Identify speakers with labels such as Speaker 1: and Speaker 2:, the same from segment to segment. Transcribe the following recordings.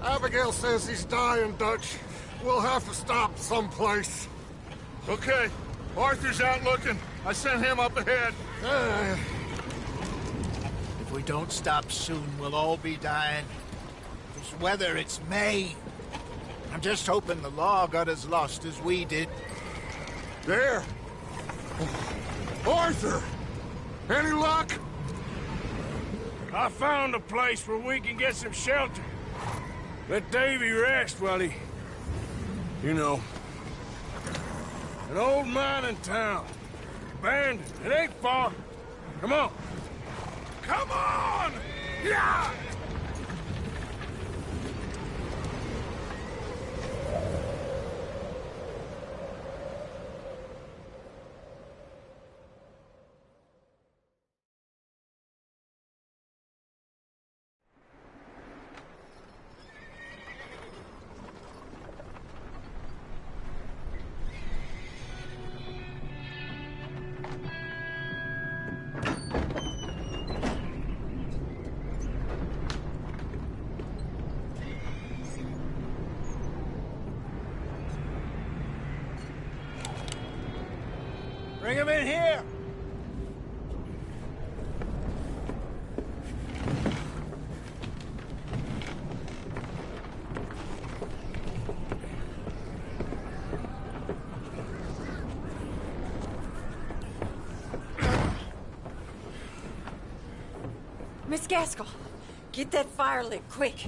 Speaker 1: Abigail says he's dying, Dutch. We'll have to stop someplace.
Speaker 2: Okay. Arthur's out looking. I sent him up ahead.
Speaker 3: If we don't stop soon, we'll all be dying. This weather, it's May. I'm just hoping the law got as lost as we did.
Speaker 1: There! Arthur! Any luck?
Speaker 4: I found a place where we can get some shelter. Let Davy rest while he... You know. An old mining town. Abandoned. It ain't far. Come on. Come on! Yeah!
Speaker 3: Bring him in here!
Speaker 5: Miss Gaskell, get that fire lit, quick.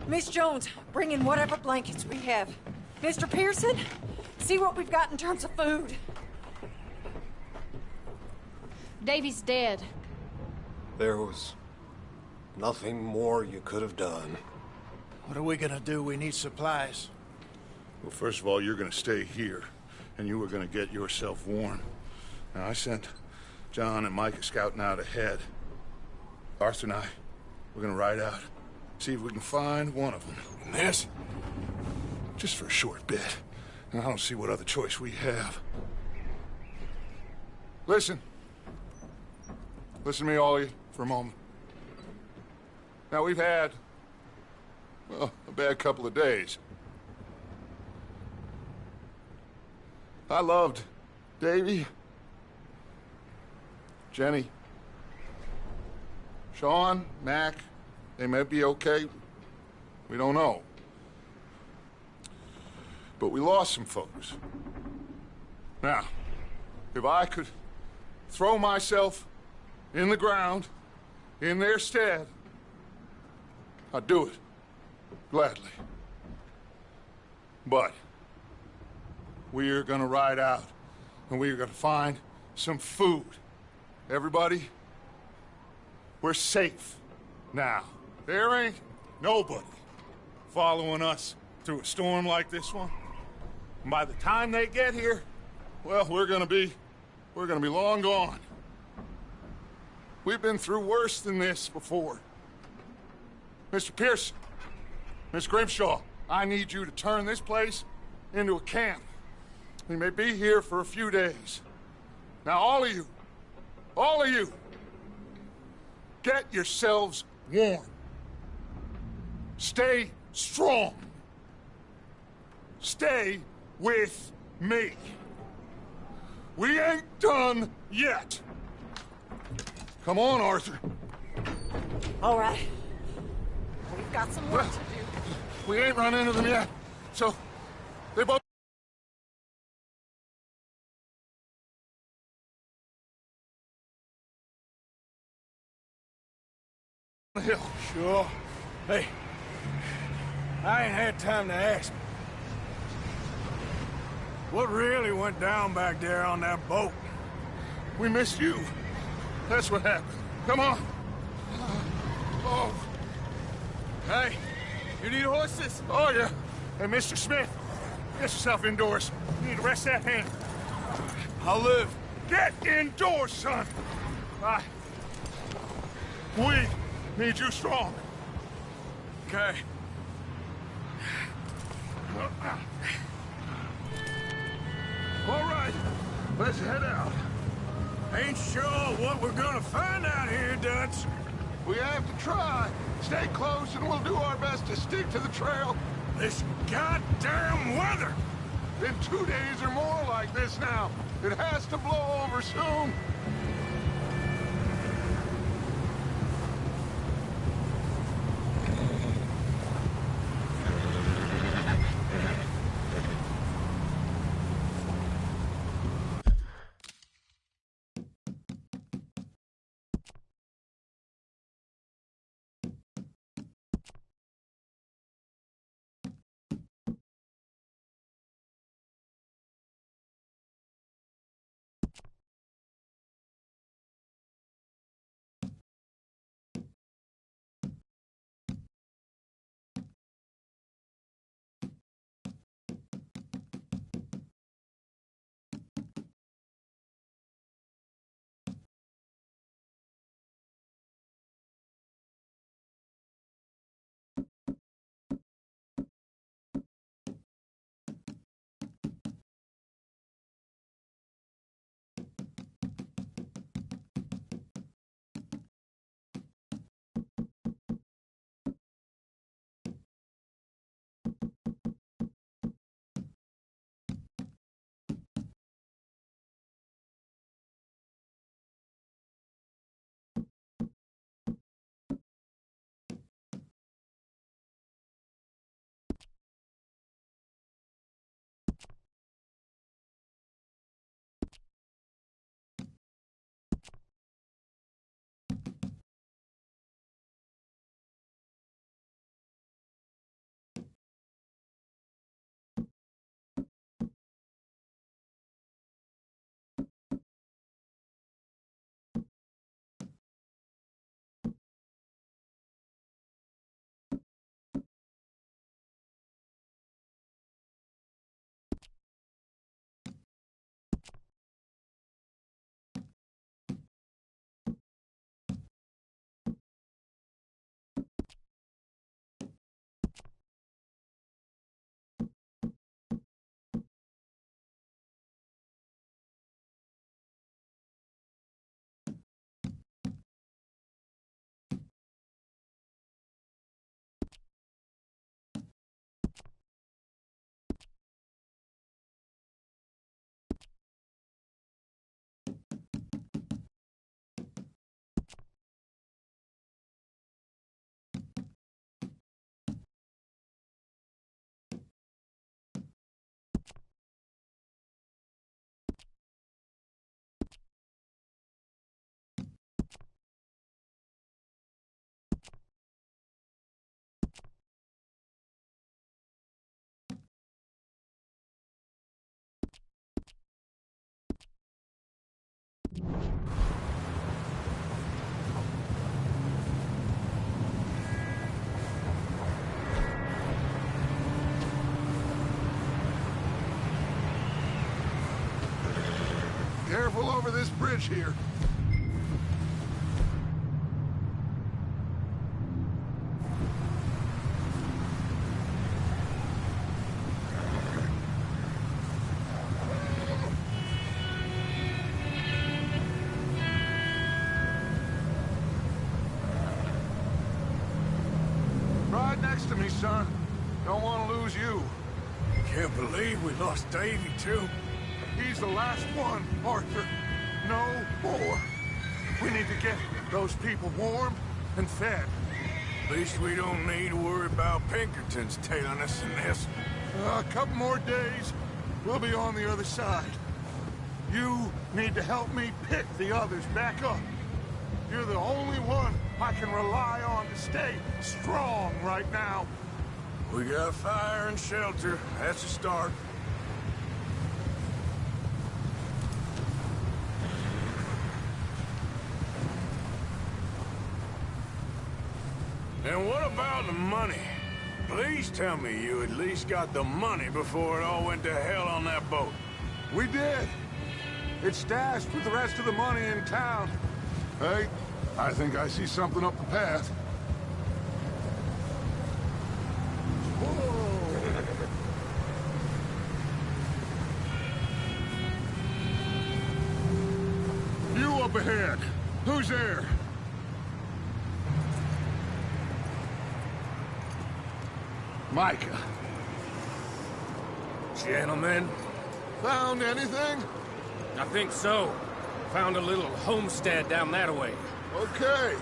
Speaker 5: Miss Jones, bring in whatever blankets we have. Mr. Pearson, see what we've got in terms of food.
Speaker 6: Davy's dead.
Speaker 1: There was nothing more you could have done.
Speaker 3: What are we gonna do? We need supplies.
Speaker 2: Well, first of all, you're gonna stay here, and you were gonna get yourself warm. Now, I sent John and Micah scouting out ahead. Arthur and I, we're gonna ride out, see if we can find one of them.
Speaker 4: And this?
Speaker 2: Just for a short bit. And I don't see what other choice we have. Listen. Listen to me, all of you, for a moment. Now, we've had, well, a bad couple of days. I loved Davy, Jenny, Sean, Mac. They may be okay. We don't know. But we lost some folks. Now, if I could throw myself in the ground, in their stead, I'd do it, gladly. But we're gonna ride out, and we're gonna find some food. Everybody, we're safe now. There ain't nobody following us through a storm like this one. And by the time they get here, well, we're gonna be long gone. We've been through worse than this before. Mr. Pearson, Miss Grimshaw, I need you to turn this place into a camp. We may be here for a few days. Now, all of you, get yourselves warm. Stay strong. Stay with me. We ain't done yet. Come on, Arthur.
Speaker 5: All right. We've got some work to do.
Speaker 2: We ain't run into them yet, so they both... the hill.
Speaker 4: Sure. Hey, I ain't had time to ask. What really went down back there on that boat?
Speaker 2: We missed you. That's what happened. Come on. Oh.
Speaker 4: Hey, you need horses?
Speaker 2: Oh, yeah. Hey, Mr. Smith, get yourself indoors. You need to rest that hand.
Speaker 4: I'll live.
Speaker 2: Get indoors, son. We need you strong.
Speaker 4: Okay.
Speaker 2: All right, let's head out.
Speaker 4: Ain't sure what we're gonna find out here, Dutch.
Speaker 2: We have to try. Stay close and we'll do our best to stick to the trail.
Speaker 4: This goddamn weather!
Speaker 2: Been 2 days or more like this now. It has to blow over soon. Careful over this bridge here. Right next to me, son. Don't want to lose you.
Speaker 4: Can't believe we lost Davy, too.
Speaker 2: He's the last one, Arthur. No more. We need to get those people warm and fed.
Speaker 4: At least we don't need to worry about Pinkertons tailing us in this.
Speaker 2: A couple more days, we'll be on the other side. You need to help me pick the others back up. You're the only one I can rely on to stay strong right now.
Speaker 4: We got fire and shelter. That's a start. And what about the money? Please tell me you at least got the money before it all went to hell on that boat.
Speaker 2: We did. It's stashed with the rest of the money in town. Hey, I think I see something up the path. Whoa. You up ahead. Who's there? Micah.
Speaker 4: Gentlemen,
Speaker 2: Found anything?
Speaker 4: I think so. Found a little homestead down that way.
Speaker 2: Okay.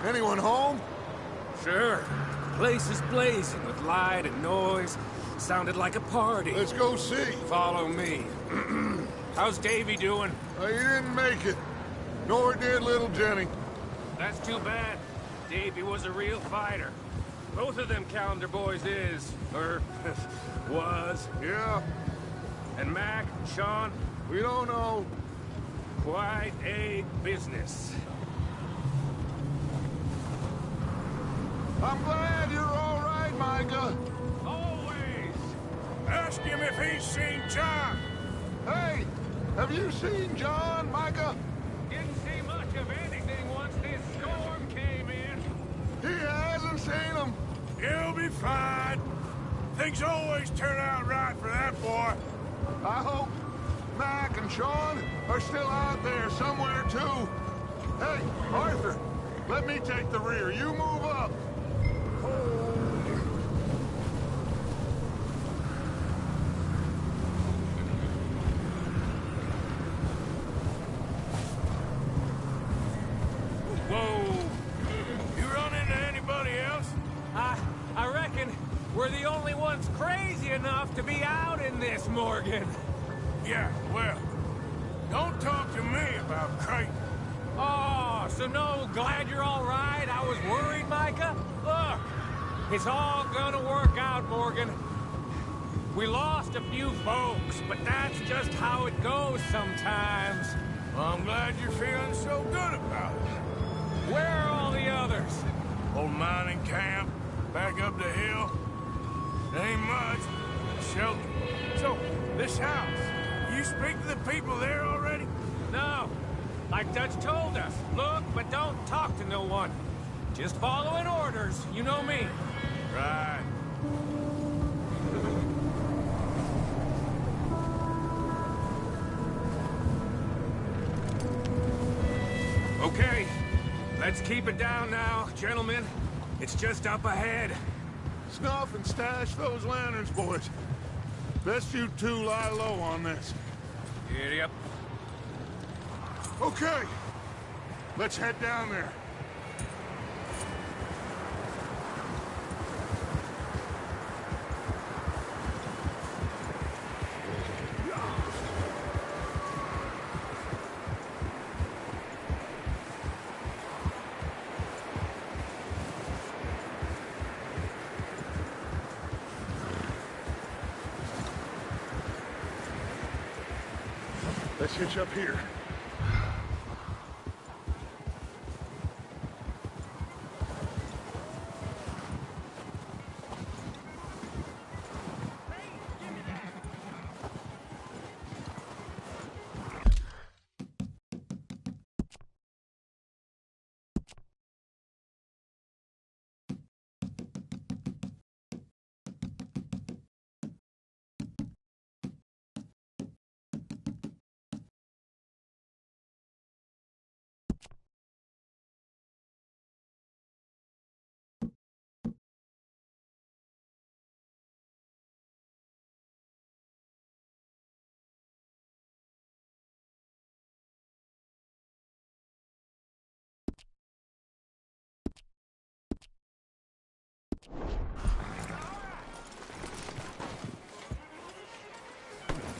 Speaker 2: Anyone home?
Speaker 4: Sure. Place is blazing with light and noise. Sounded like a party.
Speaker 2: Let's go see.
Speaker 4: Follow me. How's Davy doing?
Speaker 2: He didn't make it. Nor did little Jenny.
Speaker 4: That's too bad. Davy was a real fighter. Both of them calendar boys is, or was.
Speaker 2: Yeah,
Speaker 4: And Mac, Sean,
Speaker 2: we don't know.
Speaker 4: quite a business.
Speaker 2: I'm glad you're all right, Micah.
Speaker 4: Always.
Speaker 3: Ask him if he's seen John.
Speaker 2: Hey, have you seen John, Micah?
Speaker 4: Didn't see much of anything once this storm came in.
Speaker 2: He hasn't seen him.
Speaker 3: He'll be fine. Things always turn out right for that boy.
Speaker 2: I hope Mac and Sean are still out there somewhere, too. Hey, Arthur, let me take the rear. You move up.
Speaker 3: Whoa. You run into anybody else?
Speaker 4: I reckon we're the only ones crazy enough to be out in this, Morgan.
Speaker 3: Yeah, well, don't talk to me about Creighton.
Speaker 4: Oh, so no, glad you're all right. I was worried, Micah. Look, it's all gonna work out, Morgan. We lost a few folks, but that's just how it goes sometimes.
Speaker 3: Well, I'm glad you're feeling so good about it.
Speaker 4: Where are all the others?
Speaker 3: Old mining camp, back up the hill. Ain't much. Shelter. So, this house, you speak to the people there already?
Speaker 4: No. Like Dutch told us, look, but don't talk to no one. Just following orders, you know me.
Speaker 3: Right.
Speaker 4: Okay, let's keep it down now, gentlemen. It's just up ahead.
Speaker 2: Snuff and stash those lanterns, boys. Best you two lie low on this.
Speaker 4: Yep.
Speaker 2: Okay, let's head down there. Let's hitch up here.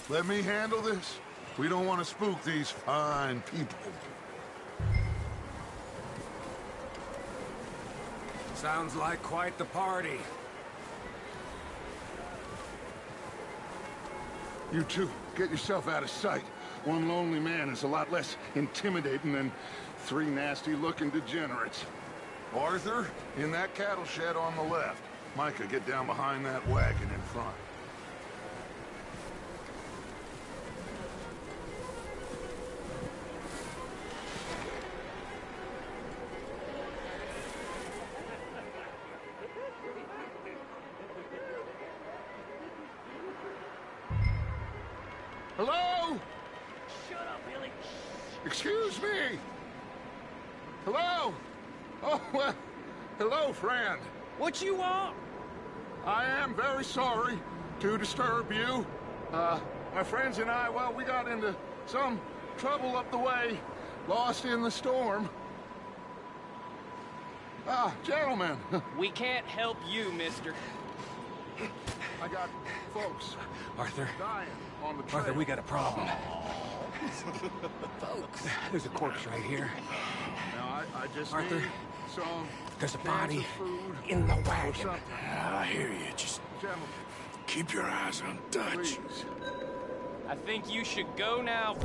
Speaker 2: Let me handle this. We don't want to spook these fine people.
Speaker 4: Sounds like quite the party.
Speaker 2: You two, get yourself out of sight. One lonely man is a lot less intimidating than three nasty-looking degenerates. Arthur, in that cattle shed on the left. Micah, get down behind that wagon in front. Hello?
Speaker 7: Shut up, Billy.
Speaker 2: Excuse me? Hello? Oh, well, hello, friend.
Speaker 7: What you want?
Speaker 2: I am very sorry to disturb you. My friends and I, well, we got into some trouble up the way, lost in the storm. Ah, gentlemen.
Speaker 7: We can't help you, mister.
Speaker 2: I got folks
Speaker 4: Arthur,
Speaker 2: dying on the trail.
Speaker 4: Arthur, we got a problem. Folks. There's a corpse right here.
Speaker 2: Now, I just
Speaker 4: Arthur,
Speaker 2: need some
Speaker 4: there's a
Speaker 2: cans of
Speaker 4: body
Speaker 2: food
Speaker 4: in the
Speaker 2: or
Speaker 4: wagon.
Speaker 2: something.
Speaker 3: I hear you. Just
Speaker 2: Gentlemen,
Speaker 3: keep your eyes on Dutch.
Speaker 2: please.
Speaker 7: I think you should go now.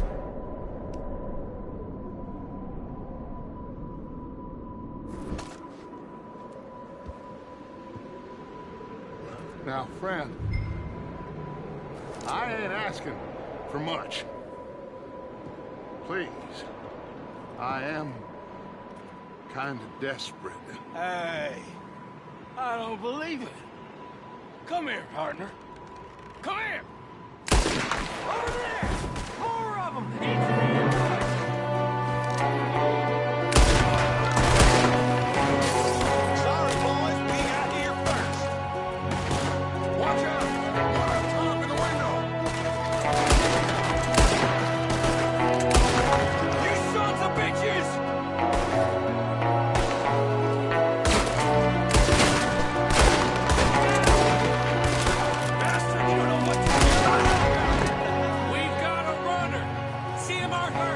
Speaker 2: Now, friend, I ain't asking for much. Please, I am kind of desperate.
Speaker 3: Hey, I don't believe it. Come here, partner. Come here. Over there. More of them.
Speaker 1: Sorry, boys, we got here first.
Speaker 2: Watch out! One up top in the window!
Speaker 3: You sons of bitches! Bastard, you don't know what to do. We've got a runner. See him, Arthur?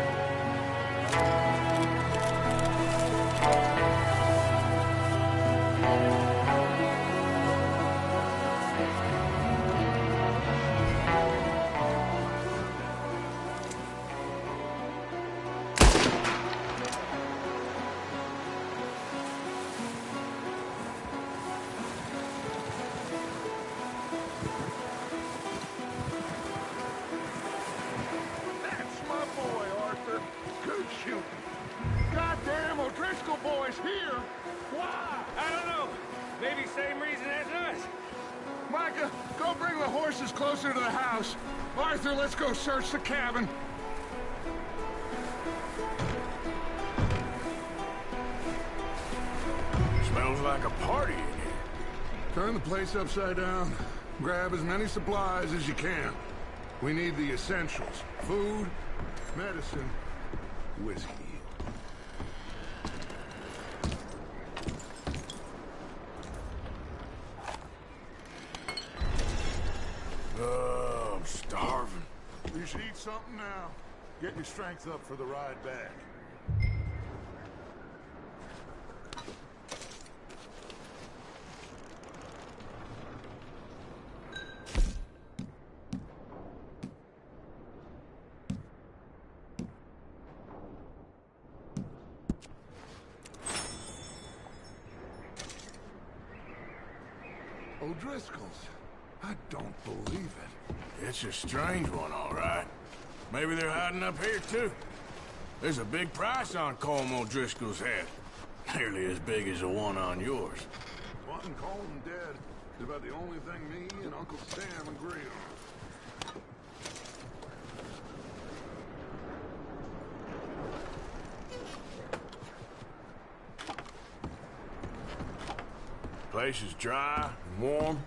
Speaker 2: That's my boy, Arthur. Good shooting. Goddamn O'Driscoll boy's here!
Speaker 3: Why? I don't know. Maybe same reason as us.
Speaker 2: Micah, go bring the horses closer to the house. Arthur, let's go search the cabin.
Speaker 3: Smells like a party in here.
Speaker 2: Turn the place upside down. Grab as many supplies as you can. We need the essentials. Food, medicine, whiskey.
Speaker 3: Oh, I'm starving.
Speaker 2: You should eat something now. Get your strength up for the ride back. O'Driscoll's. I don't believe it.
Speaker 3: It's a strange one, all right. Maybe they're hiding up here, too. There's a big price on Colm O'Driscoll's head. Nearly as big as the one on yours.
Speaker 2: Wanting Colm dead is about the only thing me and Uncle Sam agree on.
Speaker 3: Place is dry and warm.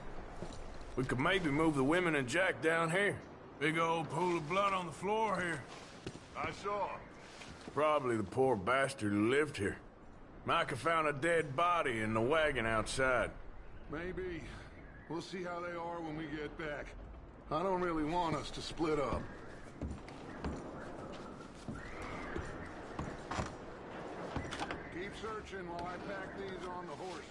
Speaker 3: We could maybe move the women and Jack down here. Big old pool of blood on the floor here.
Speaker 2: I saw.
Speaker 3: Probably the poor bastard who lived here. Micah found a dead body in the wagon outside.
Speaker 2: Maybe. We'll see how they are when we get back. I don't really want us to split up. Keep searching while I pack these on the horses.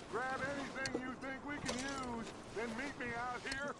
Speaker 2: Grab anything you think we can use, then meet me out here.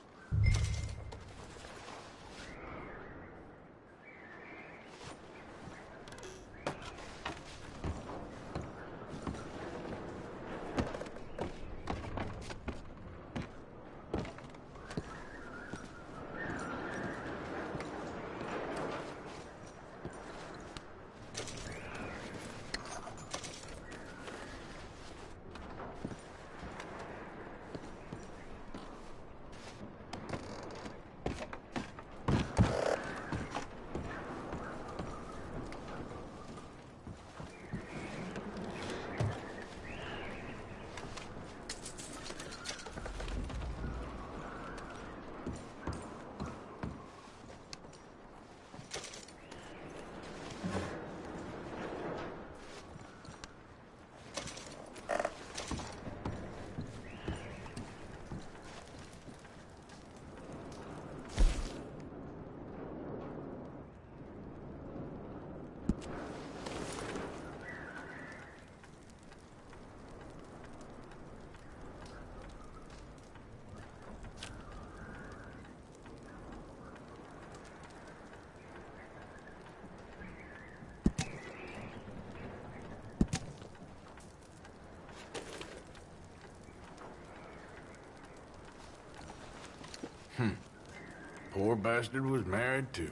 Speaker 3: Poor bastard was married too.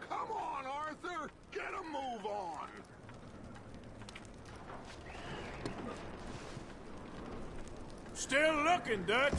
Speaker 2: Come on, Arthur! Get a move on!
Speaker 4: Still looking, Dutch.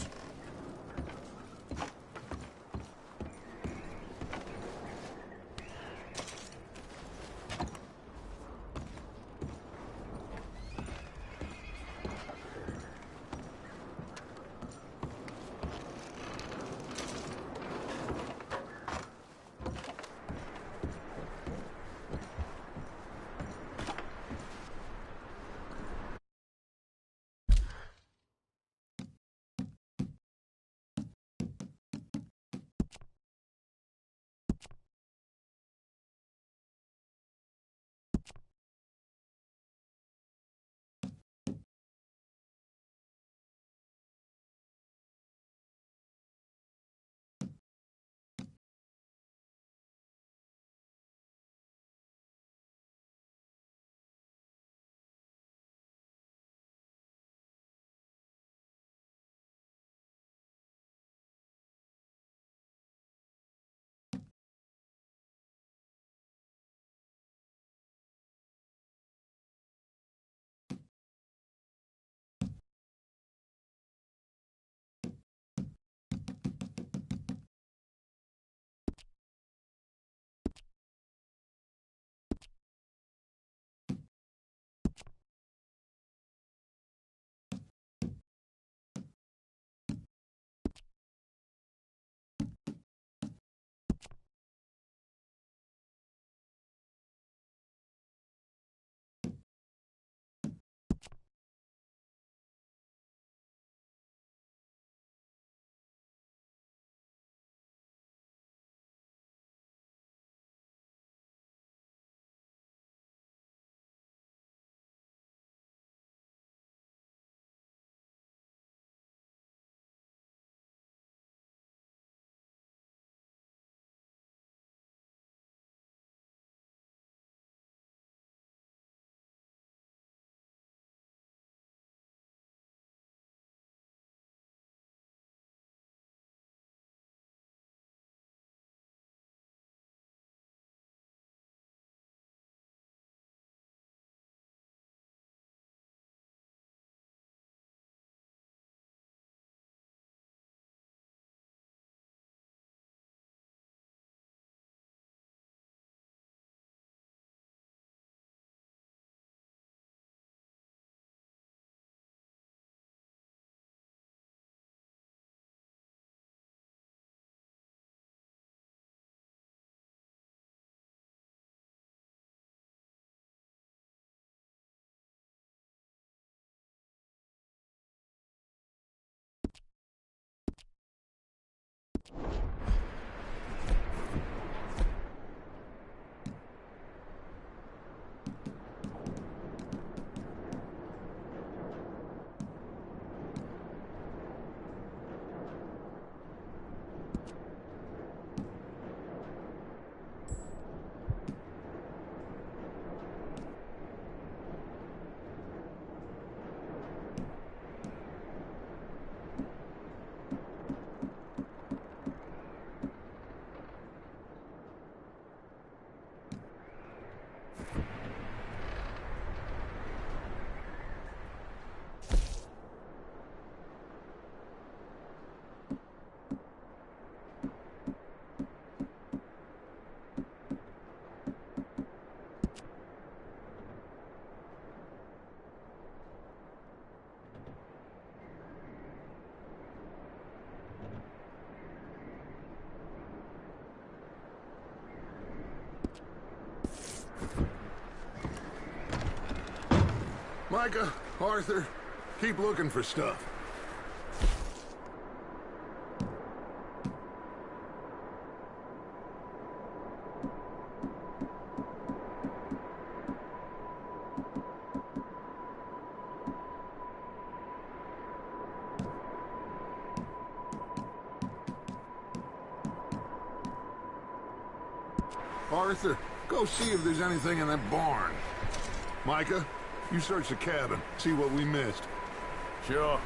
Speaker 2: Micah, Arthur, keep looking for stuff. Arthur, go see if there's anything in that barn. Micah, You search the cabin, see what we missed.
Speaker 3: Sure.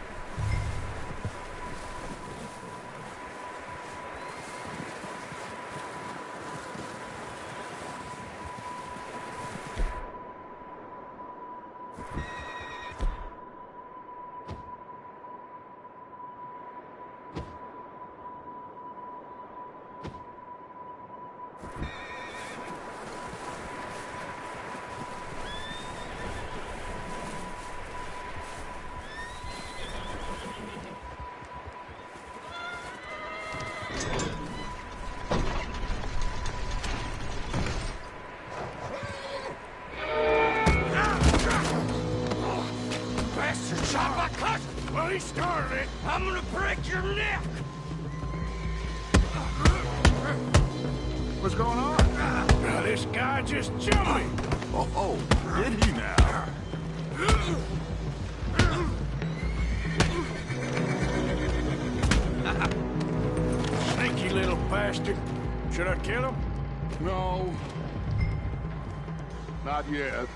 Speaker 3: Well, he started it. I'm gonna break your neck.
Speaker 2: What's going on?
Speaker 3: Now, this guy just jumped me.
Speaker 2: Oh, did he now?
Speaker 3: Sneaky little bastard. Should I kill him?
Speaker 2: No. Not yet.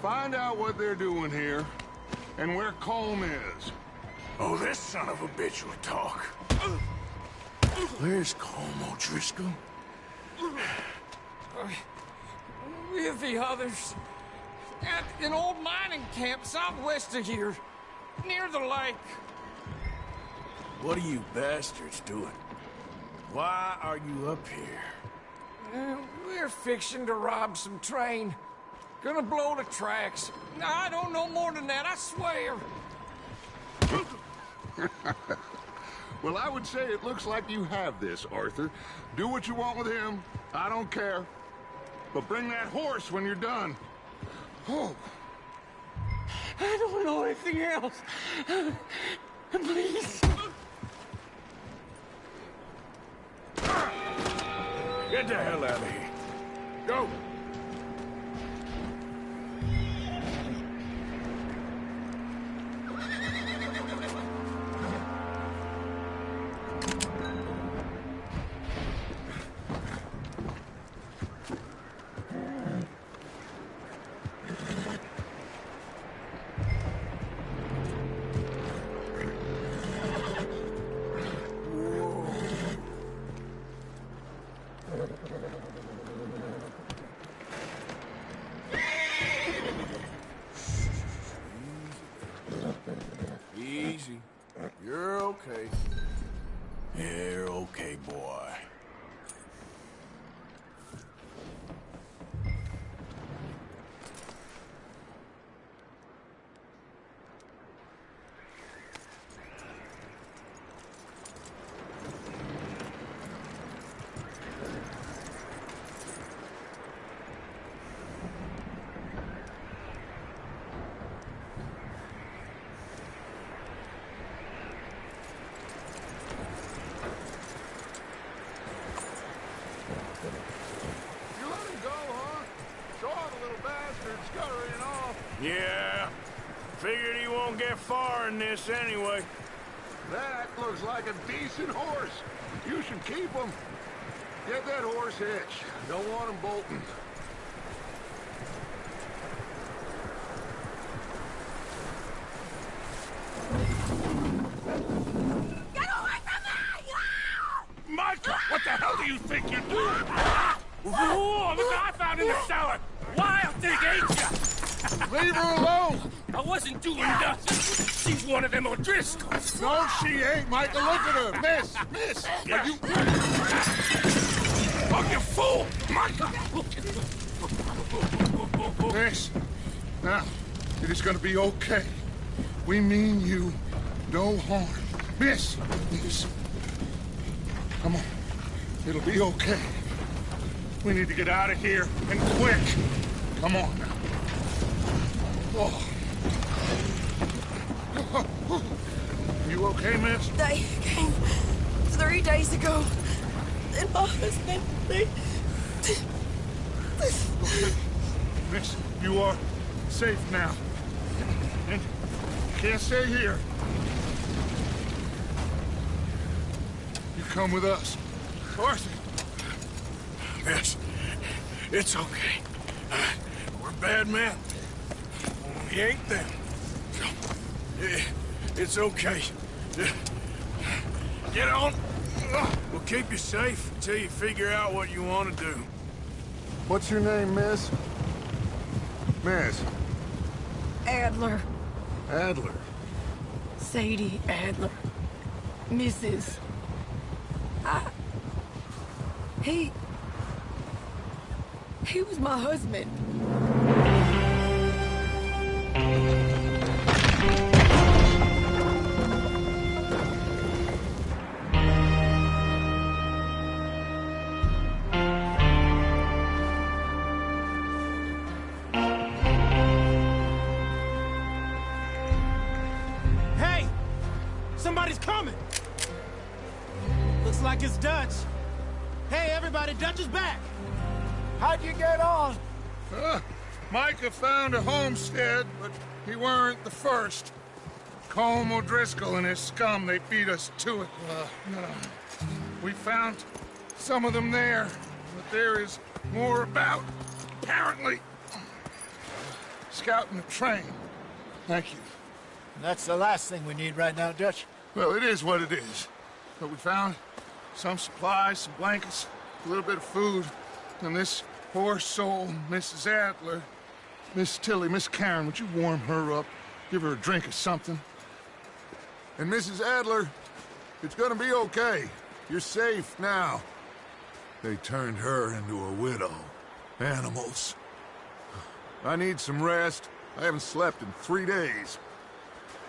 Speaker 2: Find out what they're doing here, and where Colm is.
Speaker 3: Oh, this son of a bitch will talk. Where's Colm O'Driscoll?
Speaker 8: With the others. At an old mining camp southwest of here. Near the lake.
Speaker 3: What are you bastards doing? Why are you up here?
Speaker 8: We're fixing to rob some train. Gonna blow the tracks. I don't know more than that, I swear.
Speaker 2: Well, I would say it looks like you have this, Arthur. Do what you want with him. I don't care. But bring that horse when you're done. Oh.
Speaker 8: I don't know anything else. Please.
Speaker 3: Get the hell out of here. Go. Easy. You're okay. You're okay, boy.
Speaker 2: You let him go, huh? Saw the little bastard scurrying off.
Speaker 3: Yeah. Figured he won't get far in this anyway.
Speaker 2: That looks like a decent horse. You should keep him. Get that horse hitched. Don't want him bolting.
Speaker 5: Get away from me!
Speaker 3: Micah, what the hell do you think you're doing? Whoa, look what I found in the cellar. Wild thing, ain't ya?
Speaker 2: Leave her alone!
Speaker 3: I wasn't doing nothing. She's one of them O'Driscolls.
Speaker 2: No, she ain't, Michael. Look at her. Miss, are you...
Speaker 3: Oh, you fool! Micah!
Speaker 2: Miss, now, it is gonna be okay. We mean you no harm. Miss! Come on. It'll be okay. We need to get out of here, and quick. Come on now. Oh. You okay, miss?
Speaker 9: They came 3 days ago. And my husband, they...
Speaker 2: Miss, you are safe now. And you can't stay here. You come with us. Arthur.
Speaker 3: Yes, it's okay. We're bad men.
Speaker 4: You ain't them. It's okay. Get on. We'll keep you safe until you figure out what you want to do.
Speaker 2: What's your name, miss? Miss.
Speaker 9: Adler.
Speaker 2: Adler.
Speaker 9: Sadie Adler. Mrs. He was my husband.
Speaker 10: Hey! Somebody's coming! Looks like it's Dutch. Hey, everybody, Dutch is back! How'd you get on?
Speaker 2: Micah found a homestead, but he weren't the first. Colm O'Driscoll and his scum, they beat us to it. We found some of them there, but there is more about, apparently. Scouting the train. Thank you.
Speaker 10: That's the last thing we need right now, Dutch.
Speaker 2: Well, it is what it is. But we found some supplies, some blankets, a little bit of food, and this poor soul, Mrs. Adler, Miss Tilly, Miss Karen, would you warm her up? Give her a drink or something? And Mrs. Adler, it's gonna be okay. You're safe now. They turned her into a widow. Animals. I need some rest. I haven't slept in 3 days.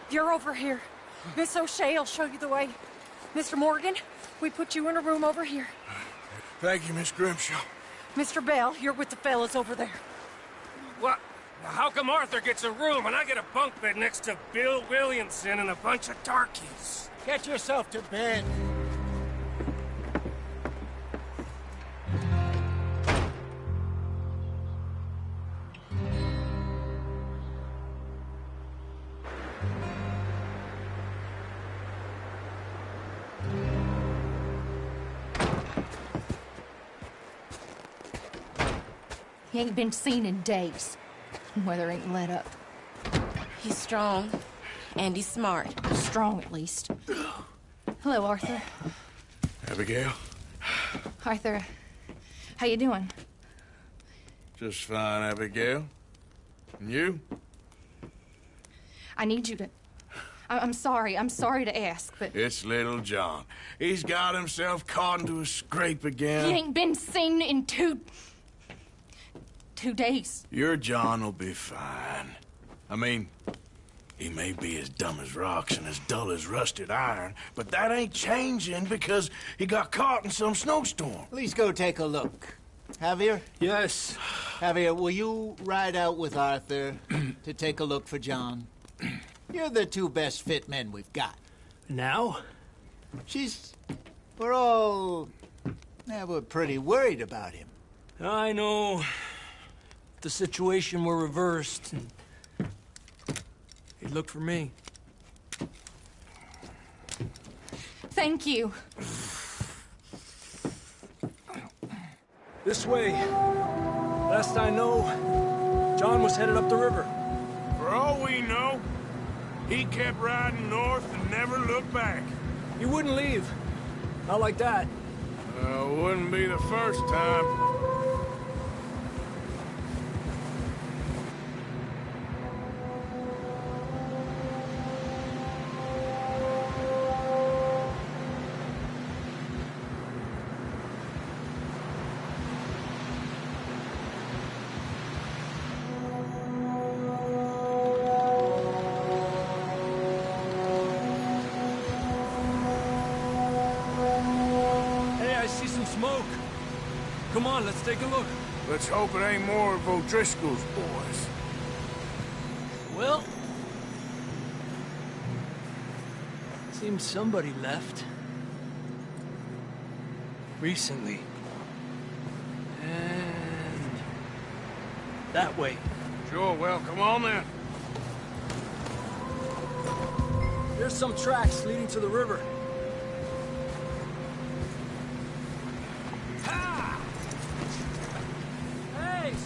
Speaker 5: You're over here. Miss O'Shea will show you the way. Mr. Morgan, we put you in a room over here.
Speaker 4: Thank you, Miss Grimshaw.
Speaker 5: Mr. Bell, you're with the fellas over there.
Speaker 11: What? How come Arthur gets a room and I get a bunk bed next to Bill Williamson and a bunch of darkies?
Speaker 10: Get yourself to bed.
Speaker 6: He ain't been seen in days. Weather ain't let up.
Speaker 9: He's strong, and he's smart.
Speaker 6: Strong, at least. Hello, Arthur.
Speaker 4: Abigail?
Speaker 6: Arthur, how you doing?
Speaker 4: Just fine, Abigail. And you?
Speaker 6: I need you to... I'm sorry to ask, but...
Speaker 4: It's little John. He's got himself caught into a scrape again.
Speaker 6: He ain't been seen in 2 days.
Speaker 4: Your John will be fine. I mean, he may be as dumb as rocks and as dull as rusted iron, but that ain't changing because he got caught in some snowstorm.
Speaker 10: Please go take a look. Javier?
Speaker 8: Yes.
Speaker 10: Javier, will you ride out with Arthur to take a look for John? You're the 2 best fit men we've got.
Speaker 8: Now?
Speaker 10: We're pretty worried about him.
Speaker 8: I know. The situation were reversed, and he'd look for me.
Speaker 6: Thank you.
Speaker 8: This way. Last I know, John was headed up the river.
Speaker 4: For all we know, he kept riding north and never looked back.
Speaker 8: He wouldn't leave. Not like that.
Speaker 4: Wouldn't be the first time.
Speaker 8: Smoke. Come on, let's take a look.
Speaker 4: Let's hope it ain't more of O'Driscoll's boys.
Speaker 8: Well, seems somebody left. Recently. And that way.
Speaker 4: Sure, well, come on then.
Speaker 8: There's some tracks leading to the river.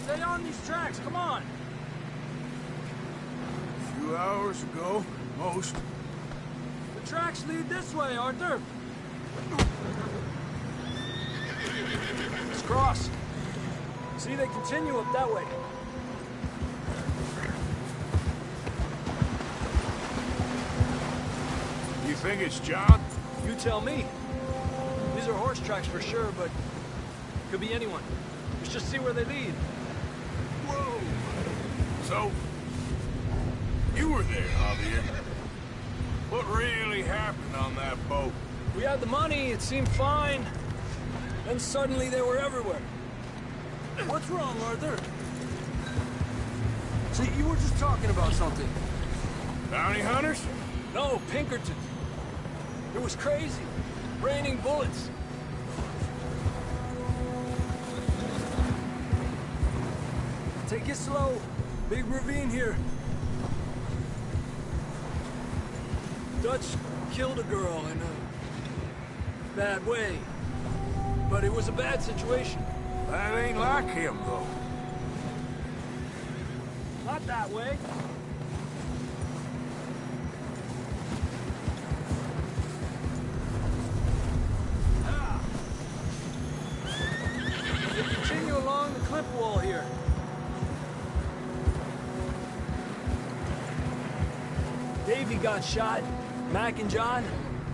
Speaker 8: Stay on these tracks, come on!
Speaker 4: 2 hours ago, most.
Speaker 8: The tracks lead this way, Arthur. Let's cross. See, they continue up that way.
Speaker 4: You think it's John?
Speaker 8: You tell me. These are horse tracks for sure, but could be anyone. Let's just see where they lead.
Speaker 4: Whoa! So, you were there, Javier. What really happened on that boat?
Speaker 8: We had the money, it seemed fine. Then suddenly they were everywhere. What's wrong, Arthur? See, you were just talking about something.
Speaker 4: Bounty hunters?
Speaker 8: No, Pinkerton. It was crazy. Raining bullets. Take it slow. Big ravine here. Dutch killed a girl in a bad way. But it was a bad situation.
Speaker 4: That ain't like him, though.
Speaker 8: Not that way. We continue along the cliff wall here. Davey got shot. Mac and John,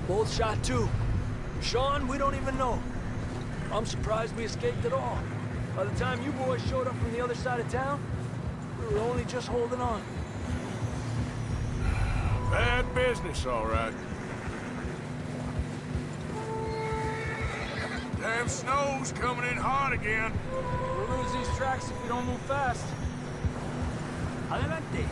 Speaker 8: both shot too. Sean, we don't even know. I'm surprised we escaped at all. By the time you boys showed up from the other side of town, we were only just holding on.
Speaker 4: Bad business, all right. Damn snow's coming in hot again.
Speaker 8: We'll lose these tracks if we don't move fast. Adelante.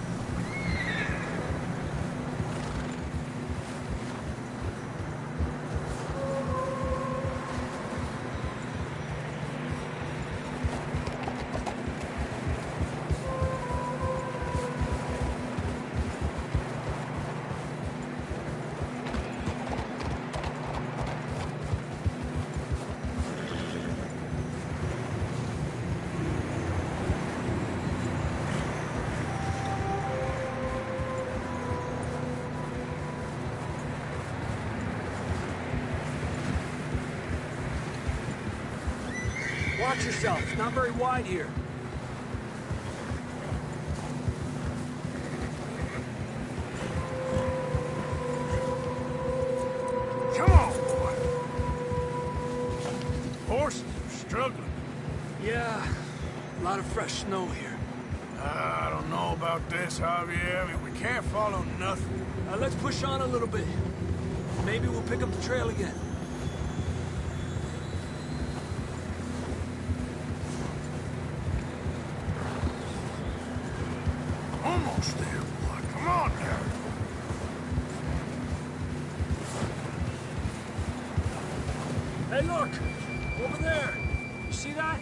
Speaker 8: Watch yourself. It's not very wide here.
Speaker 4: Come on, boy. Horses are struggling.
Speaker 8: Yeah, a lot of fresh snow here.
Speaker 4: I don't know about this, Javier. I mean, we can't follow nothing.
Speaker 8: Let's push on a little bit. Maybe we'll pick up the trail again.
Speaker 4: Almost there, boy. Come on now.
Speaker 8: Hey, look! Over there! You see that?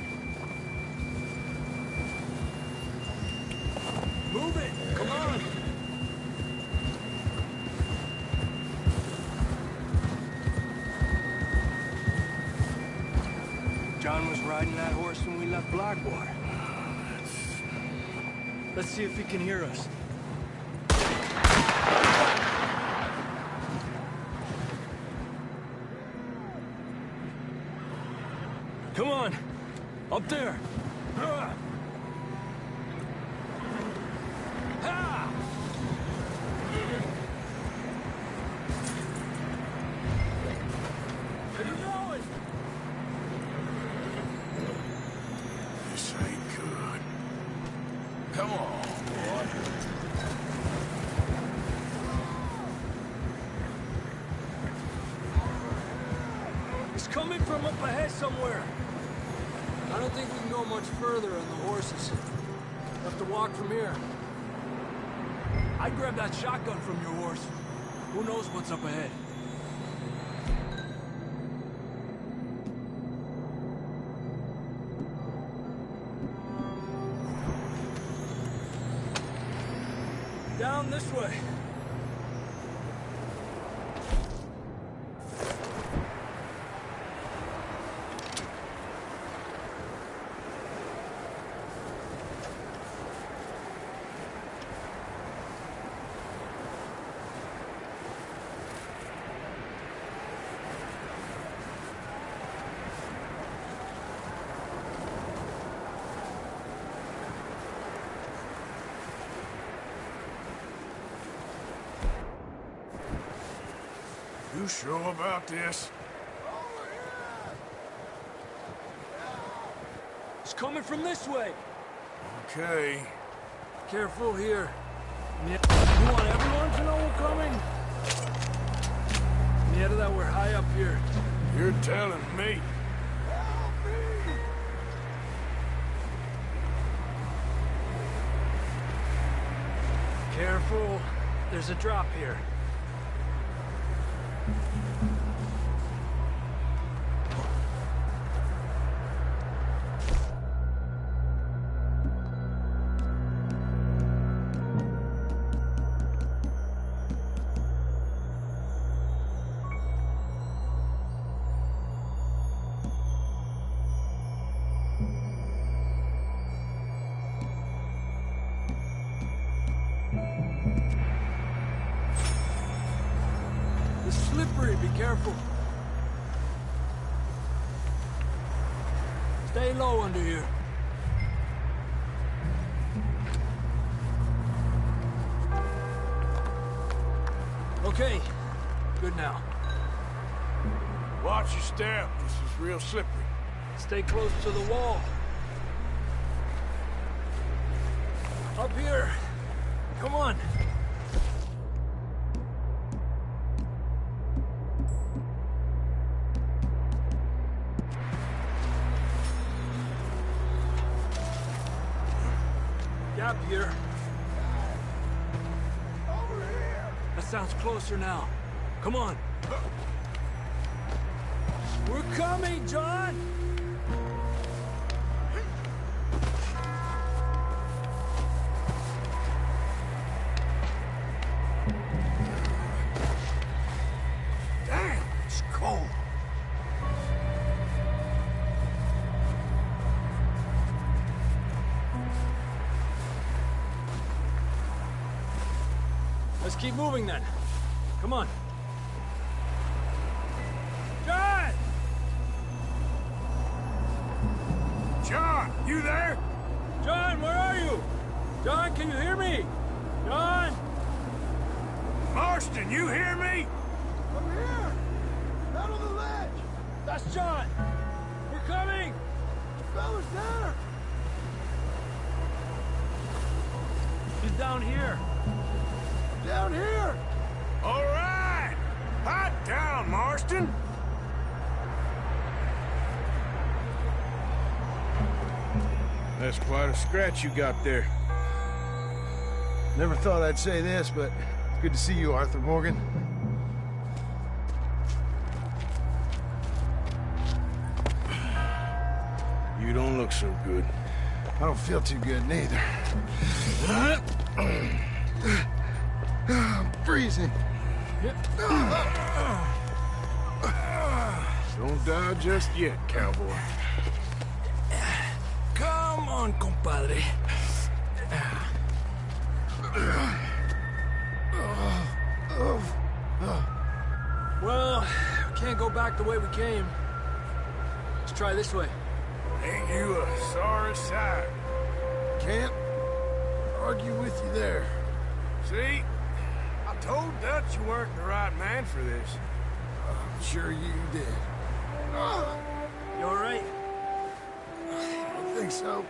Speaker 8: Move it! Come on! John was riding that horse when we left Blackwater. Let's see if he can hear us. Come on! Up there! Ha! Where you going?
Speaker 4: This ain't good. Come on, boy.
Speaker 8: It's coming from up ahead somewhere. I don't think we can go much further on the horses. We'll have to walk from here. I'd grab that shotgun from your horse. Who knows what's up ahead? Down this way.
Speaker 4: You sure about this?
Speaker 8: It's coming from this way.
Speaker 4: Okay.
Speaker 8: Careful here. You want everyone to know we're coming? Mierda, that we're high up here.
Speaker 4: You're telling me.
Speaker 8: Careful. There's a drop here. It's slippery, be careful. Stay low under here. Okay, good now.
Speaker 4: Watch your step. This is real slippery.
Speaker 8: Stay close to the wall. Up here. Come on. Gap here.
Speaker 4: Over here.
Speaker 8: That sounds closer now. Come on. We're coming, John!
Speaker 4: Damn, it's cold.
Speaker 8: Let's keep moving then. Come on. John!
Speaker 4: John, you there?
Speaker 8: John, where are you? John, can you hear me? John!
Speaker 4: Marston, you hear me?
Speaker 10: I'm here! Out on the ledge!
Speaker 8: That's John! We're coming!
Speaker 10: The fella's there!
Speaker 8: He's down here.
Speaker 10: Down here!
Speaker 4: All right. Hot down, Marston. That's quite a scratch you got there.
Speaker 10: Never thought I'd say this, but it's good to see you, Arthur Morgan.
Speaker 4: You don't look so good.
Speaker 10: I don't feel too good, neither. I'm freezing.
Speaker 4: Don't die just yet, cowboy.
Speaker 8: Come on, compadre. Well, we can't go back the way we came. Let's try this way.
Speaker 4: Ain't you a sorry sight?
Speaker 10: Can't argue with you there.
Speaker 4: See? I told Dutch you weren't the right man for this.
Speaker 10: I'm sure you did.
Speaker 8: You all right?
Speaker 10: I think so.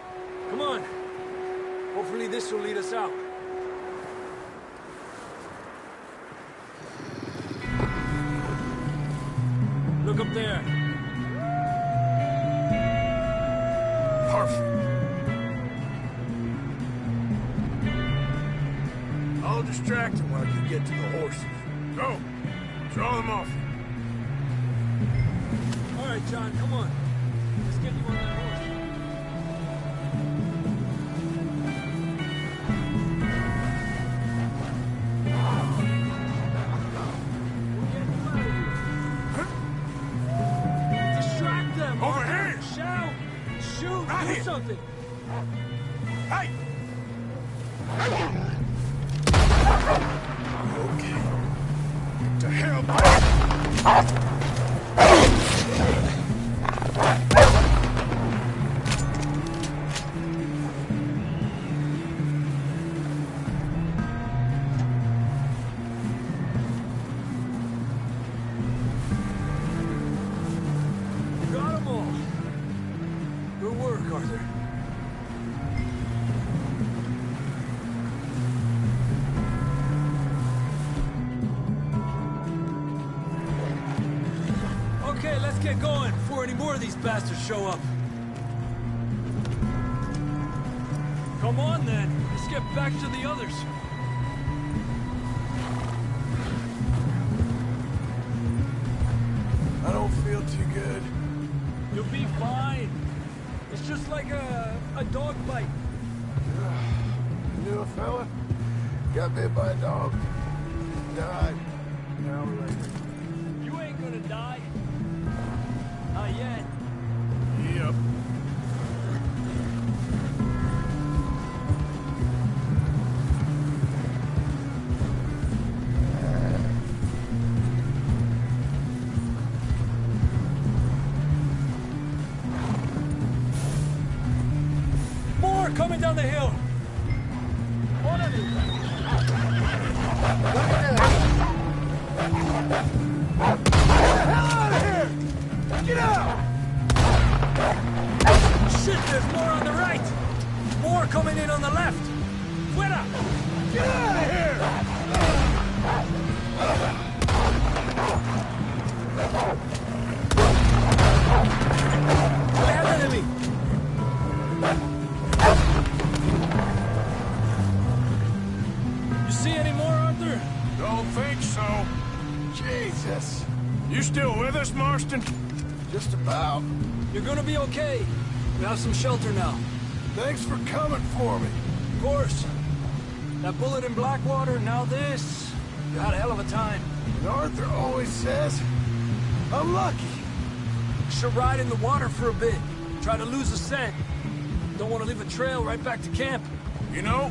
Speaker 8: Come on. Hopefully this will lead us out. Look up there.
Speaker 4: Perfect. I'll distract him while you get to the horses. Go. Draw them off.
Speaker 8: All right, John, come on. Let's get you on that horse. Distract them!
Speaker 4: Over here!
Speaker 8: Shout! Shoot!
Speaker 4: Right
Speaker 8: Do
Speaker 4: here.
Speaker 8: something!
Speaker 4: Hey! Okay. Get to hell.
Speaker 8: Arthur. Okay, let's get going before any more of these bastards show up. Come on, then. Let's get back to the others.
Speaker 4: I don't feel too good.
Speaker 8: You'll be fine. It's just like a dog bite.
Speaker 4: Knew a fella? Got bit by a dog. Died. An hour later.
Speaker 8: You ain't gonna die. Not yet.
Speaker 4: Yep.
Speaker 8: More coming down the hill. One of you.
Speaker 4: Get out!
Speaker 8: Shit, there's more on the right. More coming in on the left. Fuera!
Speaker 4: Get out of here!
Speaker 8: Ahead of me. You see any more, Arthur?
Speaker 4: Don't think so. Jesus. You still with us, Marston? Just about.
Speaker 8: You're gonna be okay. We have some shelter now.
Speaker 4: Thanks for coming for me.
Speaker 8: Of course. That bullet in Blackwater, now this. You had a hell of a time.
Speaker 4: And Arthur always says, I'm lucky.
Speaker 8: Should ride in the water for a bit. Try to lose the scent. Don't want to leave a trail right back to camp.
Speaker 4: You know,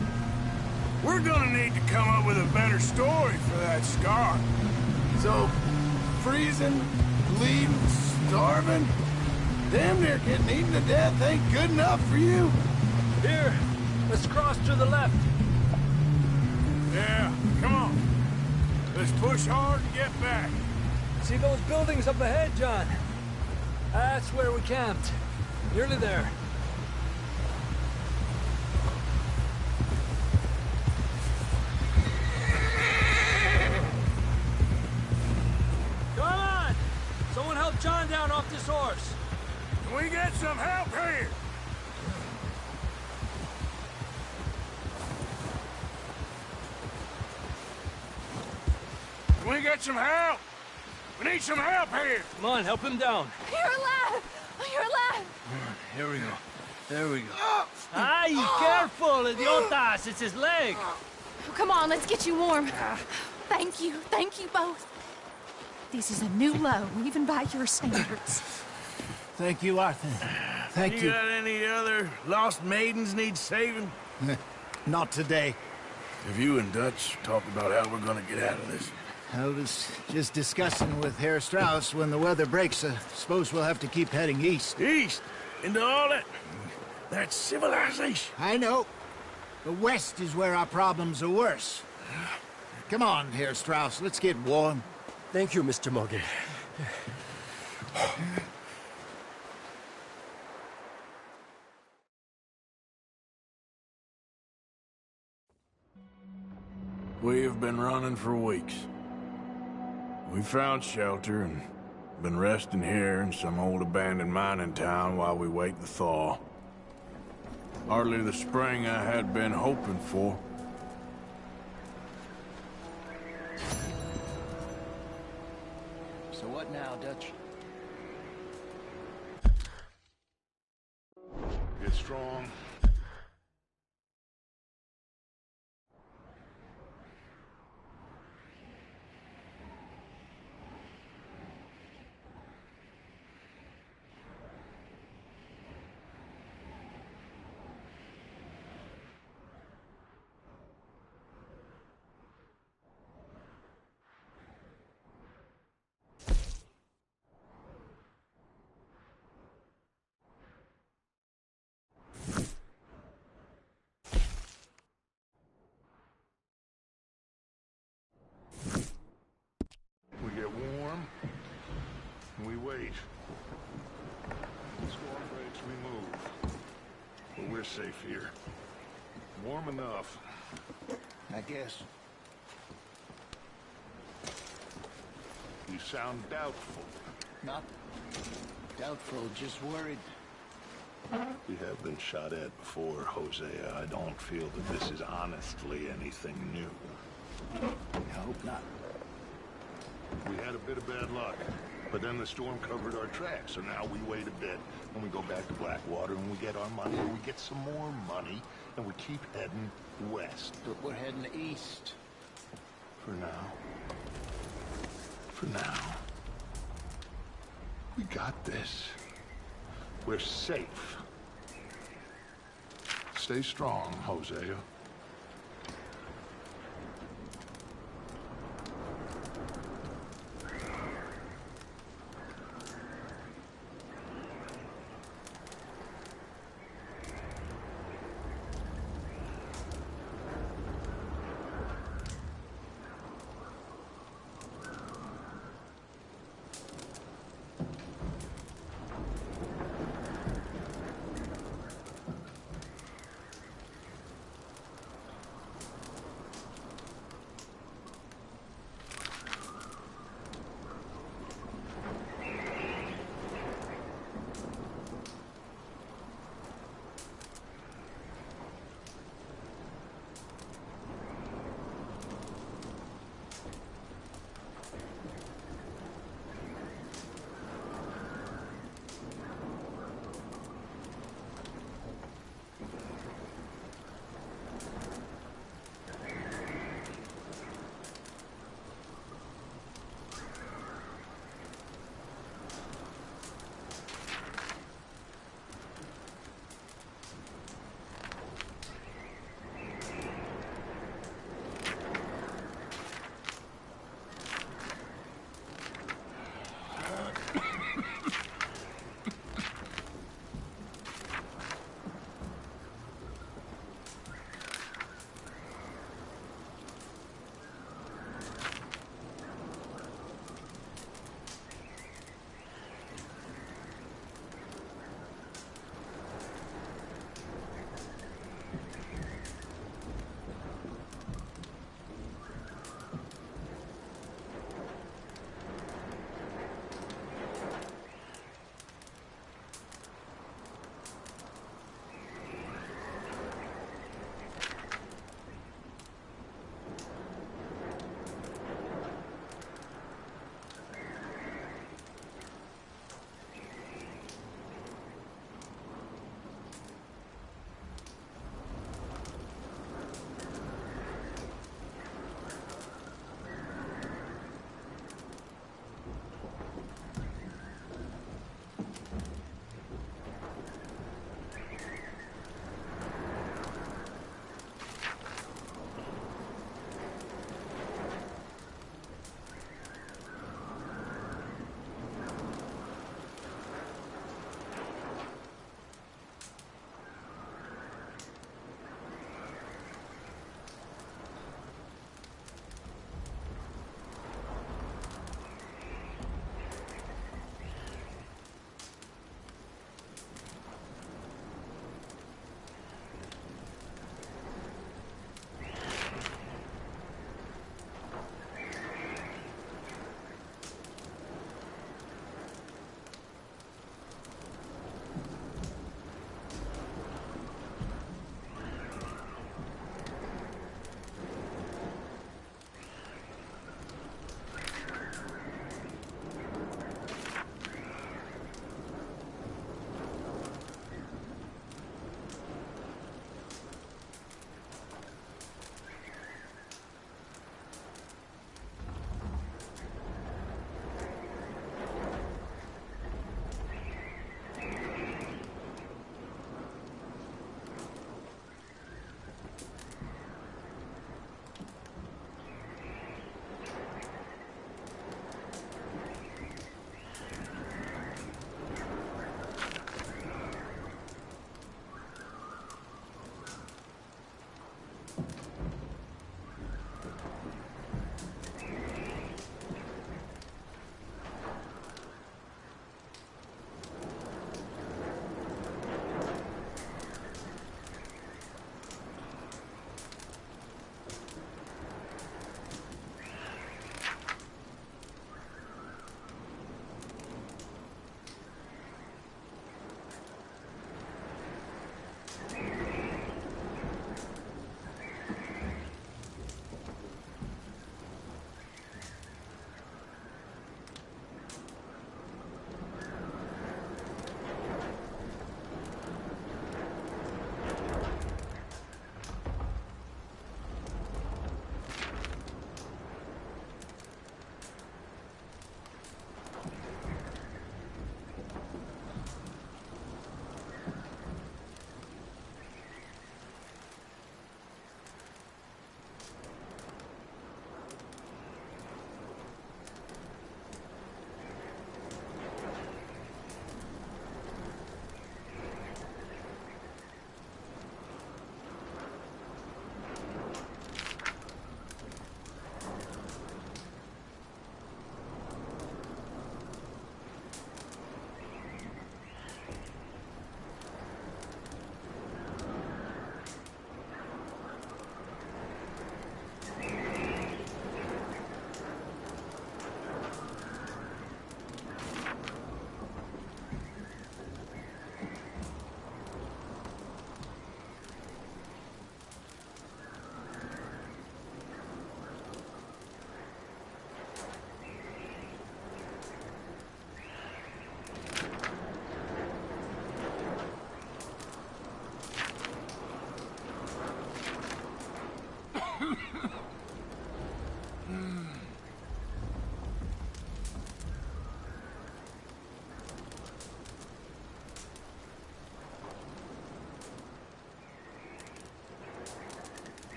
Speaker 4: we're gonna need to come up with a better story for that scar. So, freezing, bleeding, starving, damn near getting eaten to death ain't good enough for you?
Speaker 8: Here, let's cross to the left.
Speaker 4: Yeah, come on. Let's push hard and get back.
Speaker 8: See those buildings up ahead, John? That's where we camped. Nearly there. Come on! Someone help John down off this horse.
Speaker 4: Can we get some help here? Can we get some help? We need some help here.
Speaker 8: Come on, help him down.
Speaker 9: You're alive! You're alive!
Speaker 8: Here we go. There we go. Ay, careful, idiotas! It's his leg.
Speaker 6: Oh, come on, let's get you warm. Thank you both. This is a new low, even by your standards.
Speaker 10: Thank you, Arthur. Thank you.
Speaker 4: got any other lost maidens need saving?
Speaker 10: Not today.
Speaker 4: Have you and Dutch talked about how we're gonna get out of this?
Speaker 10: I was just discussing with Herr Strauss when the weather breaks. I suppose we'll have to keep heading east.
Speaker 4: East? Into all that civilization?
Speaker 10: I know. The west is where our problems are worse. Come on, Herr Strauss, let's get warm.
Speaker 8: Thank you, Mr. Morgan.
Speaker 4: We have been running for weeks. We found shelter and been resting here in some old abandoned mining town while we wait the thaw. Hardly the spring I had been hoping for.
Speaker 10: So what now, Dutch?
Speaker 2: Get strong. we're safe here. Warm enough.
Speaker 12: I guess.
Speaker 2: You sound doubtful.
Speaker 12: Not doubtful, just worried.
Speaker 2: We have been shot at before, Hosea. I don't feel that this is honestly anything new.
Speaker 12: I hope not.
Speaker 2: We had a bit of bad luck, but then the storm covered our tracks, so now we wait a bit, and we go back to Blackwater, and we get our money, and we get some more money, and we keep heading west.
Speaker 12: But we're heading east.
Speaker 2: For now. For now. We got this. We're safe. Stay strong, Hosea.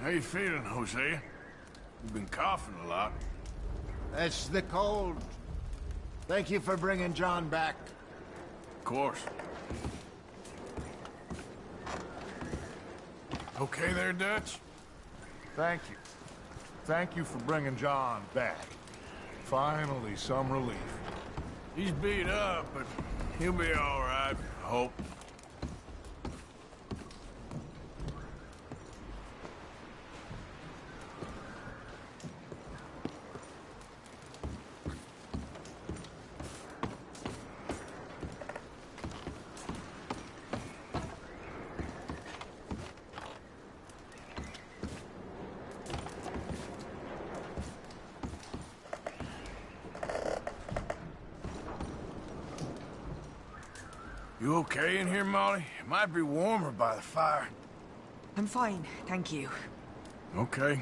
Speaker 4: How you feeling, Hosea? You've been coughing a lot.
Speaker 12: That's the cold. Thank you for bringing John back.
Speaker 4: Of course. Okay there, Dutch?
Speaker 2: Thank you. Thank you for bringing John back. Finally, some relief.
Speaker 4: He's beat up, but he'll be all right, I hope. You okay in here, Molly? It might be warmer by the fire.
Speaker 5: I'm fine, thank you.
Speaker 4: Okay.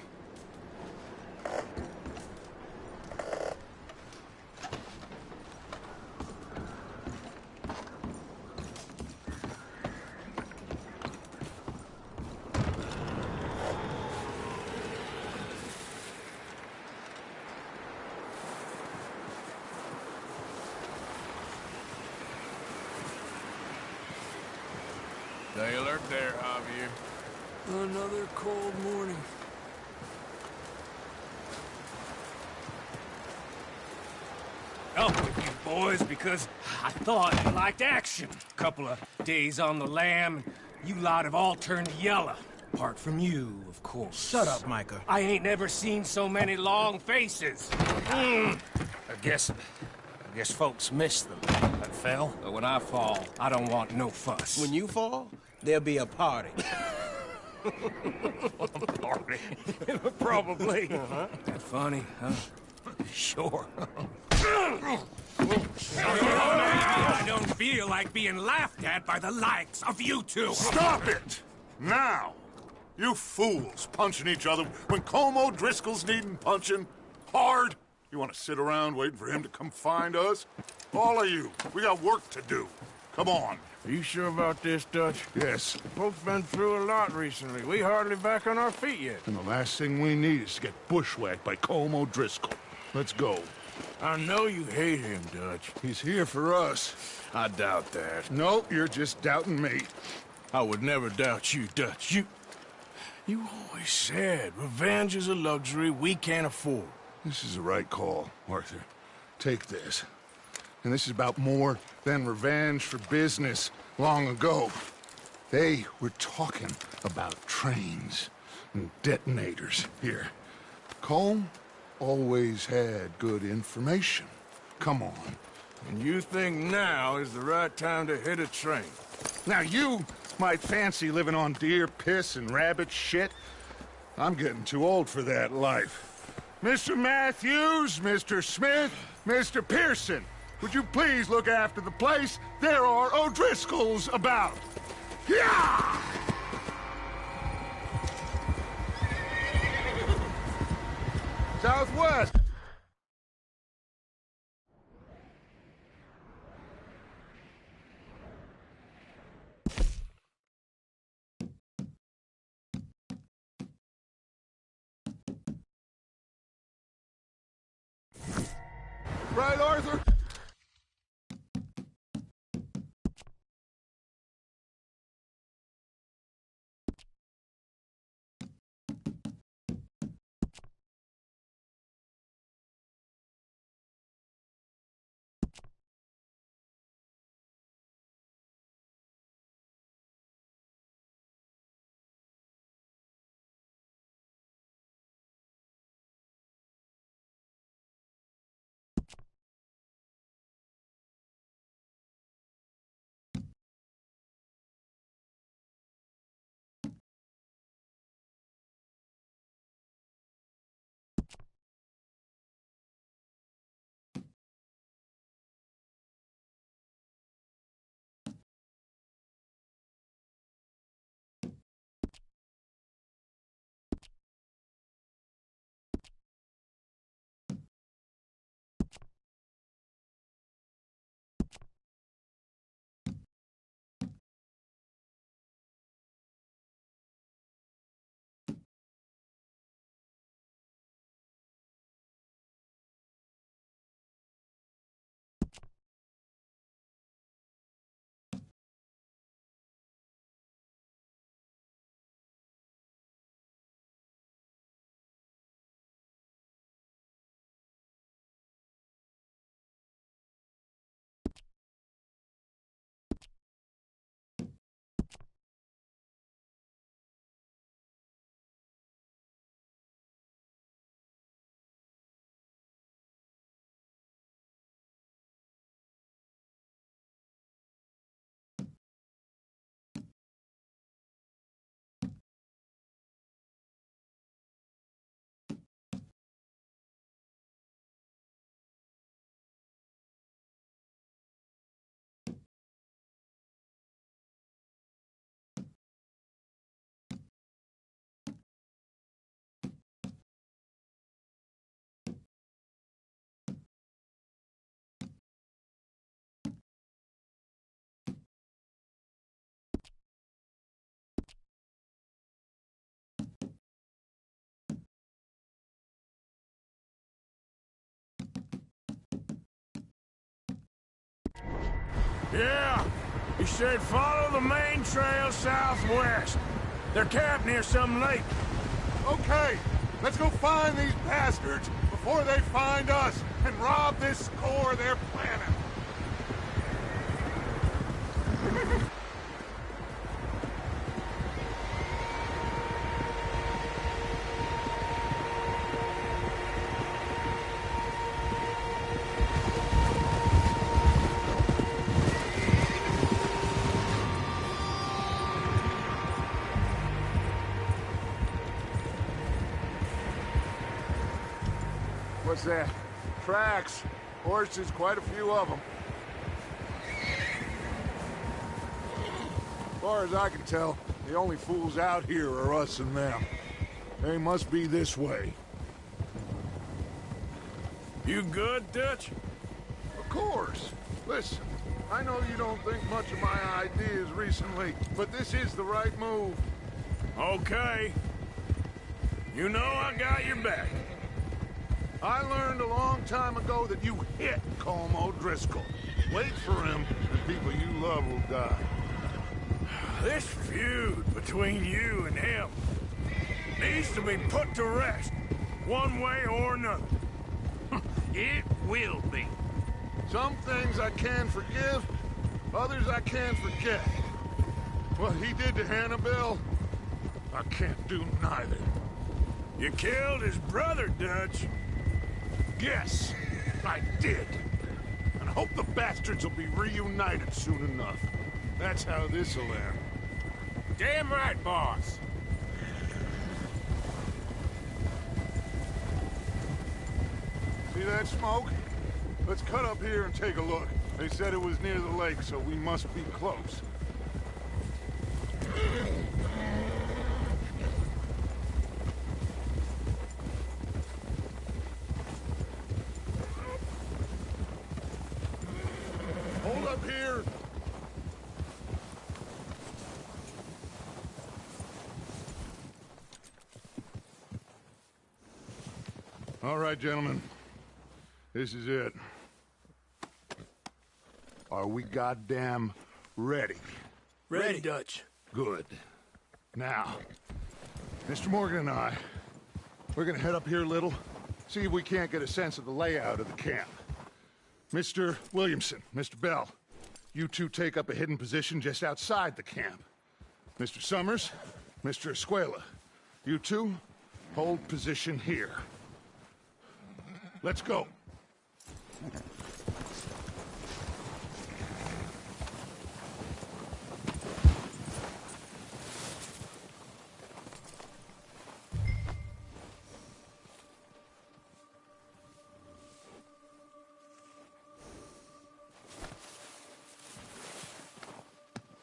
Speaker 4: Stay alert there, Javier.
Speaker 8: Another cold morning.
Speaker 11: Up with you boys because I thought you liked action. Couple of days on the lam, you lot have all turned yellow. Apart from you, of course.
Speaker 10: Shut up, Micah.
Speaker 11: I ain't never seen so many long faces. I guess folks miss them. That fell. But when I fall, I don't want no fuss.
Speaker 10: When you fall, there'll be a party.
Speaker 11: Party? Probably. That funny, huh? Sure. I don't feel like being laughed at by the likes of you two.
Speaker 2: Stop it! Now! You fools punching each other when Como Driscoll's needing punching. Hard! You want to sit around waiting for him to come find us? All of you, we got work to do. Come on.
Speaker 4: Are you sure about this, Dutch?
Speaker 2: Yes.
Speaker 4: Folks been through a lot recently. We hardly back on our feet yet.
Speaker 2: And the last thing we need is to get bushwhacked by Como Driscoll. Let's go.
Speaker 4: I know you hate him, Dutch.
Speaker 2: He's here for us.
Speaker 4: I doubt that.
Speaker 2: No, you're just doubting me.
Speaker 4: I would never doubt you, Dutch. You always said revenge is a luxury we can't afford.
Speaker 2: This is the right call, Arthur. Take this. And this is about more than revenge for business long ago. They were talking about trains and detonators here. Colm always had good information. Come on.
Speaker 4: And you think now is the right time to hit a train?
Speaker 2: Now you might fancy living on deer piss and rabbit shit. I'm getting too old for that life. Mr. Matthews, Mr. Smith, Mr. Pearson, would you please look after the place? There are O'Driscolls about. Yeah! Southwest. Right, Arthur?
Speaker 3: Yeah. He said follow the main trail southwest. They're camped near some lake.
Speaker 2: Okay, let's go find these bastards before they find us and rob this core they're planning. What's that? Tracks. Horses, quite a few of them. As far as I can tell, the only fools out here are us and them. They must be this way.
Speaker 3: You good, Dutch?
Speaker 2: Of course. Listen, I know you don't think much of my ideas recently, but this is the right move.
Speaker 3: Okay. You know I got your back.
Speaker 2: I learned a long time ago that you hit Colm O'Driscoll. Wait for him, and people you love will die.
Speaker 3: This feud between you and him needs to be put to rest, one way or another.
Speaker 2: It will be. Some things I can forgive, others I can't forget. What he did to Hannibal, I can't do neither.
Speaker 3: You killed his brother, Dutch.
Speaker 2: Yes, I did. And I hope the bastards will be reunited soon enough. That's how this'll end.
Speaker 11: Damn right, boss.
Speaker 2: See that smoke? Let's cut up here and take a look. They said it was near the lake, so we must be close. Hold up here! All right, gentlemen. This is it. Are we goddamn ready?
Speaker 10: Ready, Dutch.
Speaker 2: Good. Now, Mr. Morgan and I, we're gonna head up here a little, see if we can't get a sense of the layout of the camp. Mr. Williamson, Mr. Bell, you two take up a hidden position just outside the camp. Mr. Summers, Mr. Escuela, you two hold position here. Let's go.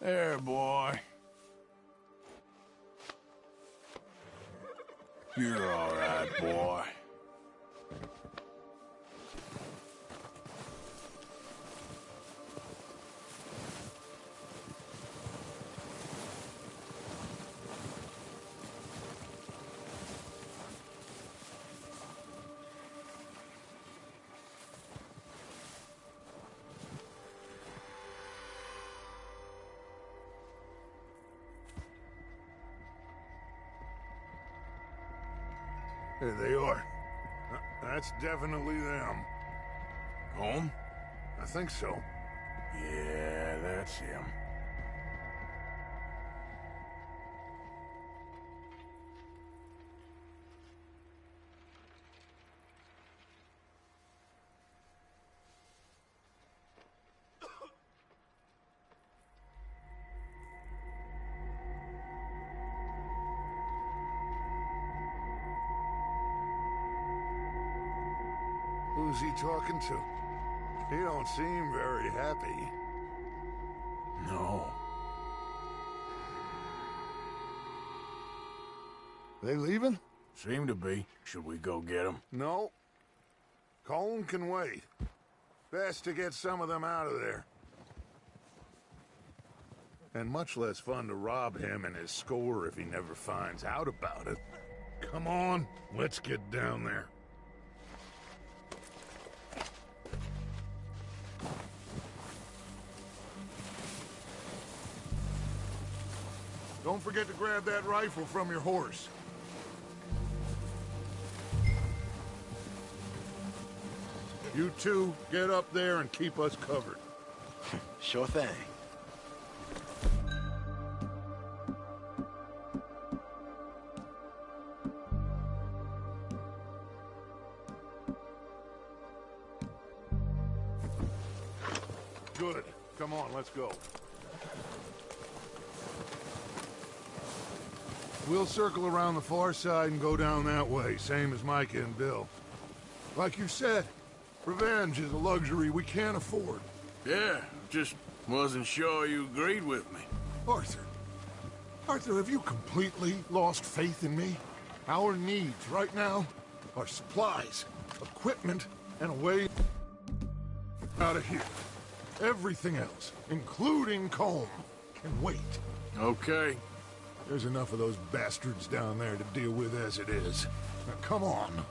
Speaker 3: There, boy. You're all right, boy.
Speaker 2: There they are. That's definitely them.
Speaker 3: Home?
Speaker 2: I think so.
Speaker 3: Yeah, that's him.
Speaker 2: Who's he talking to? He don't seem very happy.
Speaker 3: No.
Speaker 2: They leaving?
Speaker 3: Seem to be. Should we go get them?
Speaker 2: No. Colm can wait. Best to get some of them out of there. And much less fun to rob him and his score if he never finds out about it. Come on, let's get down there. Don't forget to grab that rifle from your horse. You two, get up there and keep us covered.
Speaker 13: Sure thing.
Speaker 2: Good. Come on, let's go. We'll circle around the far side and go down that way, same as Micah and Bill. Like you said, revenge is a luxury we can't afford.
Speaker 3: Yeah, just wasn't sure you agreed with me.
Speaker 2: Arthur. Arthur, have you completely lost faith in me? Our needs right now are supplies, equipment, and a way out of here. Everything else, including Colm, can wait.
Speaker 3: Okay.
Speaker 2: There's enough of those bastards down there to deal with as it is. Now, come on.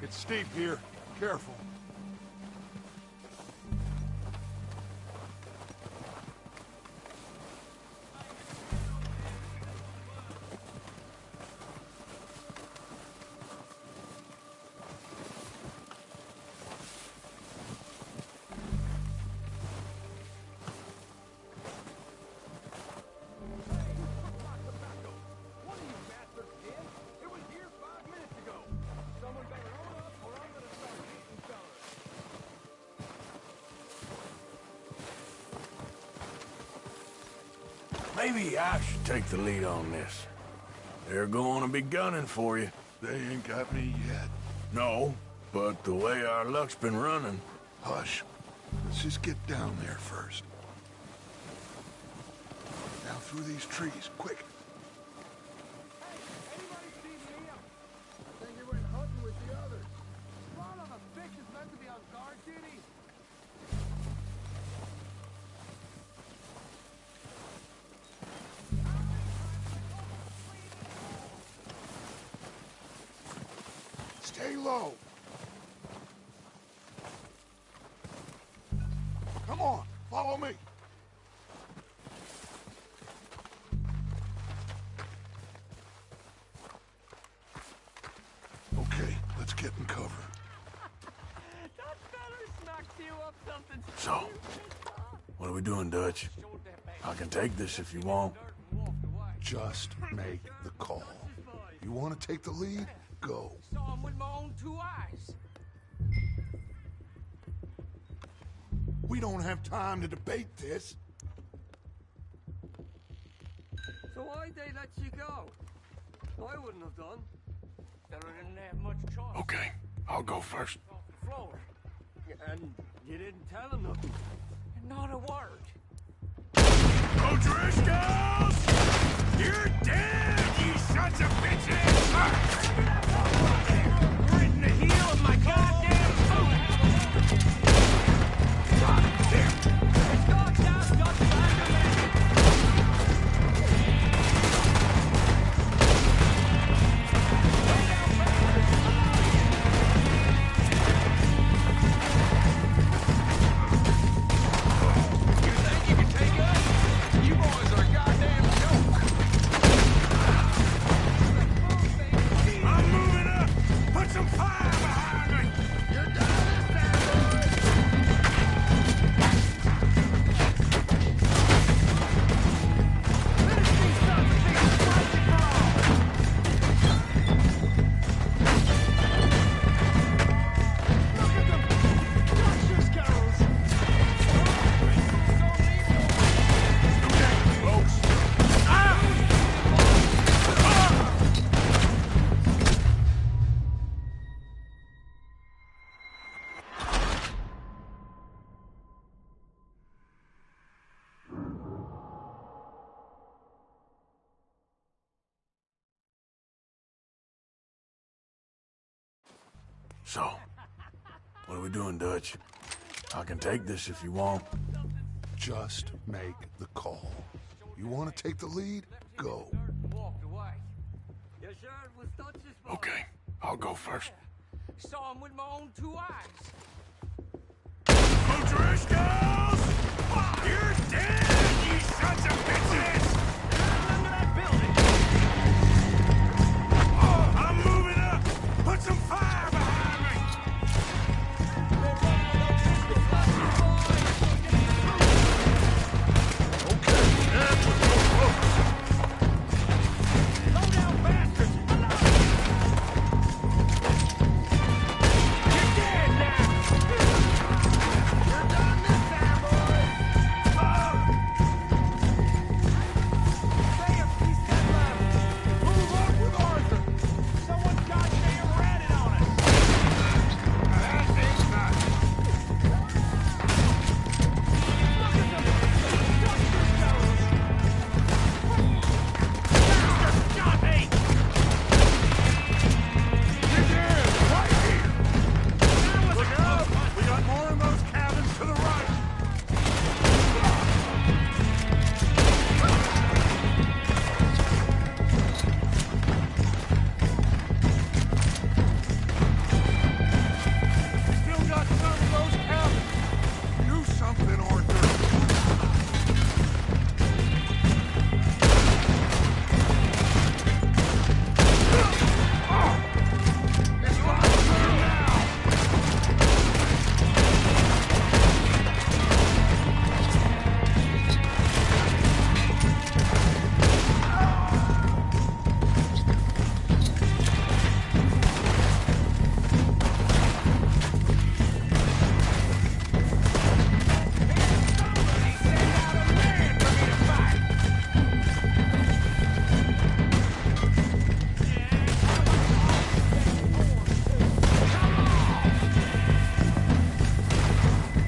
Speaker 2: It's steep here. Careful.
Speaker 3: Maybe I should take the lead on this. They're going to be gunning for you.
Speaker 2: They ain't got me yet.
Speaker 3: No, but the way our luck's been running...
Speaker 2: Hush. Let's just get down there first. Down through these trees, quick. Stay low. Come on, follow me. Okay, let's get in cover.
Speaker 14: That feller smacked you up something.
Speaker 3: So, what are we doing, Dutch? I can take this if you want.
Speaker 2: Just make the call. You want to take the lead? Go.
Speaker 14: Saw him with my own 2 eyes.
Speaker 2: We don't have time to debate this.
Speaker 14: So why'd they let you go? I wouldn't have done. Fella didn't have much choice.
Speaker 3: Okay, I'll go first.
Speaker 14: Off the floor. And you didn't tell him nothing. Not a word.
Speaker 3: O'Driscolls! You're dead, you sons of bitches!
Speaker 14: Right in the heel of my goddamn foot! Right there! It's God's house, God's You think you can take us? You boys are a goddamn joke!
Speaker 3: So, what are we doing, Dutch? I can take this if you want.
Speaker 2: Just make the call. You want to take the lead? Go.
Speaker 3: Okay, I'll go first.
Speaker 14: Saw him with my own 2 eyes.
Speaker 4: O'Driscolls! You're dead, you sons of bitches!
Speaker 14: Under that building!
Speaker 4: Oh, I'm moving up! Put some fire behind me!
Speaker 2: Okay, and we'll go close.
Speaker 14: Slow down, bastards! You're dead now! You're done this time, boys! Stay a piece of left! Move up with Arthur! Someone goddamn ratted on us!
Speaker 4: That ain't nothing.
Speaker 14: Look at them! Bastard got me!
Speaker 2: Dig in, right here. Look out! We got more in those cabins to the right. Still got some of those cabins. Do something, Arthur. It's not through now.
Speaker 14: Somebody send out a man for me to fight!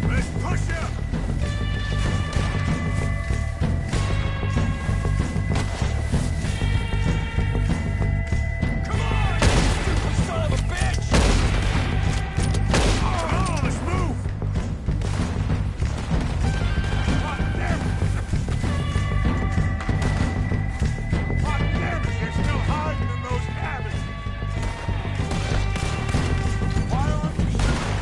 Speaker 4: Let's push up!
Speaker 14: Come on, you stupid son of a bitch!
Speaker 4: Come on, let's move!
Speaker 2: God damn it! God damn it! They're still hiding in those cabins. Why aren't we shooting?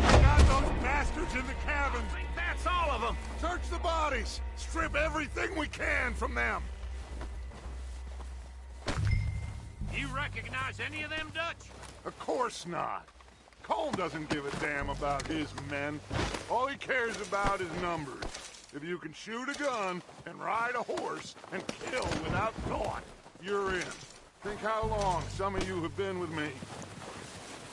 Speaker 2: We got those bastards in the cabins.
Speaker 14: That's all of them!
Speaker 2: Search the bodies. Strip everything we can from them.
Speaker 14: You recognize any of them, Dutch?
Speaker 2: Of course not. Colm doesn't give a damn about his men. All he cares about is numbers. If you can shoot a gun and ride a horse and kill without thought, you're in. Think how long some of you have been with me.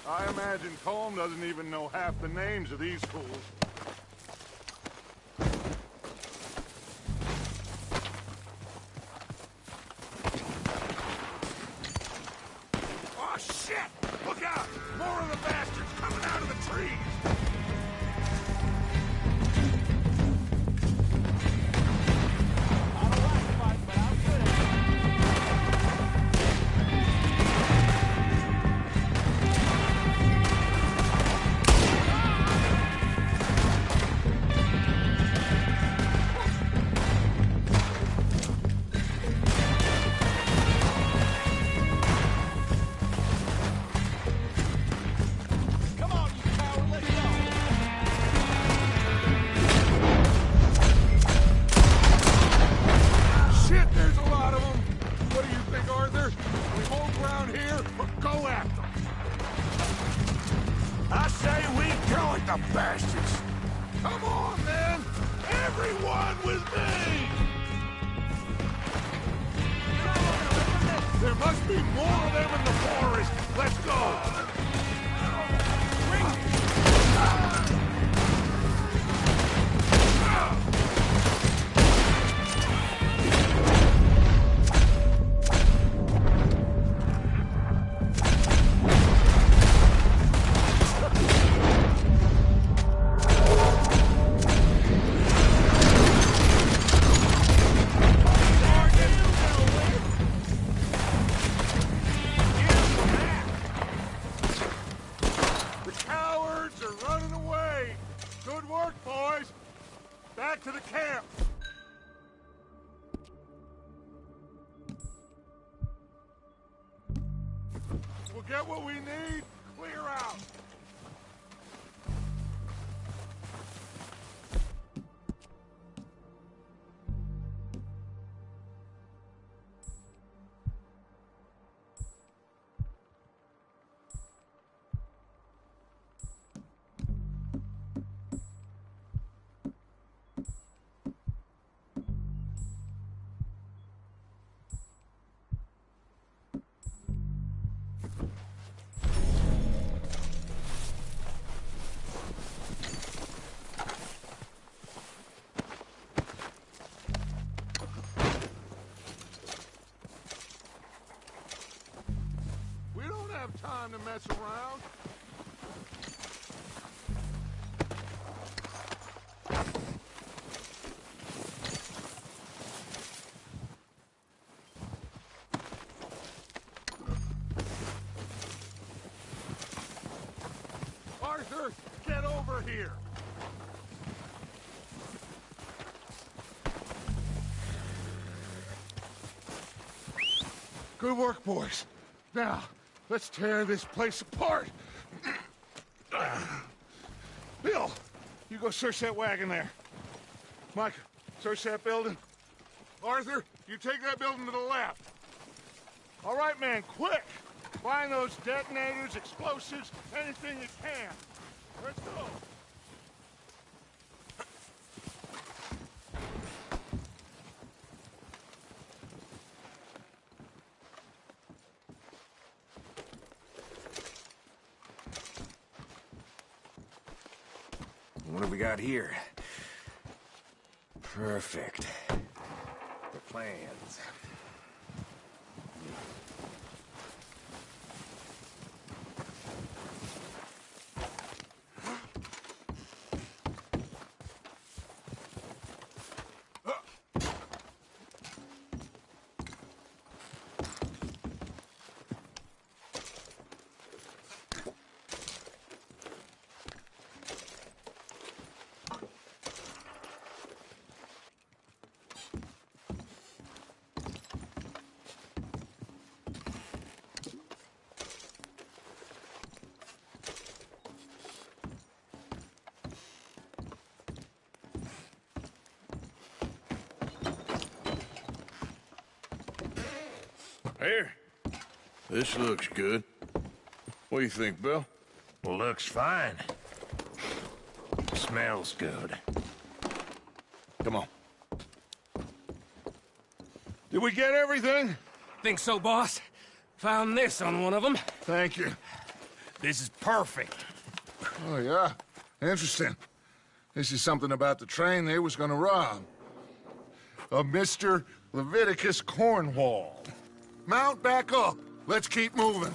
Speaker 2: I imagine Colm doesn't even know half the names of these fools.
Speaker 4: Oh, shit! Look out! More of the bastards coming out of the trees!
Speaker 2: the bastards! Come on, then! Everyone with me! There must be more of them in the forest! Let's go! back to the camp! We'll get what we need, clear out! We don't have time to mess around. Arthur, get over here! Good work, boys. Now, let's tear this place apart. Bill, you go search that wagon there. Mike, search that building. Arthur, you take that building to the left. All right, man, quick! Find those detonators, explosives, anything you can. Let's go.
Speaker 11: What have we got here? Perfect. The plans.
Speaker 2: Here. This looks good. What do you think, Bill?
Speaker 4: Looks fine. Smells good.
Speaker 2: Come on. Did we get everything?
Speaker 11: Think so, boss. Found this on one of them.
Speaker 2: Thank you.
Speaker 4: This is perfect.
Speaker 2: Oh, yeah? Interesting. This is something about the train they was gonna rob. Of Mr. Leviticus Cornwall. Mount back up. Let's keep moving.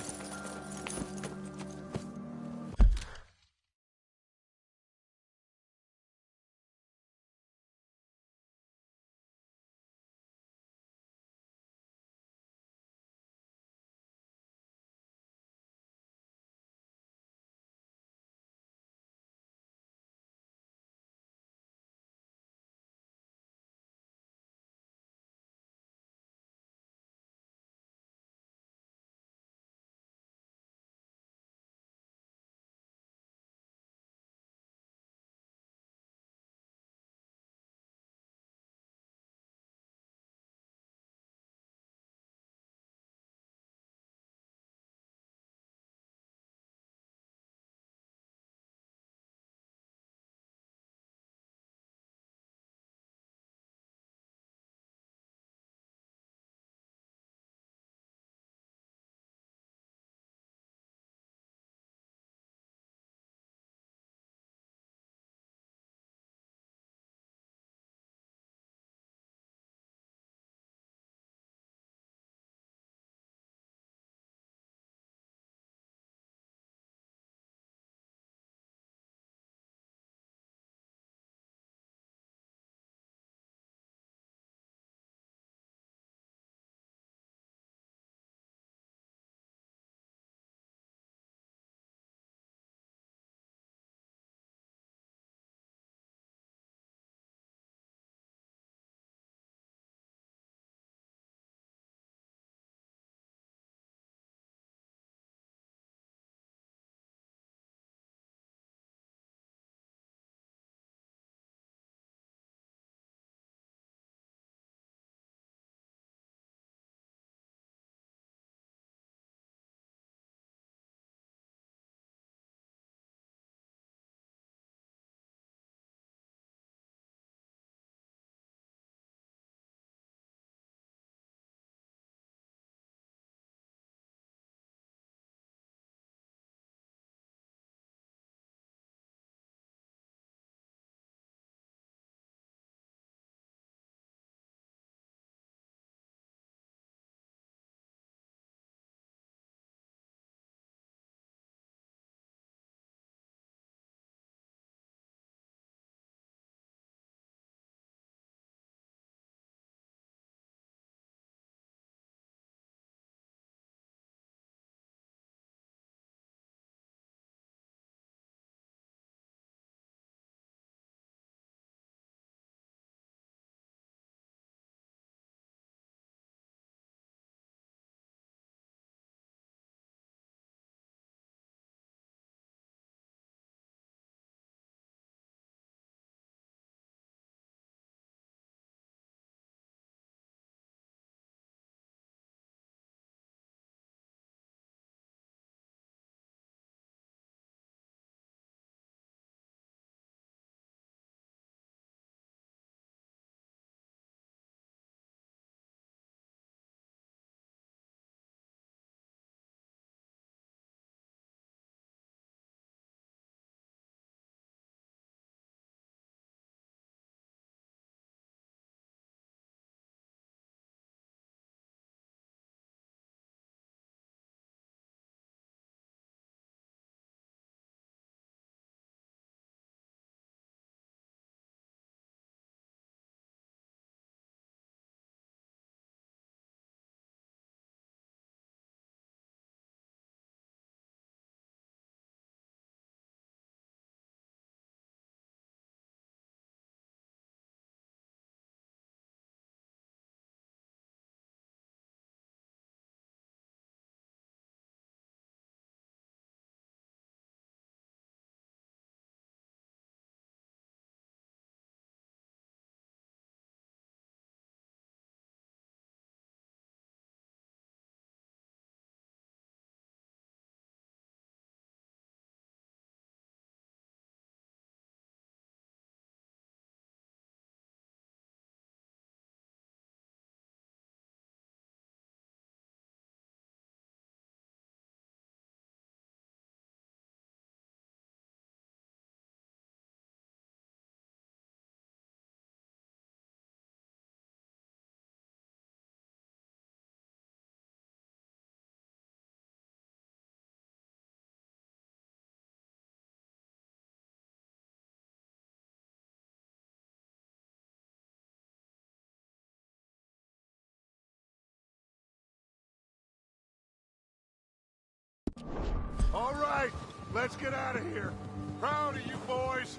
Speaker 2: All right, let's get out of here. Proud of you boys.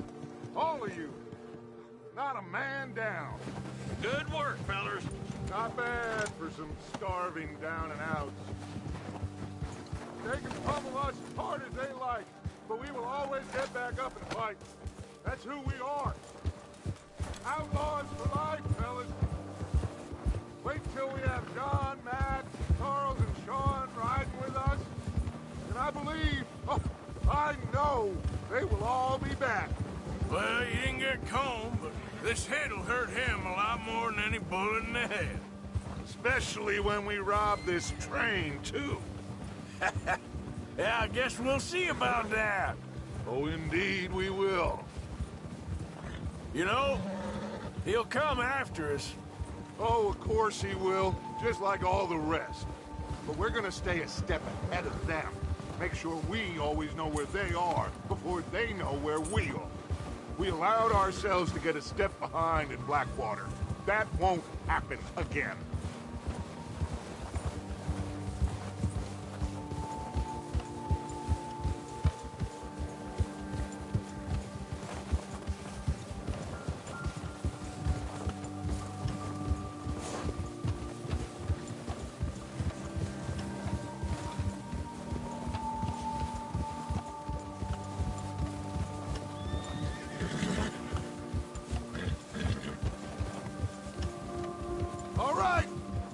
Speaker 2: All of you. Not a man down.
Speaker 14: Good work, fellers.
Speaker 2: Not bad for some starving down and outs. They can pummel us as hard as they like, but we will always get back up and fight. That's who we are. Outlaws for life, fellas. Wait till we have John, Matt, Charles, and Sean riding with us. And I believe, oh, I know, they will all be back.
Speaker 4: Well, you didn't get Combe, but this hit'll hurt him a lot more than any bullet in the head.
Speaker 2: Especially when we rob this train, too.
Speaker 4: Yeah, I guess we'll see about that.
Speaker 2: Oh, indeed we will.
Speaker 4: You know, he'll come after us.
Speaker 2: Oh, of course he will, just like all the rest. But we're gonna stay a step ahead of them. Make sure we always know where they are before they know where we are. We allowed ourselves to get a step behind in Blackwater. That won't happen again.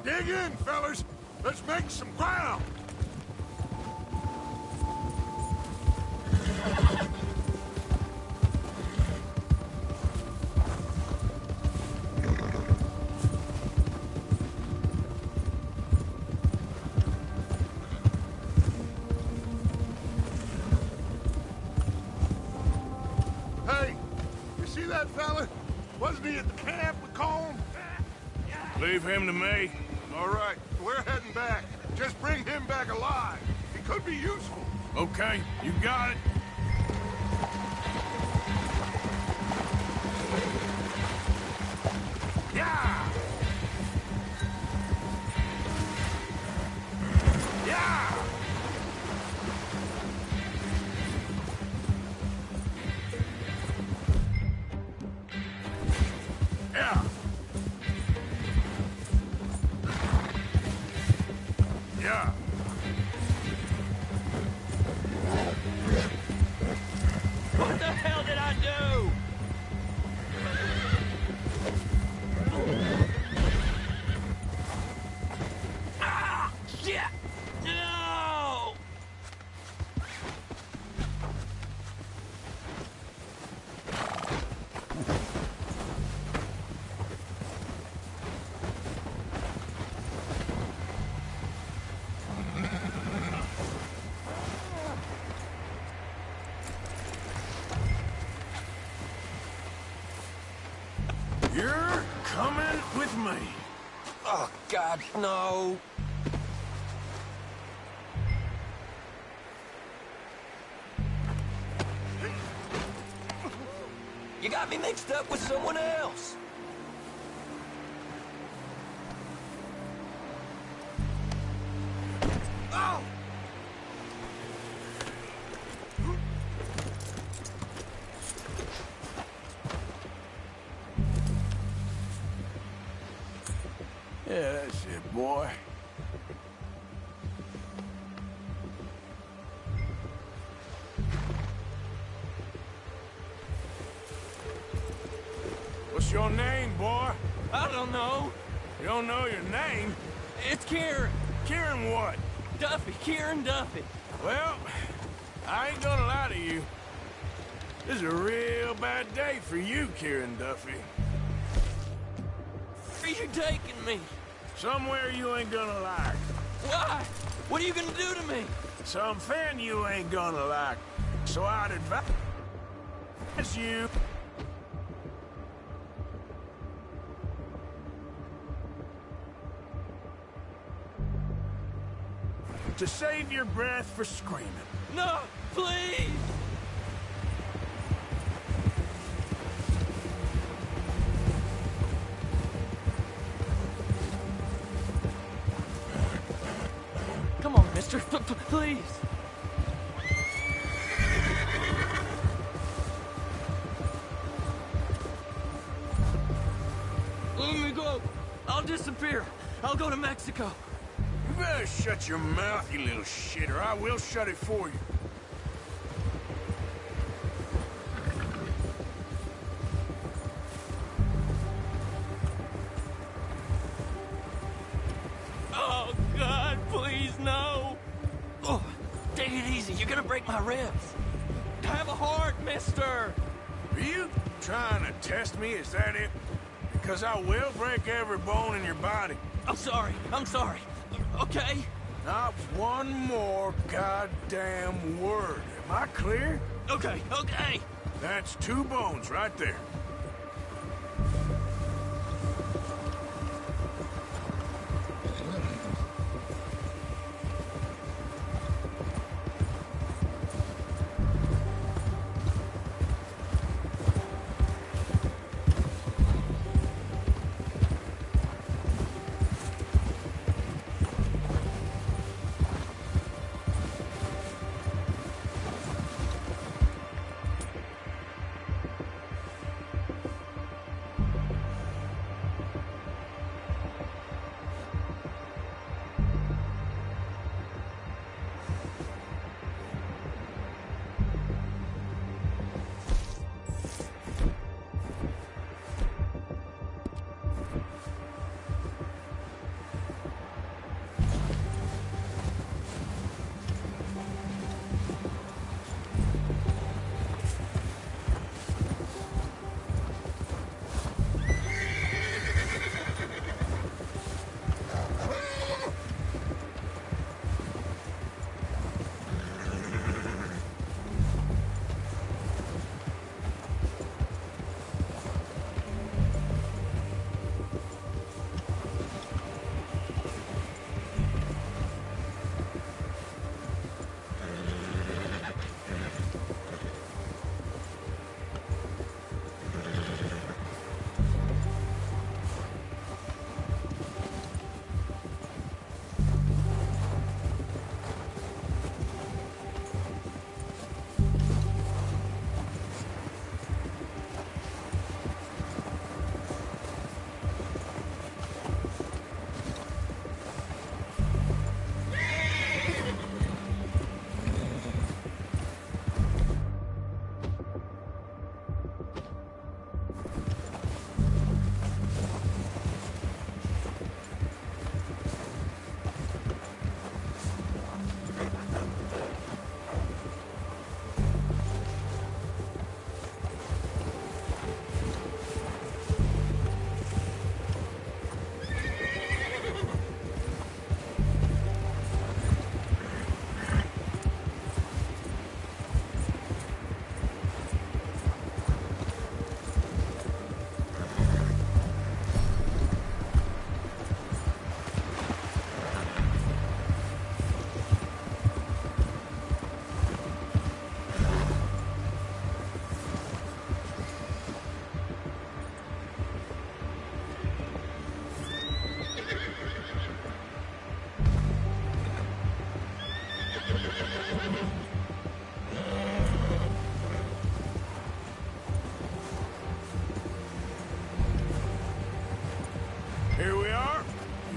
Speaker 2: Dig in, fellas. Let's make some ground. Hey, you see that fella? Wasn't he at the camp with Colm?
Speaker 4: Leave him to me.
Speaker 2: All right, we're heading back. Just bring him back alive. He could be useful.
Speaker 4: Okay, you got it. Yeah! Yeah! Yeah! Yeah.
Speaker 14: What the hell did I do? Ah! Shit! No!
Speaker 4: You're coming with me.
Speaker 14: Oh, God, no. You got me mixed up with someone else. Oh!
Speaker 4: Yeah, that's it, boy. What's your name, boy?
Speaker 14: I don't know.
Speaker 4: You don't know your name?
Speaker 14: It's Kieran.
Speaker 4: Kieran what?
Speaker 14: Duffy. Kieran Duffy.
Speaker 4: Well, I ain't gonna lie to you. This is a real bad day for you, Kieran Duffy.
Speaker 14: Where are you taking me?
Speaker 4: Somewhere you ain't gonna like.
Speaker 14: Why? What are you gonna do to me?
Speaker 4: Something you ain't gonna like. So I'd advise you to save your breath for screaming.
Speaker 14: No, please! Come on, mister. Please.
Speaker 8: disappear. I'll go to Mexico.
Speaker 4: You better shut your mouth, you little shit, or I will shut it for you.
Speaker 8: Oh, God, please, no. Oh, take it easy. You're gonna break my ribs. Have a heart, mister.
Speaker 4: Are you trying to test me? Is that it? Because I will break every bone in your body.
Speaker 8: I'm sorry. Okay?
Speaker 4: Not one more goddamn word. Am I clear?
Speaker 8: Okay.
Speaker 4: That's 2 bones right there.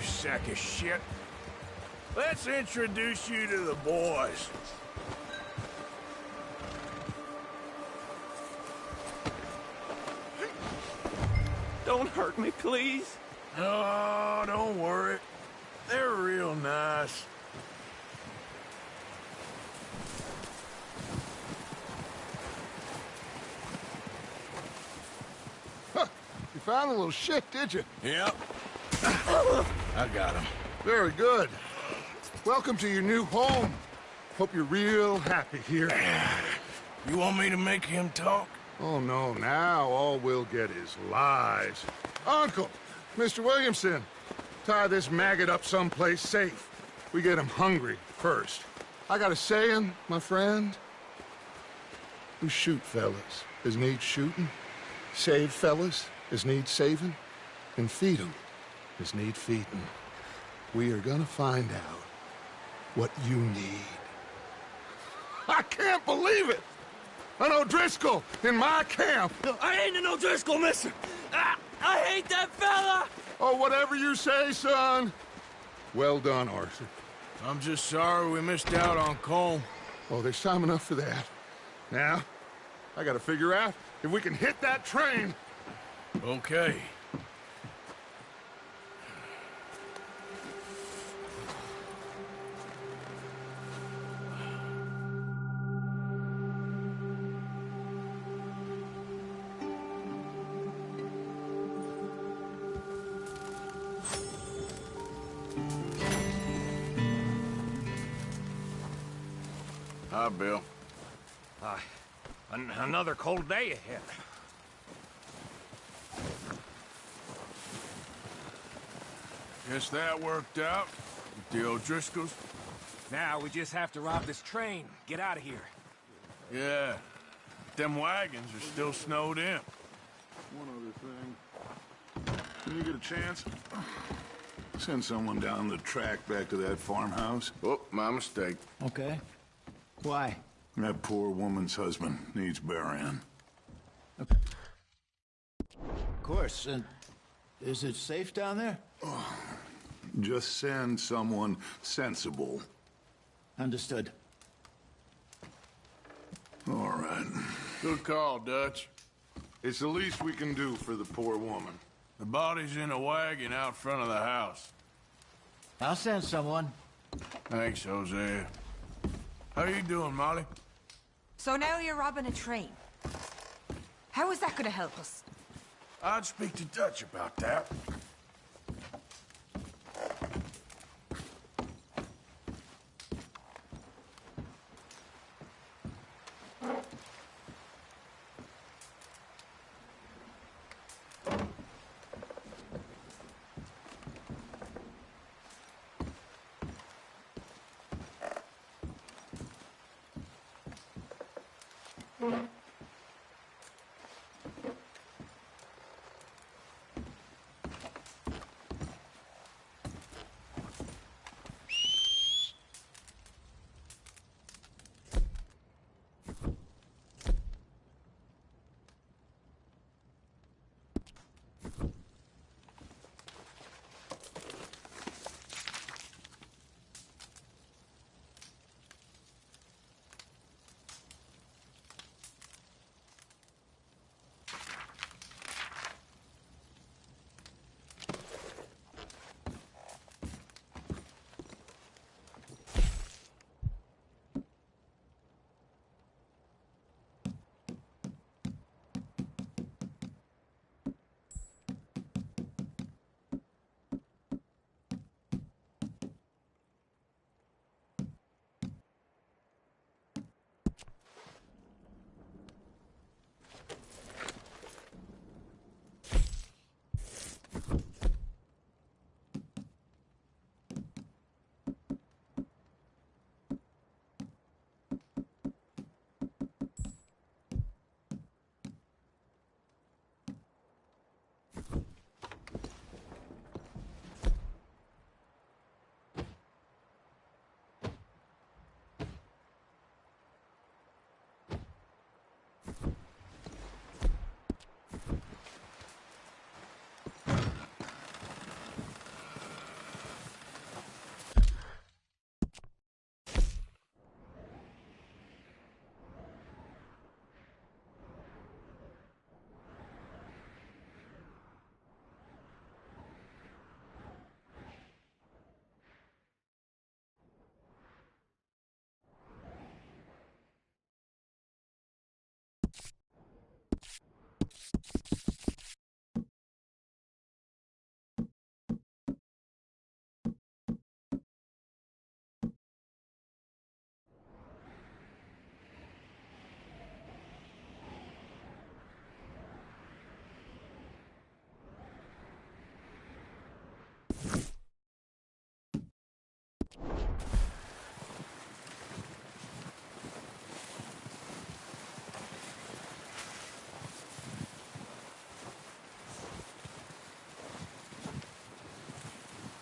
Speaker 4: Sack of shit. Let's introduce you to the boys.
Speaker 8: Don't hurt me, please.
Speaker 4: Oh, don't worry. They're real nice.
Speaker 2: Huh. You found a little shit, did you?
Speaker 4: Yep. I got him.
Speaker 2: Very good. Welcome to your new home. Hope you're real happy here.
Speaker 4: You want me to make him talk?
Speaker 2: Oh, no. Now all we'll get is lies. Uncle, Mr. Williamson, tie this maggot up someplace safe. We get him hungry first. I got a saying, my friend. We shoot fellas as need shooting, save fellas as need saving, and feed 'em as need feeding. We are gonna find out what you need. I can't believe it! An O'Driscoll in my camp!
Speaker 8: No, I ain't an O'Driscoll, mister! I hate that fella!
Speaker 2: Oh, whatever you say, son. Well done, Arthur.
Speaker 3: I'm just sorry we missed out on Colm.
Speaker 2: Oh, there's time enough for that. Now, I gotta figure out if we can hit that train.
Speaker 3: Okay.
Speaker 4: Hi, Bill.
Speaker 11: Another cold day ahead.
Speaker 3: Guess that worked out with the O'Driscolls.
Speaker 11: Now we just have to rob this train. Get out of here.
Speaker 3: Yeah. Them wagons are still snowed in.
Speaker 2: One other thing. When you get a chance, send someone down the track back to that farmhouse.
Speaker 3: Oh, my mistake.
Speaker 12: Okay. Why?
Speaker 2: That poor woman's husband needs burying.
Speaker 12: Of course. And is it safe down there?
Speaker 2: Just send someone sensible.
Speaker 12: Understood.
Speaker 2: All right.
Speaker 3: Good call, Dutch.
Speaker 2: It's the least we can do for the poor woman.
Speaker 3: The body's in a wagon out front of the house.
Speaker 12: I'll send someone.
Speaker 3: Thanks, Hosea. How you doing, Molly?
Speaker 15: So now you're robbing a train. How is that gonna help us?
Speaker 3: I'd speak to Dutch about that.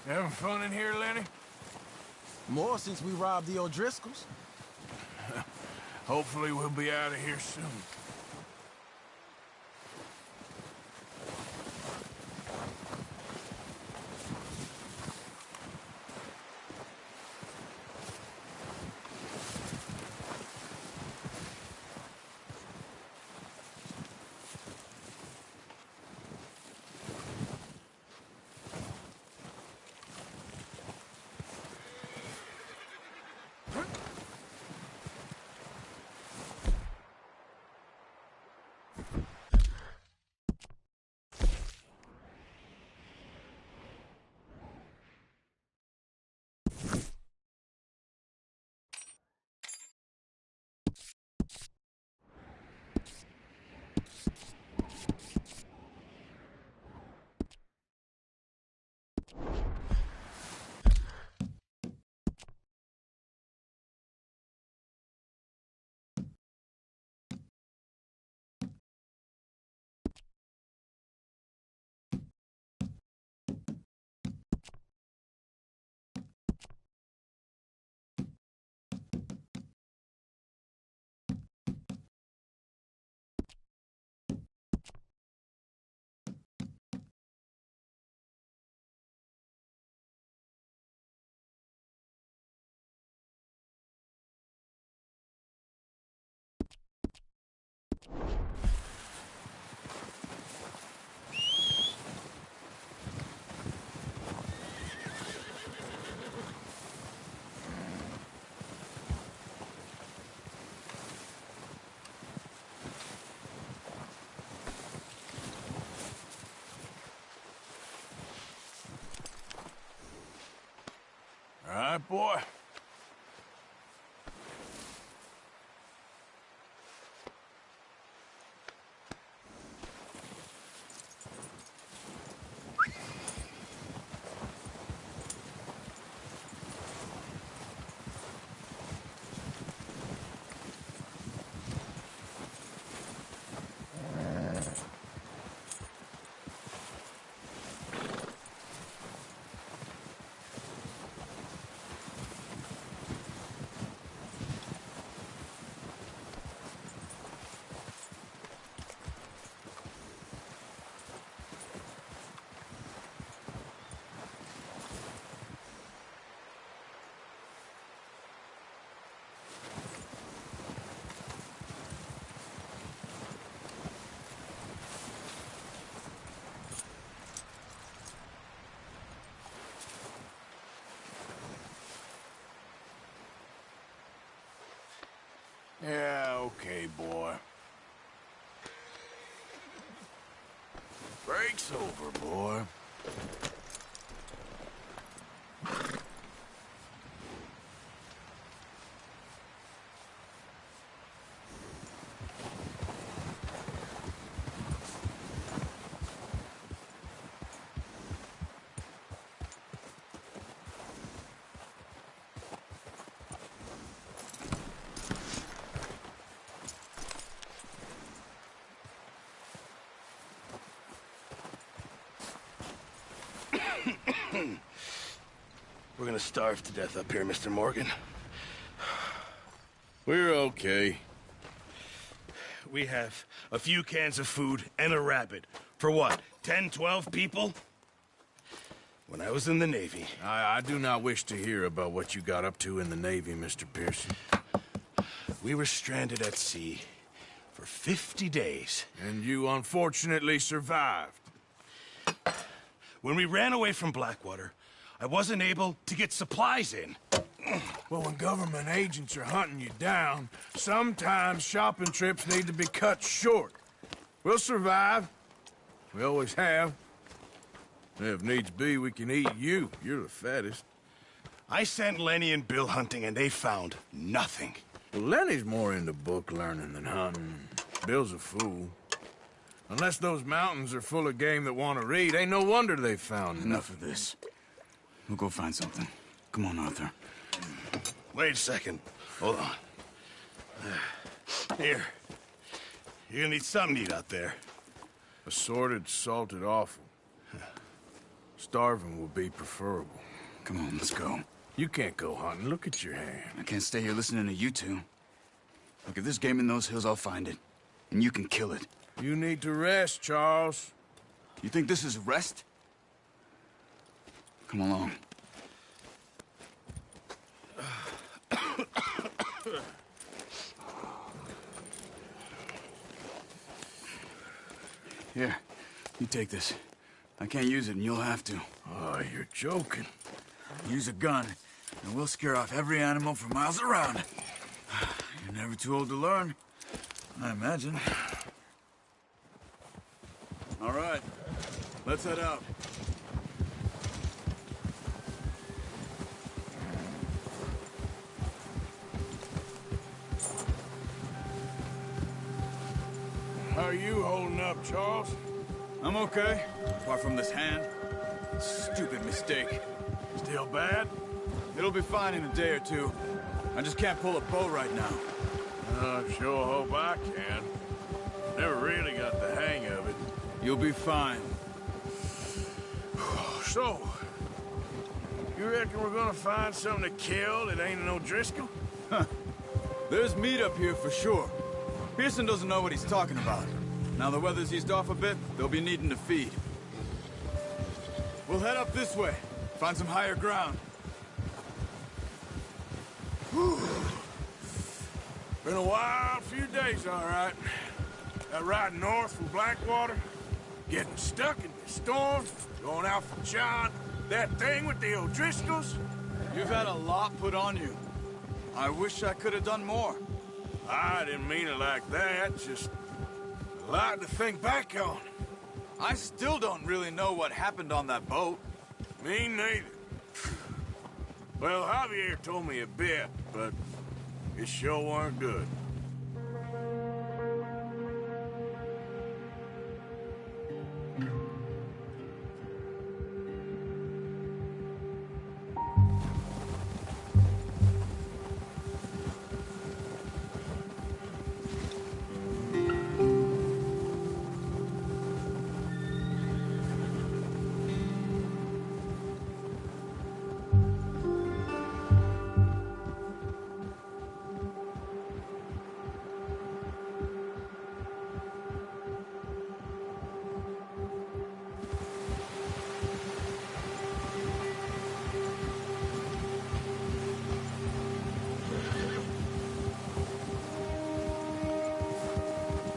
Speaker 3: Having fun in here, Lenny?
Speaker 10: More since we robbed the O'Driscolls.
Speaker 3: Hopefully we'll be out of here soon. boy. Yeah, okay, boy. Break's over, boy.
Speaker 16: We're gonna starve to death up here, Mr. Morgan.
Speaker 3: We're okay.
Speaker 16: We have a few cans of food and a rabbit. For what, 10, 12 people? When I was in the Navy...
Speaker 3: I do not wish to hear about what you got up to in the Navy, Mr. Pearson.
Speaker 16: We were stranded at sea for 50 days.
Speaker 3: And you unfortunately survived.
Speaker 16: When we ran away from Blackwater, I wasn't able to get supplies in.
Speaker 3: Well, when government agents are hunting you down, sometimes shopping trips need to be cut short. We'll survive. We always have. If needs be, we can eat you. You're the fattest.
Speaker 16: I sent Lenny and Bill hunting, and they found nothing.
Speaker 3: Well, Lenny's more into book learning than hunting. Bill's a fool. Unless those mountains are full of game that want to read, ain't no wonder they found
Speaker 17: Enough of this. We'll go find something. Come on, Arthur.
Speaker 16: Wait a second. Hold on. Here. You're gonna need something to eat out there.
Speaker 3: Assorted, salted offal. Starving will be preferable.
Speaker 17: Come on, let's go.
Speaker 3: You can't go hunting. Look at your hand.
Speaker 17: I can't stay here listening to you two. Look, if there's game in those hills, I'll find it. And you can kill it.
Speaker 3: You need to rest, Charles.
Speaker 17: You think this is rest? Come along. Here, you take this. I can't use it, and you'll have to.
Speaker 3: Oh, you're joking.
Speaker 17: Use a gun, and we'll scare off every animal for miles around. You're never too old to learn, I imagine. All right, let's head out.
Speaker 3: How are you holding up, Charles?
Speaker 17: I'm okay, apart from this hand. Stupid mistake.
Speaker 3: Still bad?
Speaker 17: It'll be fine in a day or two. I just can't pull a bow right now.
Speaker 3: I sure hope I can. Never really got the hang of it.
Speaker 17: You'll be fine.
Speaker 3: So, you reckon we're gonna find something to kill that ain't no Driscoll?
Speaker 17: Huh. There's meat up here for sure. Pearson doesn't know what he's talking about. Now the weather's eased off a bit, they'll be needing to feed. We'll head up this way. Find some higher ground.
Speaker 3: Whew. Been a wild few days, all right. That ride north from Blackwater, getting stuck in the storm, going out for John, that thing with the O'Driscolls.
Speaker 17: You've had a lot put on you. I wish I could have done more.
Speaker 3: I didn't mean it like that, just a lot to think back on.
Speaker 17: I still don't really know what happened on that boat.
Speaker 3: Me neither. Well, Javier told me a bit, but it sure weren't good.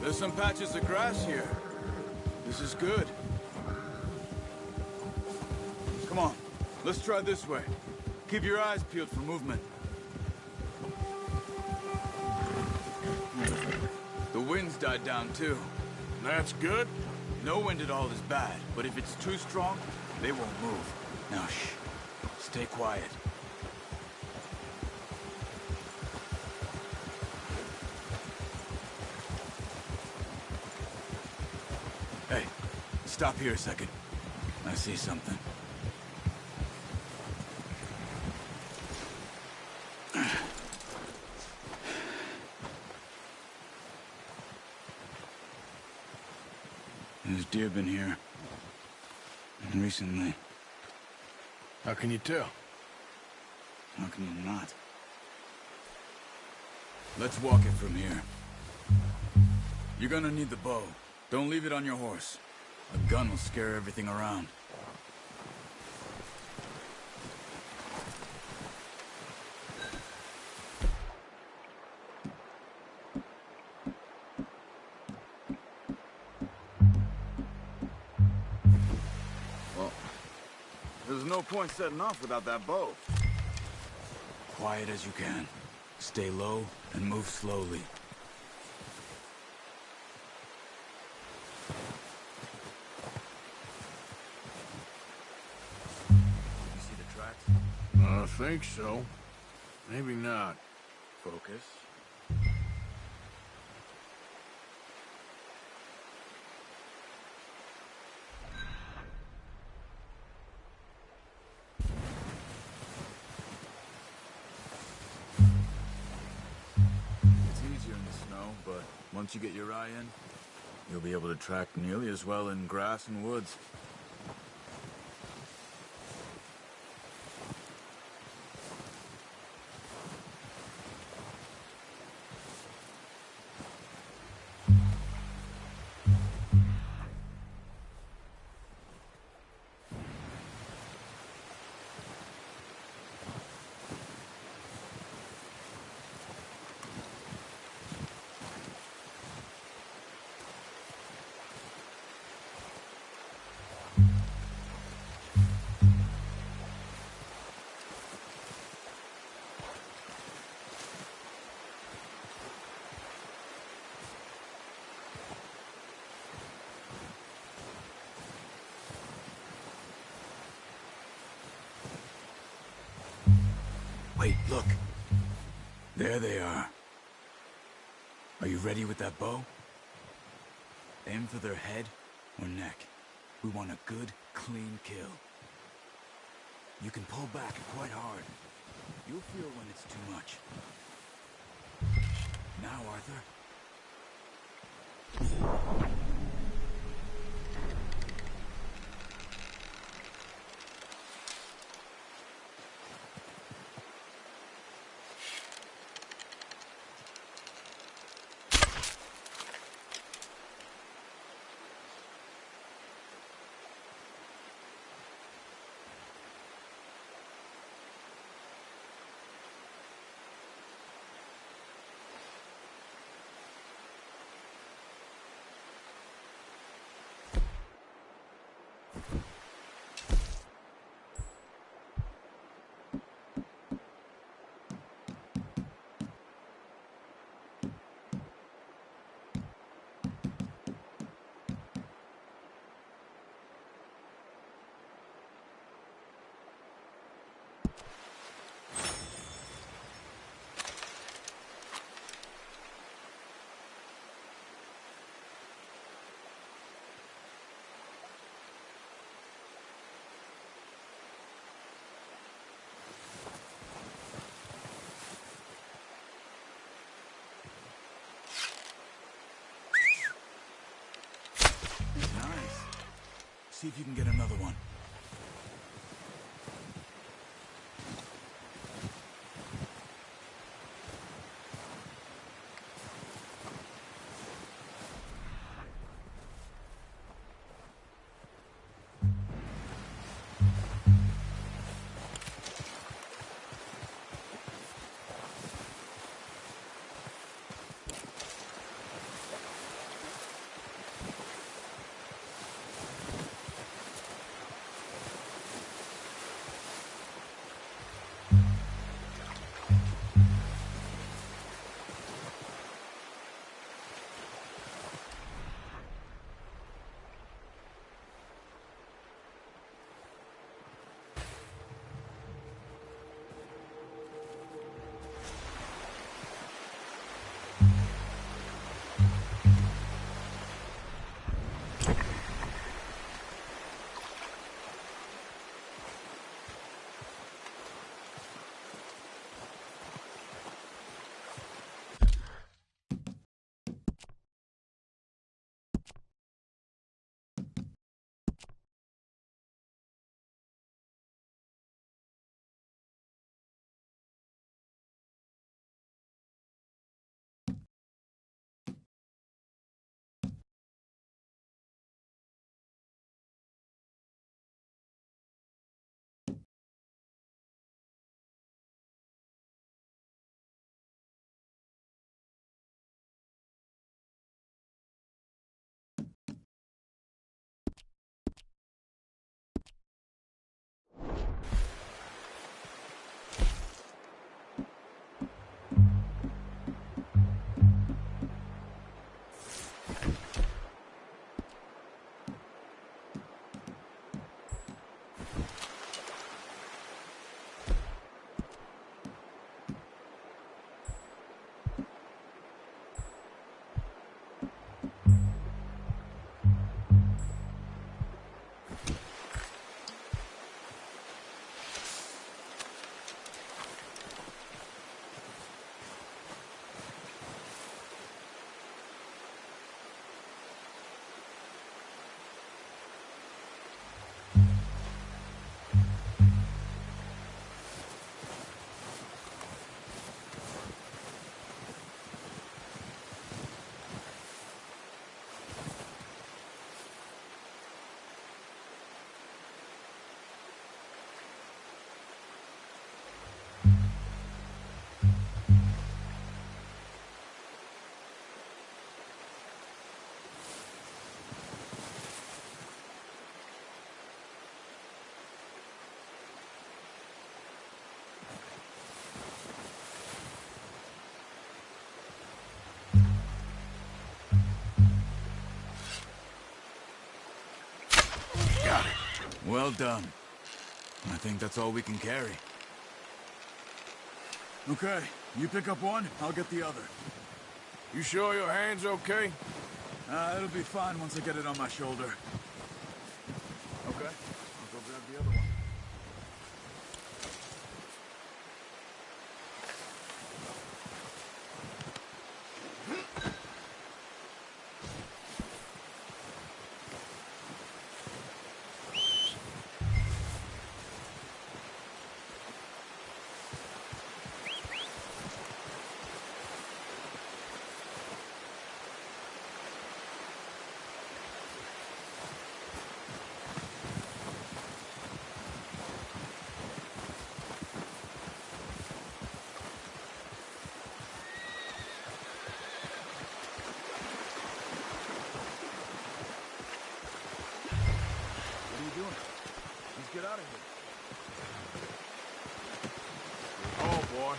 Speaker 17: There's some patches of grass here. This is good. Come on, let's try this way. Keep your eyes peeled for movement. The wind's died down too.
Speaker 3: That's good?
Speaker 17: No wind at all is bad, but if it's too strong, they won't move. Now shh, stay quiet. Hey, stop here a second. I see something. There's deer been here. Recently.
Speaker 3: How can you tell?
Speaker 17: How can you not? Let's walk it from here. You're gonna need the bow. Don't leave it on your horse. A gun will scare everything around.
Speaker 18: Well, there's no point setting off without that bow.
Speaker 17: Quiet as you can. Stay low and move slowly.
Speaker 3: I think so. Maybe not.
Speaker 17: Focus. It's easier in the snow, but once you get your eye in, you'll be able to track nearly as well in grass and woods. Wait, look. There they are. Are you ready with that bow? Aim for their head or neck. We want a good, clean kill. You can pull back quite hard. You'll feel when it's too much. Now, Arthur. See if you can get another one. Well done. I think that's all we can carry. Okay, you pick up one, I'll get the other.
Speaker 3: You sure your hand's okay?
Speaker 17: It'll be fine once I get it on my shoulder. Okay, I'll go grab the other one.
Speaker 2: Get out of here. Oh, boy.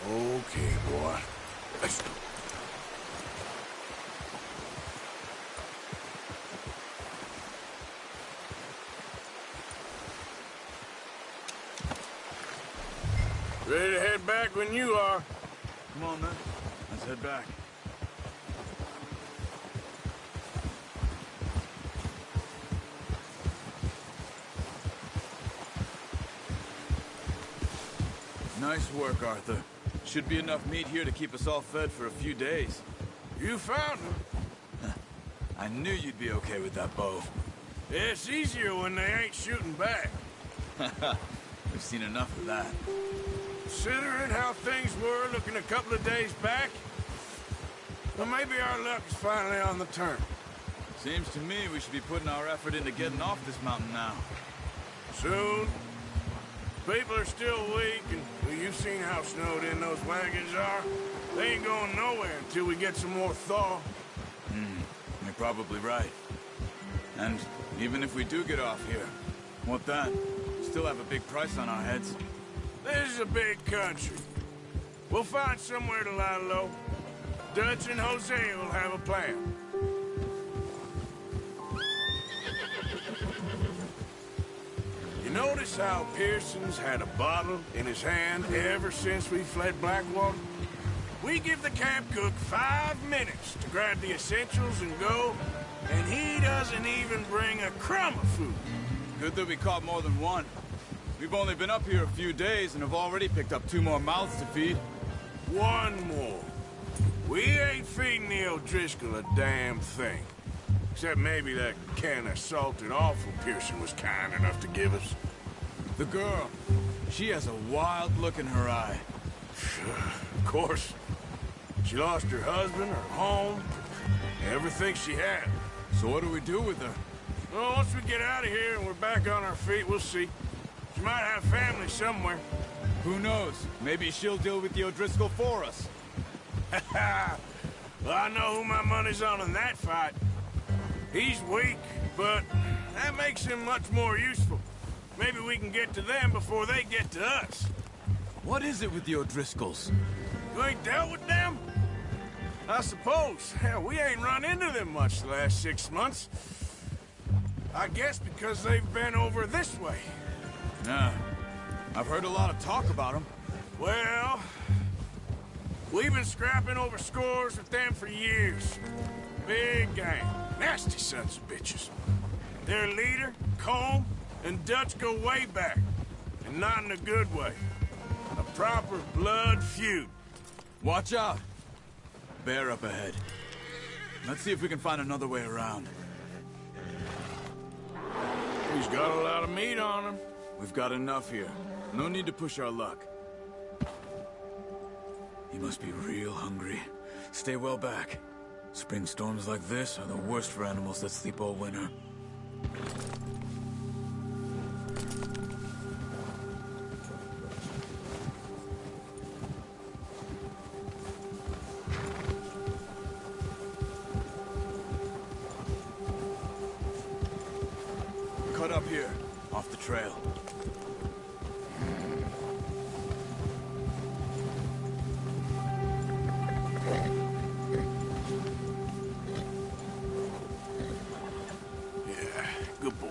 Speaker 3: Okay, boy. Let's go. Ready to head back when you are.
Speaker 17: Come on, then. Let's head back. Nice work, Arthur. Should be enough meat here to keep us all fed for a few days.
Speaker 4: You found him.
Speaker 17: I knew you'd be okay with that bow.
Speaker 4: It's easier when they ain't shooting back.
Speaker 17: We've seen enough of that.
Speaker 4: Considering how things were looking a couple of days back, well, maybe our luck is finally on the turn.
Speaker 17: Seems to me we should be putting our effort into getting off this mountain now.
Speaker 4: Soon. People are still weak, and well, you've seen how snowed in those wagons are. They ain't going nowhere until we get some more thaw.
Speaker 17: You're probably right. And even if we do get off here, what then? Still have a big price on our heads.
Speaker 4: This is a big country. We'll find somewhere to lie low. Dutch and Jose will have a plan. You notice how Pearson's had a bottle in his hand ever since we fled Blackwater? We give the camp cook 5 minutes to grab the essentials and go, and he doesn't even bring a crumb of food.
Speaker 17: Good that we caught more than one. We've only been up here a few days and have already picked up 2 more mouths to feed.
Speaker 4: 1 more. We ain't feeding the O'Driscoll a damn thing. Except maybe that can of salted offal Pearson was kind enough to give us.
Speaker 17: The girl, she has a wild look in her eye.
Speaker 4: Of course. She lost her husband, her home, everything she had.
Speaker 17: So what do we do with her?
Speaker 4: Well, once we get out of here and we're back on our feet, we'll see. She might have family somewhere.
Speaker 17: Who knows? Maybe she'll deal with the O'Driscoll for us.
Speaker 4: Well, I know who my money's on in that fight. He's weak, but that makes him much more useful. Maybe we can get to them before they get to us.
Speaker 17: What is it with the O'Driscolls?
Speaker 4: You ain't dealt with them? I suppose. Hell, we ain't run into them much the last 6 months. I guess because they've been over this way.
Speaker 17: Yeah. I've heard a lot of talk about them.
Speaker 4: Well, we've been scrapping over scores with them for years. Big gang. Nasty sons of bitches. Their leader, Colm, and Dutch go way back. And not in a good way. A proper blood feud.
Speaker 17: Watch out. Bear up ahead. Let's see if we can find another way around.
Speaker 4: He's got a lot of meat on him.
Speaker 17: We've got enough here. No need to push our luck. He must be real hungry. Stay well back. Spring storms like this are the worst for animals that sleep all winter. Cut up here, off the trail.
Speaker 4: Yeah, good boy.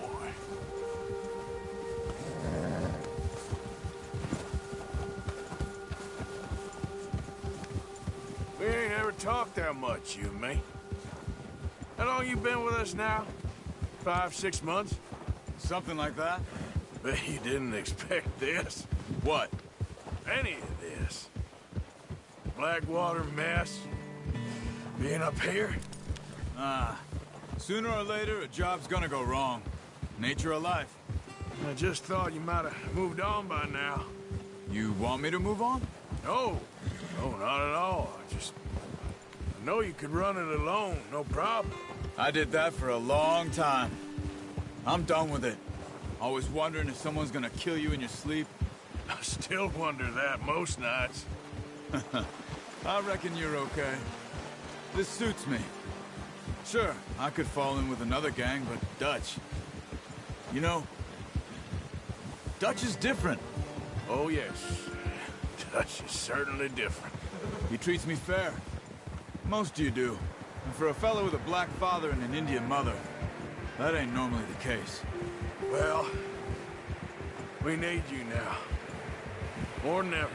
Speaker 4: We ain't ever talked that much, you and me. How long you been with us now? 5, 6 months?
Speaker 17: Something like that.
Speaker 4: Bet you didn't expect this.
Speaker 17: What?
Speaker 4: Any of this. Blackwater mess. Being up here.
Speaker 17: Sooner or later, a job's gonna go wrong. Nature of life.
Speaker 4: I just thought you might have moved on by now.
Speaker 17: You want me to move on?
Speaker 4: No. No, not at all. I know you could run it alone, no problem.
Speaker 17: I did that for a long time. I'm done with it. Always wondering if someone's gonna kill you in your sleep.
Speaker 4: I still wonder that most nights.
Speaker 17: I reckon you're okay. This suits me. Sure, I could fall in with another gang, but Dutch... You know, Dutch is different.
Speaker 4: Oh, yes. Dutch is certainly different.
Speaker 17: He treats me fair. Most of you do. And for a fellow with a black father and an Indian mother, that ain't normally the case.
Speaker 4: Well, we need you now. More than ever.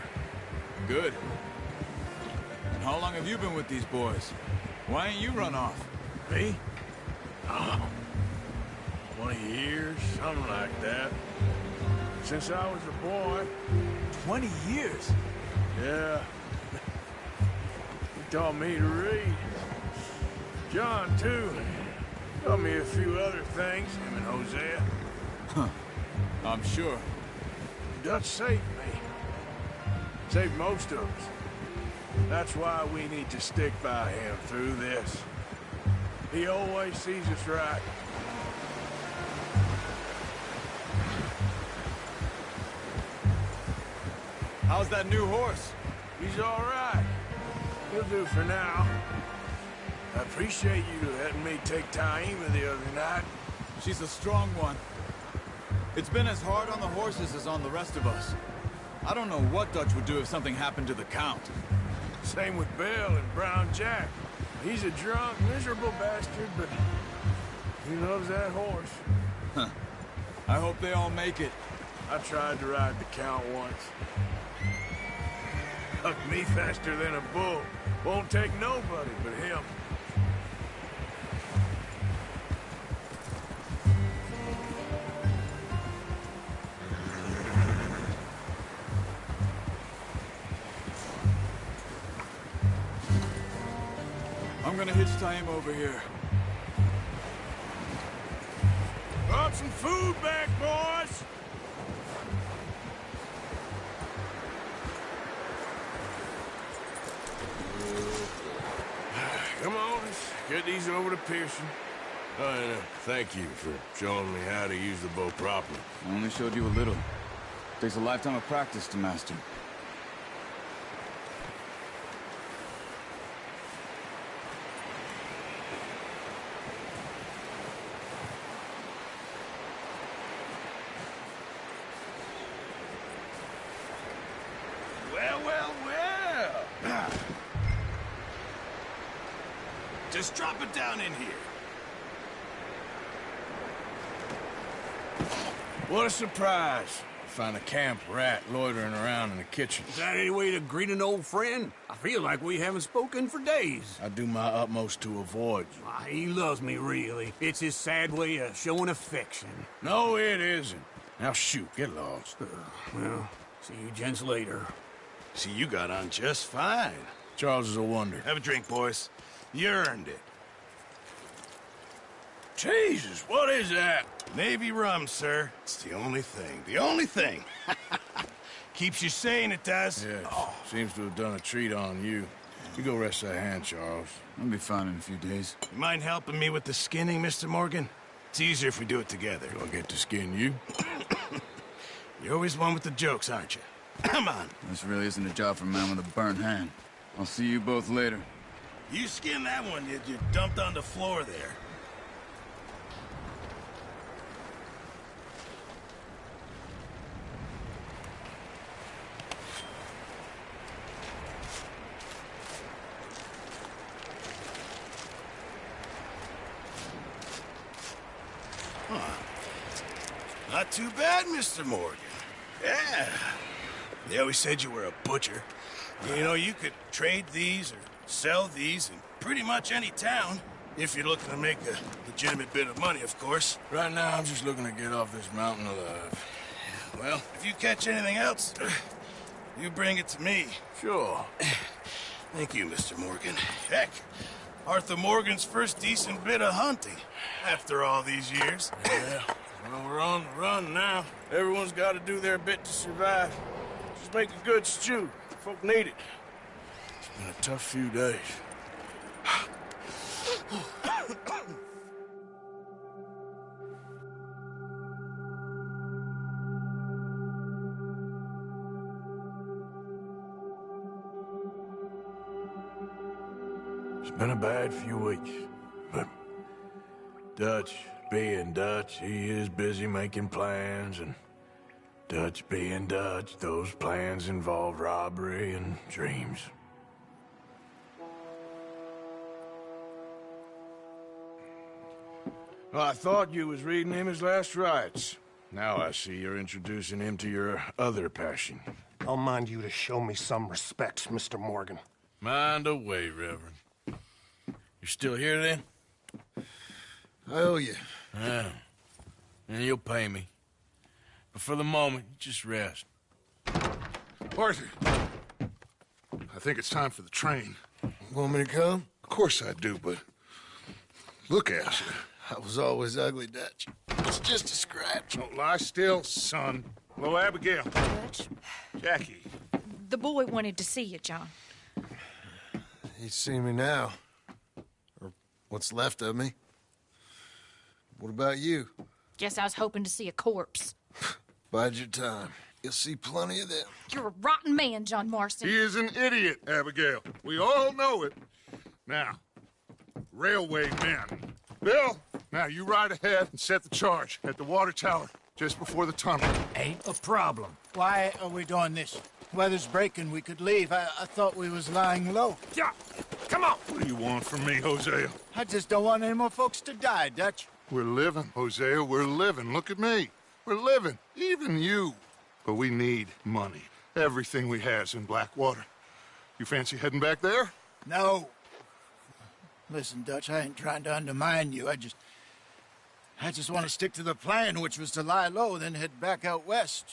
Speaker 17: Good. And how long have you been with these boys? Why ain't you run off?
Speaker 4: Me? Oh, 20 years, something like that.
Speaker 3: since I was a boy.
Speaker 17: 20 years?
Speaker 3: Yeah. He taught me to read. John, too. Taught me a few other things, him and Hosea.
Speaker 17: Huh. I'm sure.
Speaker 3: Dutch saved me. Saved most of us. That's why we need to stick by him through this. He always sees us right.
Speaker 17: How's that new horse?
Speaker 3: He's all right. He'll do for now. I appreciate you letting me take Taima the other night.
Speaker 17: She's a strong one. It's been as hard on the horses as on the rest of us. I don't know what Dutch would do if something happened to the Count.
Speaker 3: Same with Bill and Brown Jack. He's a drunk, miserable bastard, but he loves that horse.
Speaker 17: Huh. I hope they all make it.
Speaker 3: I tried to ride the Count once. Hucked me faster than a bull. Won't take nobody but him.
Speaker 17: I'm gonna hitch Taima over here.
Speaker 3: Brought some food back, boys! Come on, let's get these over to Pearson.
Speaker 4: Oh, and thank you for showing me how to use the bow properly.
Speaker 17: I only showed you a little. Takes a lifetime of practice to master.
Speaker 16: Well, well, well. Just drop it down in here.
Speaker 3: What a surprise. Find a camp rat loitering around in the kitchen.
Speaker 4: Is that any way to greet an old friend? I feel like we haven't spoken for days.
Speaker 3: I do my utmost to avoid you.
Speaker 4: He loves me, really. It's his sad way of showing affection.
Speaker 3: No, it isn't. Now shoot, get lost.
Speaker 4: Well, see you gents later.
Speaker 16: See, you got on just fine.
Speaker 3: Charles is a wonder.
Speaker 16: Have a drink, boys. You earned it.
Speaker 3: Jesus, what is that?
Speaker 16: Navy rum, sir. It's the only thing. The only thing. Keeps you sane, it does.
Speaker 3: Yes. Seems to have done a treat on you. You go rest that hand, Charles.
Speaker 17: I'll be fine in a few days.
Speaker 16: You mind helping me with the skinning, Mr. Morgan? It's easier if we do it together.
Speaker 3: Do I get to skin you?
Speaker 16: You're always one with the jokes, aren't you? Come on.
Speaker 17: This really isn't a job for a man with a burnt hand. I'll see you both later.
Speaker 16: You skinned that one you dumped on the floor there. Not too bad, Mr. Morgan. Yeah. They always said you were a butcher. You know, you could trade these or sell these in pretty much any town. If you're looking to make a legitimate bit of money, of course.
Speaker 3: Right now, I'm just looking to get off this mountain alive.
Speaker 16: Well, if you catch anything else, you bring it to me.
Speaker 3: Sure.
Speaker 16: Thank you, Mr. Morgan. Heck, Arthur Morgan's first decent bit of hunting after all these years.
Speaker 3: Yeah. Well, we're on the run now. Everyone's got to do their bit to survive. Just make a good stew. Folk need it. It's been a tough few days. It's been a bad few weeks, but Dutch being Dutch, he is busy making plans, and Dutch being Dutch, those plans involve robbery and dreams. Well, I thought you was reading him his last rites. Now I see you're introducing him to your other passion.
Speaker 1: I'll mind you to show me some respect, Mr. Morgan.
Speaker 3: Mind away, Reverend. You're still here, then?
Speaker 2: I owe you.
Speaker 3: Yeah. And you'll pay me. But for the moment, just rest.
Speaker 2: Arthur, I think it's time for the train.
Speaker 3: Want me to come?
Speaker 2: Of course I do, but look at you.
Speaker 3: I was always ugly, Dutch. It's just a scratch.
Speaker 2: Don't lie still, son. Hello, Abigail.
Speaker 6: Dutch,
Speaker 2: Jackie.
Speaker 6: the boy wanted to see you, John.
Speaker 3: He's seen me now. Or what's left of me. What about you?
Speaker 6: Guess I was hoping to see a corpse.
Speaker 3: Bide your time. You'll see plenty of them.
Speaker 6: You're a rotten man, John Marston.
Speaker 2: He is an idiot, Abigail. We all know it. Now, railway men. Bill, now you ride ahead and set the charge at the water tower just before the tunnel.
Speaker 10: Ain't a problem. Why are we doing this? Weather's breaking. We could leave. I thought we was lying low.
Speaker 2: Yeah, come on. What do you want from me, Hosea?
Speaker 10: I just don't want any more folks to die, Dutch.
Speaker 2: We're living, Hosea. We're living. Look at me. We're living. Even you. But we need money. Everything we has in Blackwater. You fancy heading back there?
Speaker 10: No. Listen, Dutch, I ain't trying to undermine you. I just want to stick to the plan, which was to lie low, then head back out west.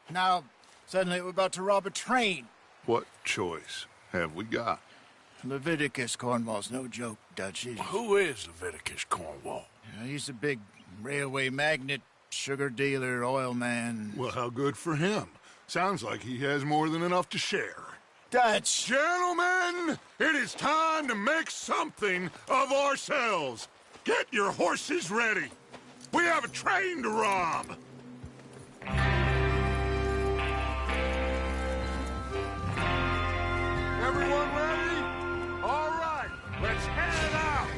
Speaker 10: Now, suddenly we're about to rob a train.
Speaker 2: What choice have we got?
Speaker 10: Leviticus Cornwall's no joke, Dutch.
Speaker 3: Who is Leviticus Cornwall?
Speaker 10: He's a big railway magnate, sugar dealer, oil man.
Speaker 2: Well, how good for him. Sounds like he has more than enough to share.
Speaker 10: Dutch!
Speaker 2: Gentlemen, it is time to make something of ourselves. Get your horses ready. We have a train to rob. Everyone ready? All right, let's head out.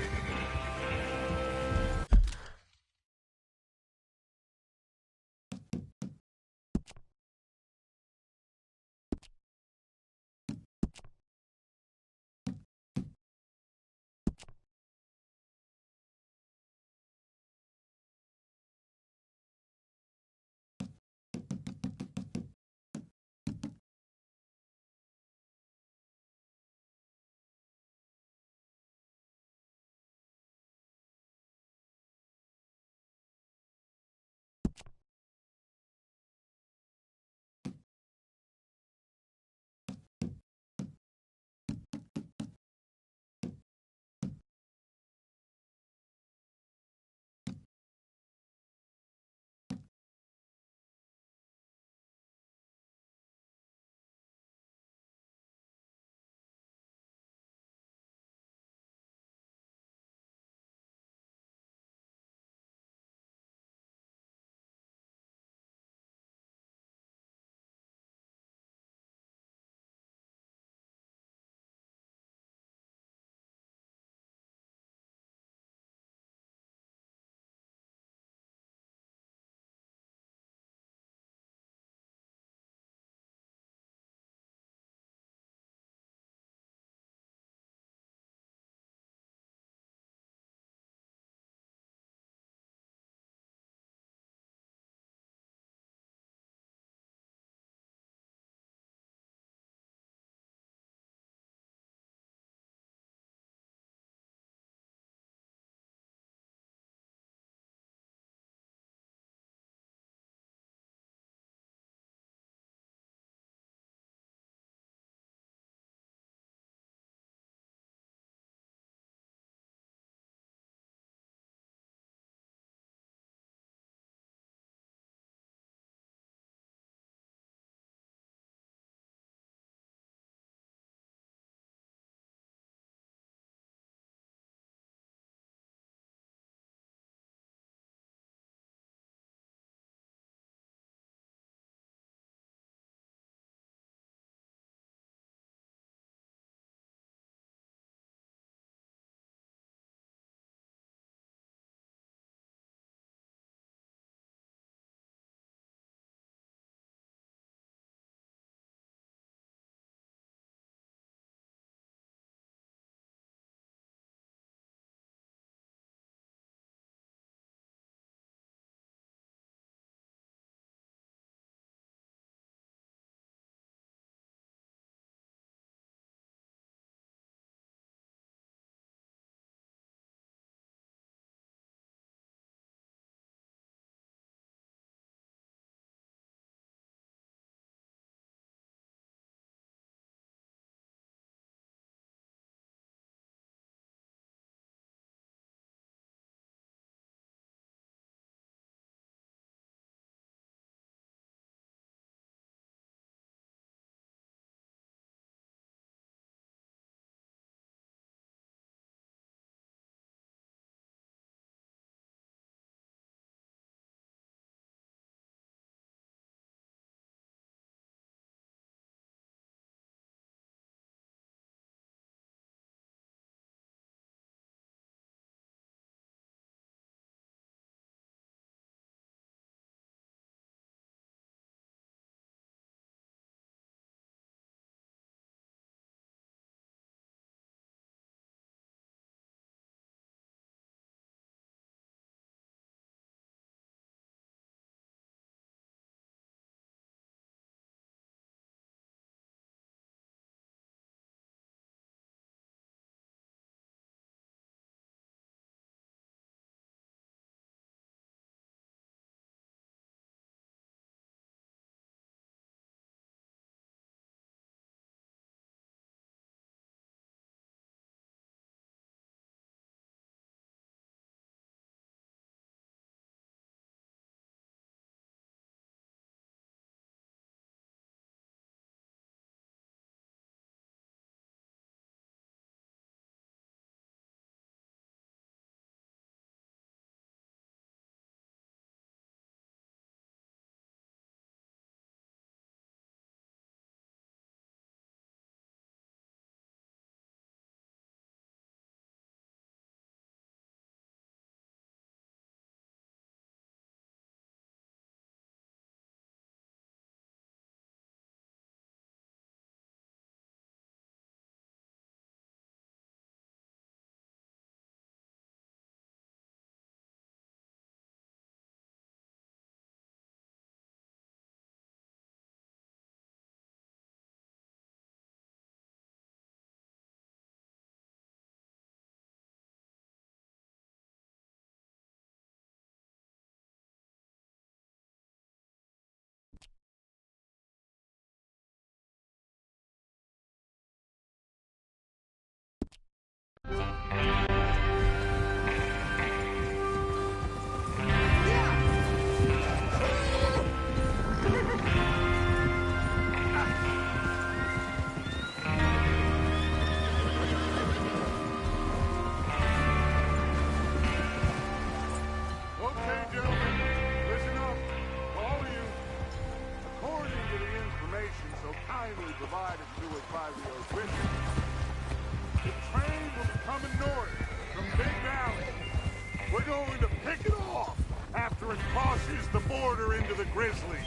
Speaker 2: crosses the border into the Grizzlies.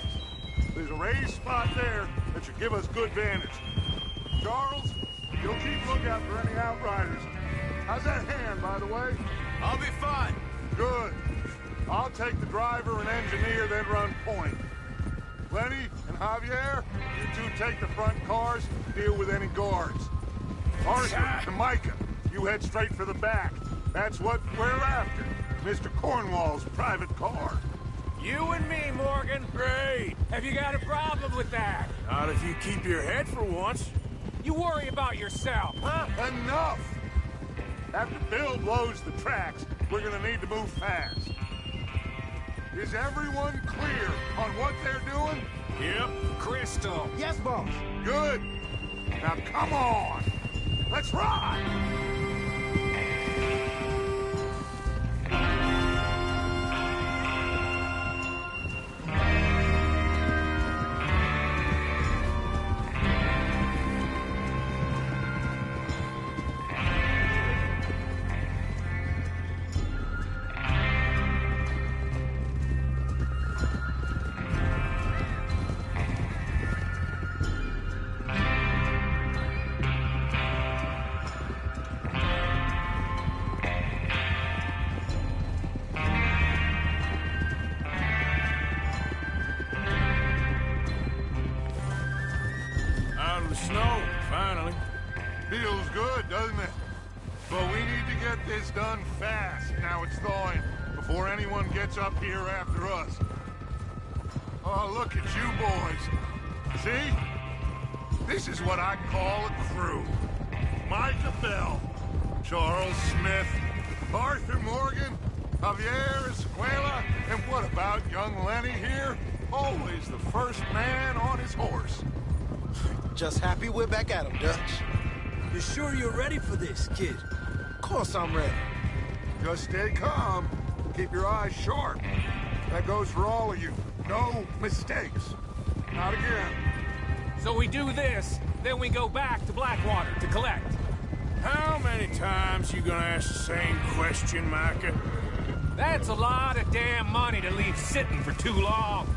Speaker 2: There's a raised spot there that should give us good vantage. Charles, you'll keep lookout for any outriders. How's that hand, by the way?
Speaker 16: I'll be fine.
Speaker 2: Good. I'll take the driver and engineer, then run point. Lenny and Javier, you two take the front cars, deal with any guards. Arthur and Micah, you head straight for the back. That's what we're after. Mr. Cornwall's private car.
Speaker 4: You and me, Morgan. Great. Have you got a problem with that? Not if you keep your head for once. You worry about yourself, huh?
Speaker 2: Enough! After Bill blows the tracks, we're gonna need to move fast. Is everyone clear on what they're doing?
Speaker 4: Yep. Crystal.
Speaker 12: Yes, boss.
Speaker 2: Good. Now come on. Let's ride!
Speaker 4: Out of the snow, finally.
Speaker 2: Feels good, doesn't it? But we need to get this done fast, now it's thawing, before anyone gets up here after us. Oh, look at you boys. See? This is what I call a crew. Micah Bell, Charles Smith, Arthur Morgan, Javier Escuela, and what about young Lenny here? Always the first man on his horse.
Speaker 13: Just happy we're back at him, Dutch.
Speaker 8: You sure you're ready for this, kid?
Speaker 13: Of course I'm ready.
Speaker 2: Just stay calm. Keep your eyes sharp. That goes for all of you. No mistakes. Not again.
Speaker 11: So we do this, then we go back to Blackwater to collect.
Speaker 4: How many times you gonna ask the same question, Micah?
Speaker 11: That's a lot of damn money to leave sitting for too long.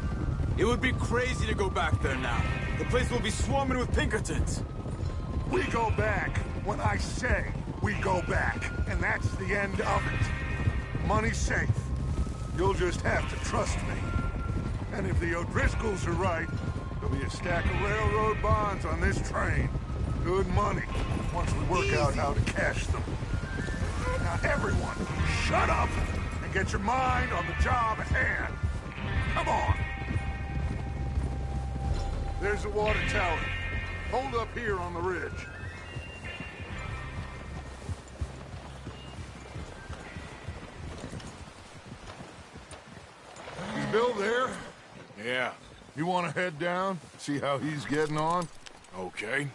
Speaker 17: It would be crazy to go back there now. The place will be swarming with Pinkertons.
Speaker 2: We go back when I say we go back, and that's the end of it. Money's safe. You'll just have to trust me. And if the O'Driscolls are right, there'll be a stack of railroad bonds on this train. Good money, once we work out how to cash them. Now everyone, shut up and get your mind on the job at hand. Come on. There's the water tower. Hold up here on the ridge. Is Bill there?
Speaker 4: Yeah.
Speaker 2: You want to head down, see how he's getting on?
Speaker 4: Okay.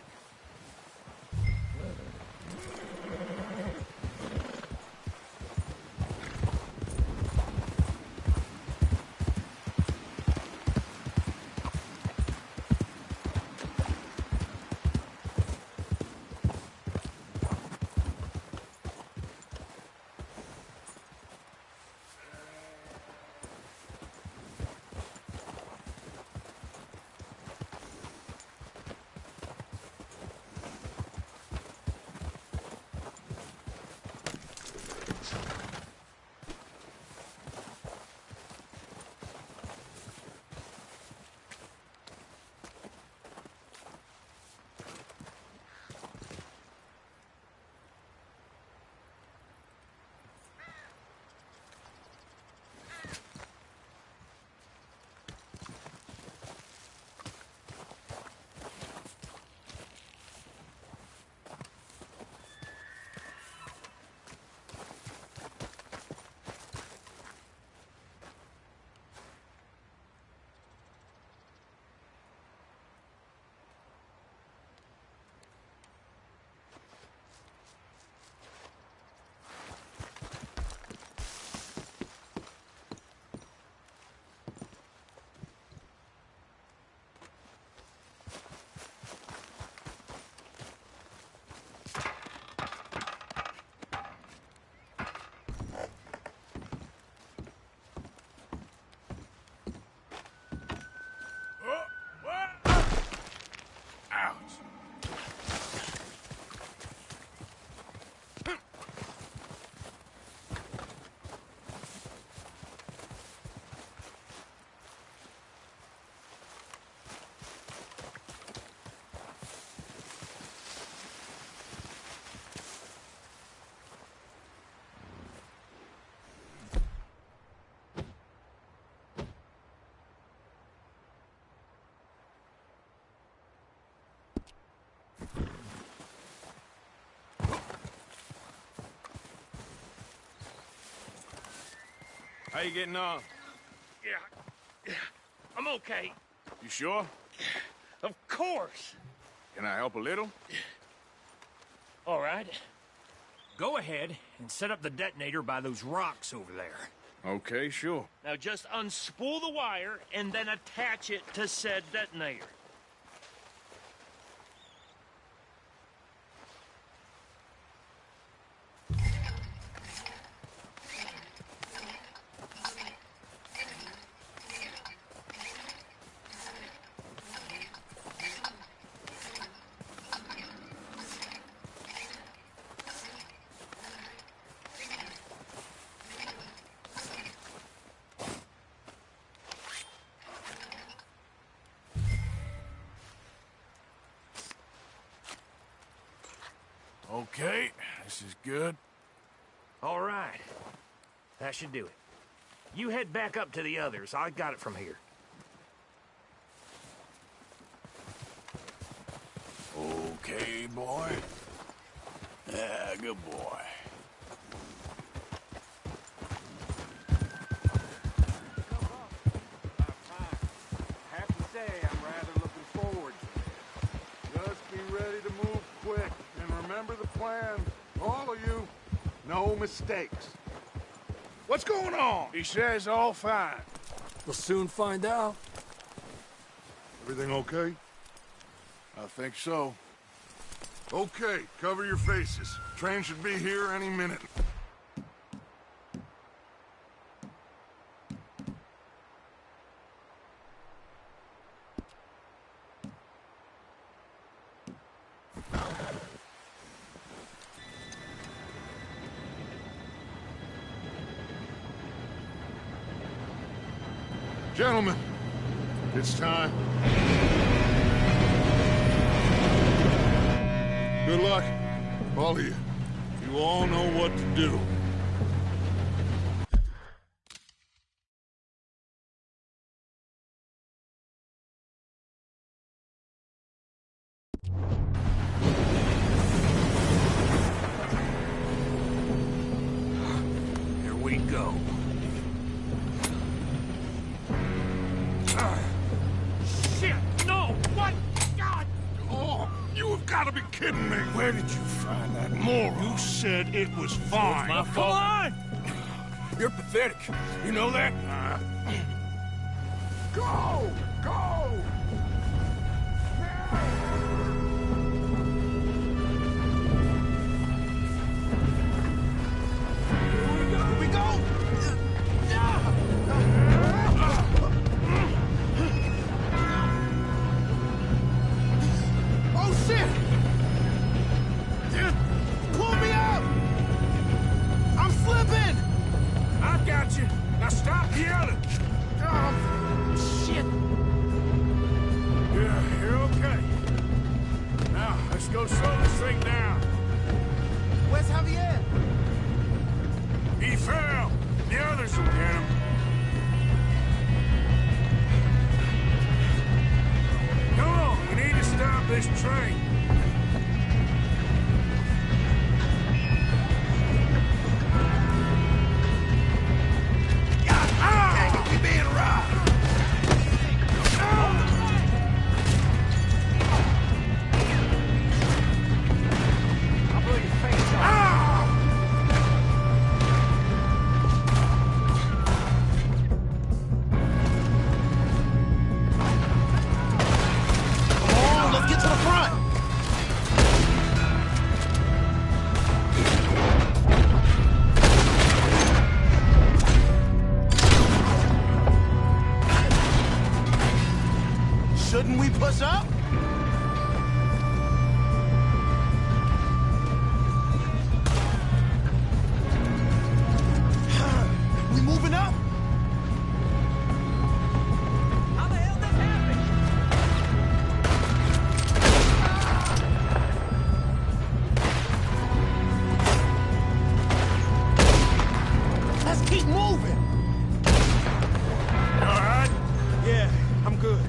Speaker 4: How you getting on?
Speaker 11: Yeah, I'm okay.
Speaker 4: You sure?
Speaker 11: Of course.
Speaker 4: Can I help a little?
Speaker 11: All right. Go ahead and set up the detonator by those rocks over there.
Speaker 4: Okay, sure.
Speaker 11: Now just unspool the wire and then attach it to said detonator.
Speaker 3: Okay, this is good.
Speaker 11: All right. That should do it. You head back up to the others. I got it from here.
Speaker 3: Okay, boy. Yeah, good boy.
Speaker 18: I have to say, I'm rather looking forward to this.
Speaker 2: Just be ready to move quick, and remember the plan. All of you, no mistakes. What's going on?
Speaker 3: He says all fine.
Speaker 8: We'll soon find out.
Speaker 2: Everything okay?
Speaker 3: I think so.
Speaker 2: Okay, cover your faces. Train should be here any minute. Gentlemen, it's time. Good luck, all of you. You all know what to do.
Speaker 11: Here we go. Shit! No! What? God!
Speaker 2: Oh, you have got to be kidding me.
Speaker 3: Where did you find that moron?
Speaker 2: You said it was fine.
Speaker 3: My fault.
Speaker 11: Come on!
Speaker 3: You're pathetic. You know that?
Speaker 2: Go! Go!
Speaker 3: Here we go! Oh, shit! Pull me up! I'm slipping! I got you. Now stop yelling. Oh, shit. Yeah, you're okay. Now, let's go slow this thing down.
Speaker 13: Where's Javier?
Speaker 3: He fell. The others will get him. Come on, we need to stop this train.
Speaker 13: Shouldn't we push up? We moving up?
Speaker 14: How the hell did this happen?
Speaker 13: Let's keep moving.
Speaker 3: You all right?
Speaker 13: Yeah, I'm good.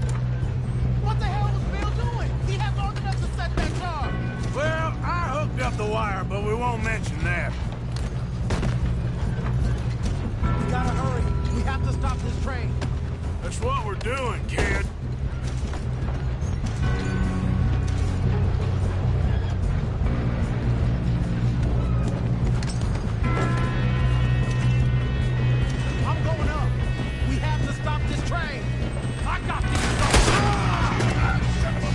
Speaker 13: What the hell was building?
Speaker 4: That's what we're doing, kid.
Speaker 13: I'm going up. We have to stop this train. I got this.
Speaker 4: Son of a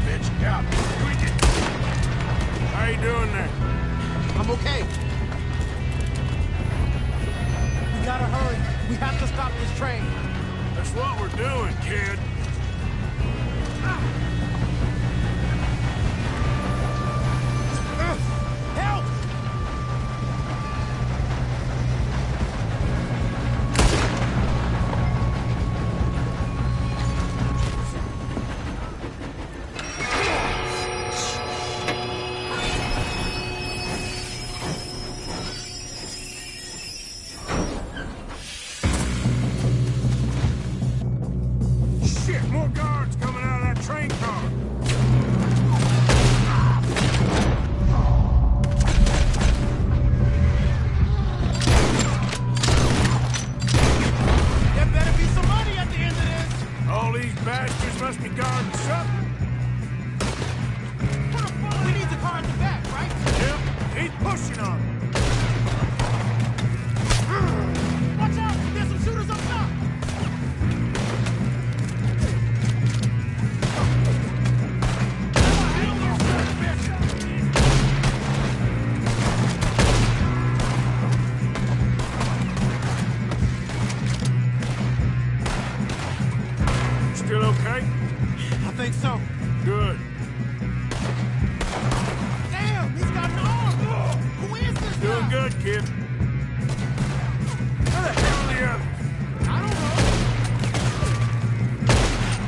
Speaker 4: bitch. Yeah. How you doing there?
Speaker 13: I'm okay. We gotta hurry. We have to stop this train.
Speaker 4: That's what we're doing, kid.
Speaker 13: Help!
Speaker 4: Shit, more guards coming out of that train car.
Speaker 13: There better be some money at the end of this.
Speaker 4: All these bastards must be guarding something.
Speaker 13: We need the car in the back, right?
Speaker 4: Yep, he's pushing on it.
Speaker 13: Watch out! There's some shooters up top!
Speaker 4: Still okay?
Speaker 13: I think so.
Speaker 4: Good.
Speaker 13: Damn, he's got an arm! Who is this
Speaker 4: Doing
Speaker 13: guy?
Speaker 4: good, kid. Where the hell are the others?
Speaker 13: I don't know.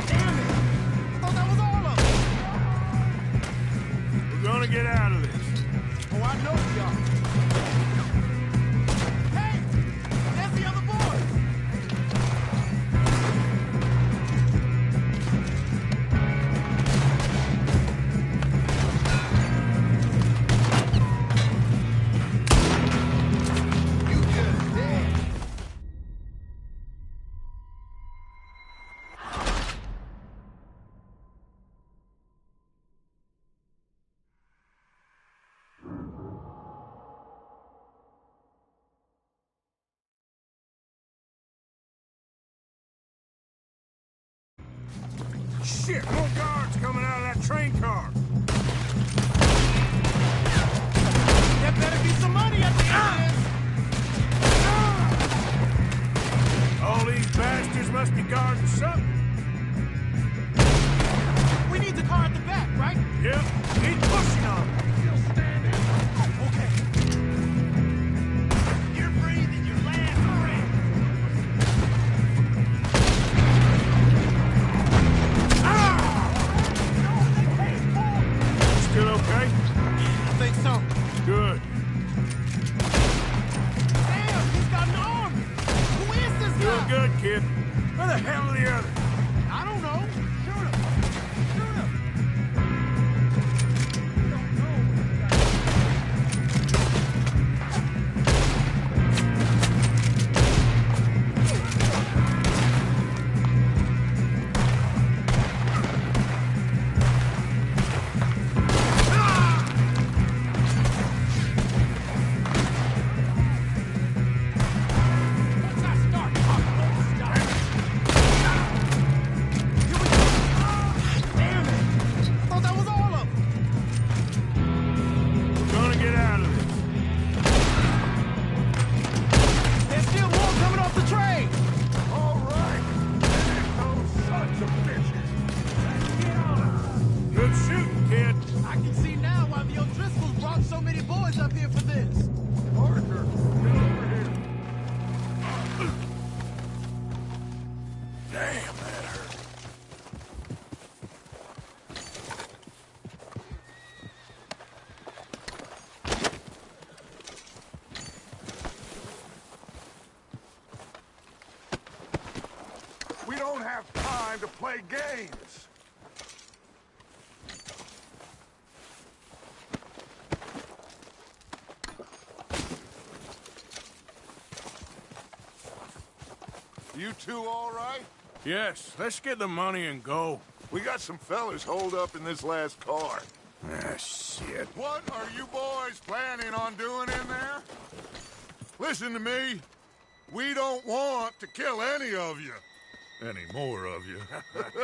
Speaker 13: Damn it! I thought that was all of them.
Speaker 4: We're gonna get out of this.
Speaker 13: Oh, I know we are. Hey! There's the other boys! You good, dead.
Speaker 4: Shit, more guards coming out of that train car.
Speaker 13: There better be some money at the end of
Speaker 4: All these bastards must be guarding something.
Speaker 13: this. We need the car at the back, right?
Speaker 4: Yep, he's pushing on it.
Speaker 13: Still standing. Okay. You're breathing your last breath.
Speaker 4: Still okay?
Speaker 13: I think so.
Speaker 4: Good.
Speaker 13: Damn, he's got an arm. Who is this
Speaker 4: Doing
Speaker 13: guy?
Speaker 4: good, kid. Where the hell are the others?
Speaker 13: I don't know. Shoot him. Shoot him. Once I start talking, won't stop. Here we go. Damn it. I thought that was all of them.
Speaker 4: We're gonna get out of this.
Speaker 13: There's still more coming off the train.
Speaker 2: All right. Those sons of bitches. Let's get on them.
Speaker 4: Good shooting, kid.
Speaker 13: I can see now why the O'Driscolls brought so many boys up here for this.
Speaker 2: Parker, get over here.
Speaker 4: Damn, that hurt.
Speaker 2: We don't have time to play games. You two all right?
Speaker 3: Yes, let's get the money and go.
Speaker 2: We got some fellas holed up in this last car.
Speaker 3: Ah, shit.
Speaker 2: What are you boys planning on doing in there? Listen to me. We don't want to kill any of you. Any more of you.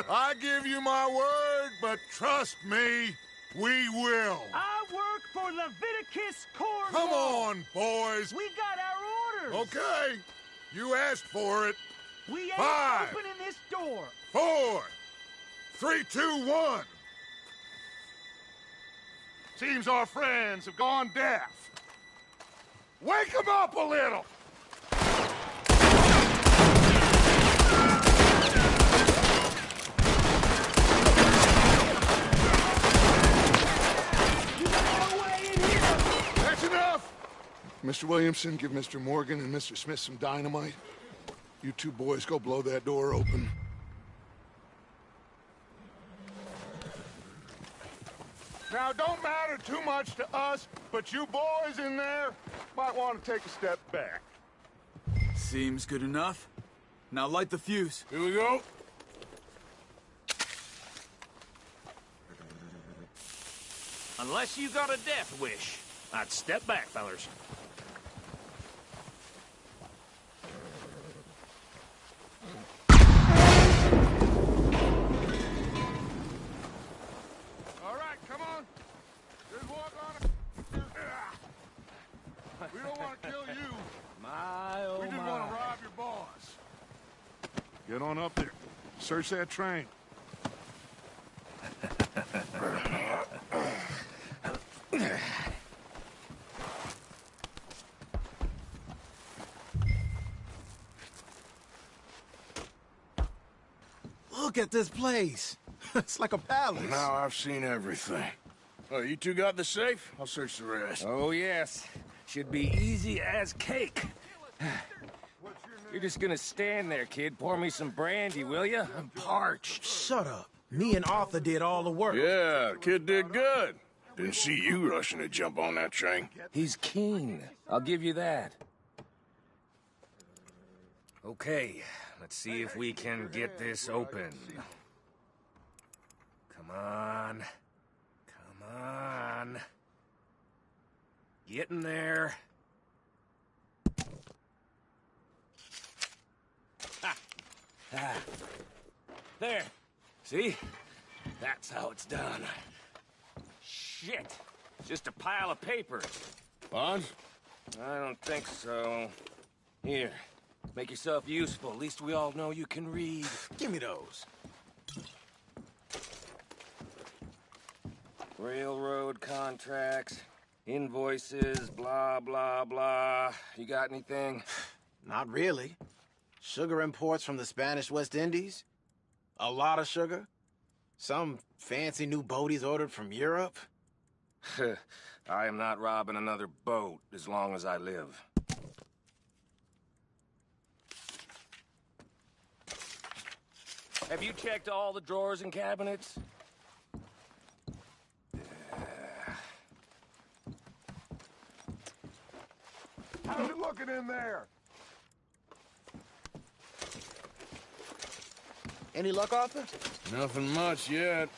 Speaker 2: I give you my word, but trust me, we will.
Speaker 13: I work for Leviticus Cornwall.
Speaker 2: Come on, boys.
Speaker 13: We got our orders.
Speaker 2: Okay. You asked for it.
Speaker 13: We ain't
Speaker 2: 5,
Speaker 13: opening this door.
Speaker 2: 4, 3, 2, 1. Seems our friends have gone deaf. Wake them up a little. That's enough! Mr. Williamson, give Mr. Morgan and Mr. Smith some dynamite. You two boys go blow that door open. Now, don't matter too much to us, but you boys in there might want to take a step back.
Speaker 17: Seems good enough. Now light the fuse.
Speaker 3: Here we go.
Speaker 11: Unless you got a death wish, I'd step back, fellers.
Speaker 2: All right, come on. Just walk on it. We don't want to kill you.
Speaker 11: My, oh
Speaker 2: we just
Speaker 11: my.
Speaker 2: want to rob your boss. Get on up there. Search that train.
Speaker 19: Look at this place. It's like a palace.
Speaker 3: Now I've seen everything. Oh, you two got the safe? I'll search the rest.
Speaker 11: Oh, yes. Should be easy as cake. You're just gonna stand there, kid. Pour me some brandy, will you? I'm parched.
Speaker 19: Shut up. Me and Arthur did all the work.
Speaker 3: Yeah, kid did good. Didn't see you rushing to jump on that train.
Speaker 11: He's keen. I'll give you that. Okay, let's see if we can get this open. Come on. Come on. Get in there. Ha! Ah. There. See? That's how it's done. Shit. Just a pile of papers.
Speaker 3: Bonds?
Speaker 11: I don't think so. Here. Make yourself useful. At least we all know you can read.
Speaker 19: Give me those.
Speaker 11: Railroad contracts, invoices, blah, blah, blah. You got anything?
Speaker 19: Not really. Sugar imports from the Spanish West Indies. A lot of sugar. Some fancy new boat he's ordered from Europe.
Speaker 11: I am not robbing another boat as long as I live. Have you checked all the drawers and cabinets?
Speaker 2: How's it looking in there?
Speaker 19: Any luck, Arthur?
Speaker 3: Nothing much yet.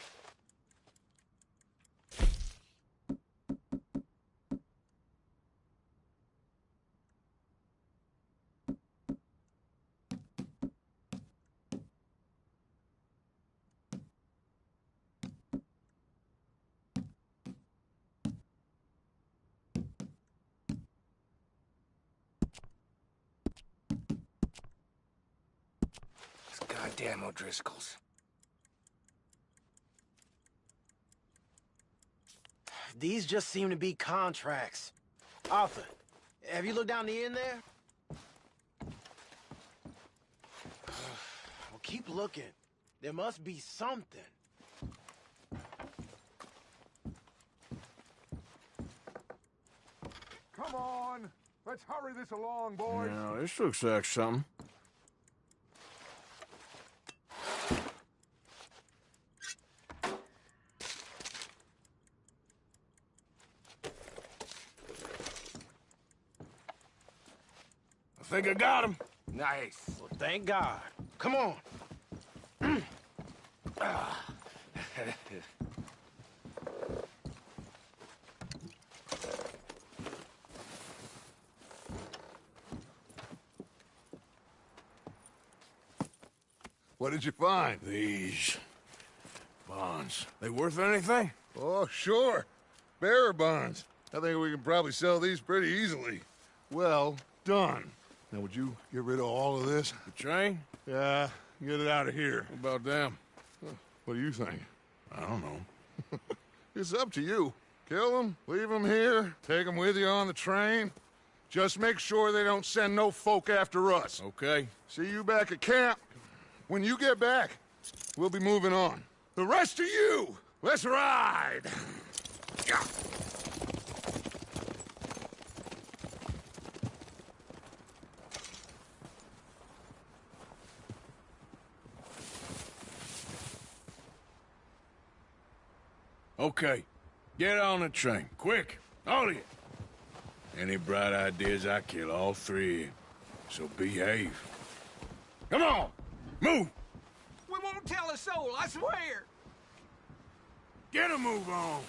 Speaker 11: Goddamn O'Driscolls.
Speaker 19: These just seem to be contracts. Arthur, have you looked down the end there? Well, keep looking. There must be something.
Speaker 2: Come on. Let's hurry this along, boys.
Speaker 3: Now, this looks like something.
Speaker 11: I think I got him. Nice.
Speaker 19: Well, thank God. Come on.
Speaker 2: What did you find?
Speaker 3: These bonds. They worth anything?
Speaker 2: Oh, sure. Bearer bonds. I think we can probably sell these pretty easily. Well done. Now, would you get rid of all of this?
Speaker 3: The train?
Speaker 2: Yeah, get it out of here.
Speaker 3: What about them?
Speaker 2: What do you think? I don't know. It's up to you. Kill them, leave them here, take them with you on the train. Just make sure they don't send no folk after us.
Speaker 3: Okay.
Speaker 2: See you back at camp. When you get back, we'll be moving on. The rest of you, let's ride! Yeah.
Speaker 3: Okay. Get on the train. Quick. All of you. Any bright ideas, I kill all three. So behave. Come on! Move!
Speaker 14: We won't tell a soul, I swear!
Speaker 3: Get a move on!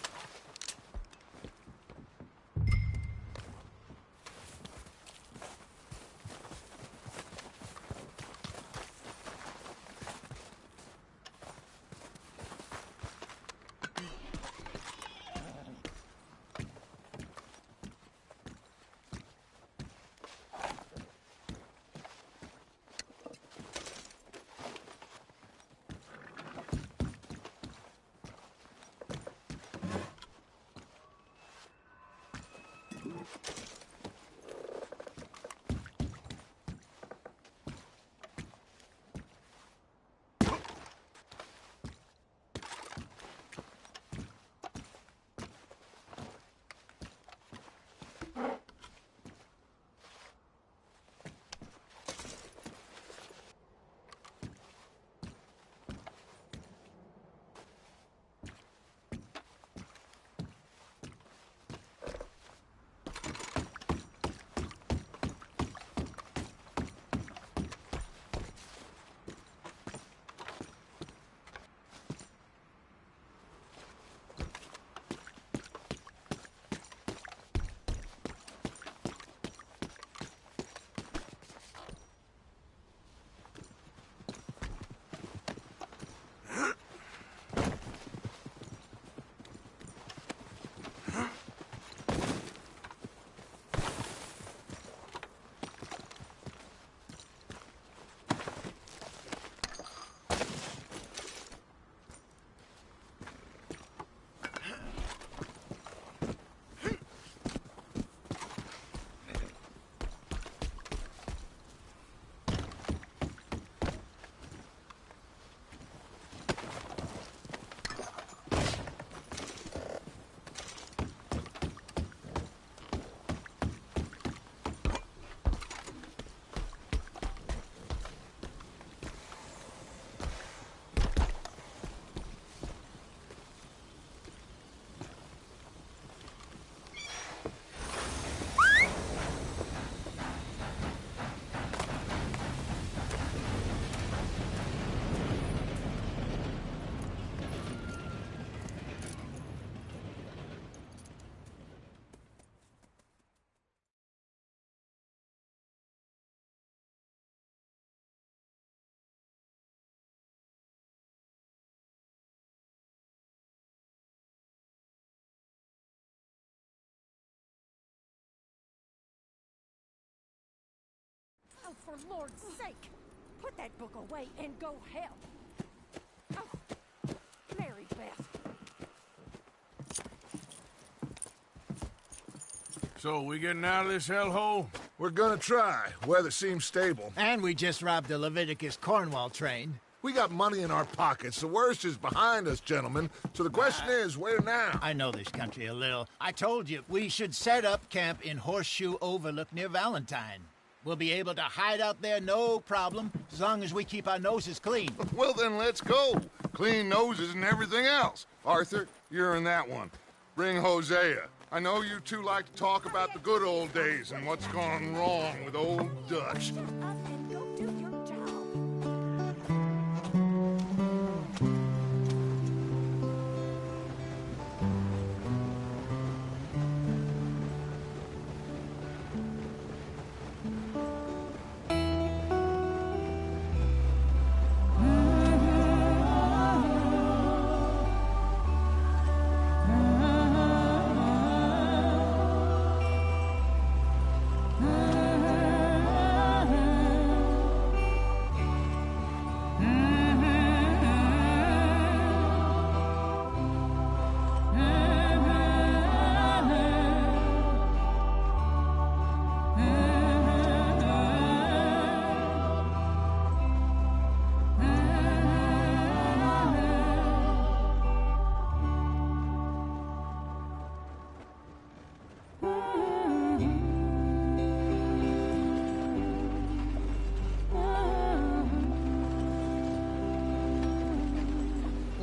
Speaker 5: Oh, for Lord's sake, put that book away and go help. Oh, Mary Beth.
Speaker 3: So, we getting out of this hellhole?
Speaker 2: We're gonna try. Weather seems stable.
Speaker 10: And we just robbed the Leviticus Cornwall train.
Speaker 2: We got money in our pockets. The worst is behind us, gentlemen. So the question is, where now?
Speaker 10: I know this country a little. I told you, we should set up camp in Horseshoe Overlook near Valentine. We'll be able to hide out there, no problem, as long as we keep our noses clean.
Speaker 2: Well, then let's go. Clean noses and everything else. Arthur, you're in that one. Bring Hosea. I know you two like to talk about the good old days and what's gone wrong with old Dutch.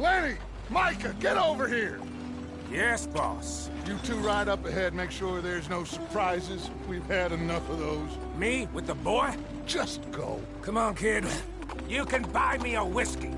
Speaker 2: Lenny! Micah, get over here!
Speaker 4: Yes, boss.
Speaker 2: You two ride up ahead, make sure there's no surprises. We've had enough of those.
Speaker 4: Me with the boy?
Speaker 2: Just go.
Speaker 4: Come on, kid. You can buy me a whiskey.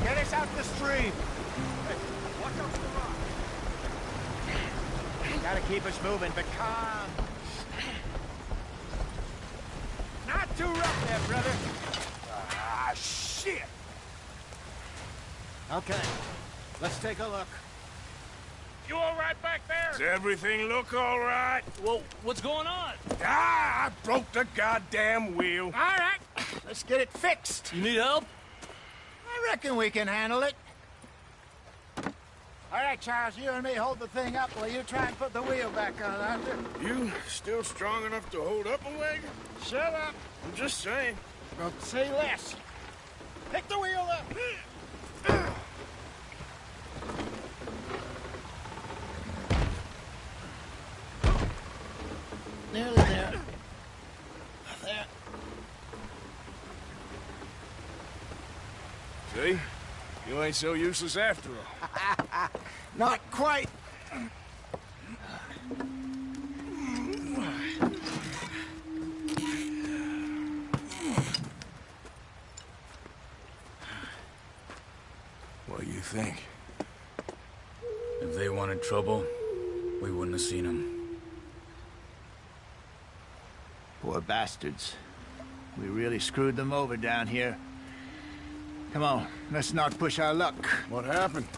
Speaker 12: Get us out the stream.
Speaker 13: Hey, watch out for the rock.
Speaker 12: Gotta keep us moving, but calm. Not too rough there, brother.
Speaker 4: Ah, shit!
Speaker 12: Okay, let's take a look.
Speaker 4: You all right back there? Does everything look all right?
Speaker 8: Well, what's going on?
Speaker 4: Ah, I broke the goddamn wheel.
Speaker 12: All right, let's get it fixed.
Speaker 8: You need help?
Speaker 12: I reckon we can handle it. All right, Charles, you and me hold the thing up while you try and put the wheel back on, Arthur.
Speaker 4: You still strong enough to hold up a wagon?
Speaker 12: Shut up.
Speaker 4: I'm just saying.
Speaker 12: Well, say less. Pick the wheel up. Nearly there. There.
Speaker 4: See? You ain't so useless after all.
Speaker 12: Not quite.
Speaker 4: What do you think?
Speaker 17: If they wanted trouble, we wouldn't have seen them.
Speaker 12: Poor bastards. We really screwed them over down here. Come on, let's not push our luck.
Speaker 4: What happened?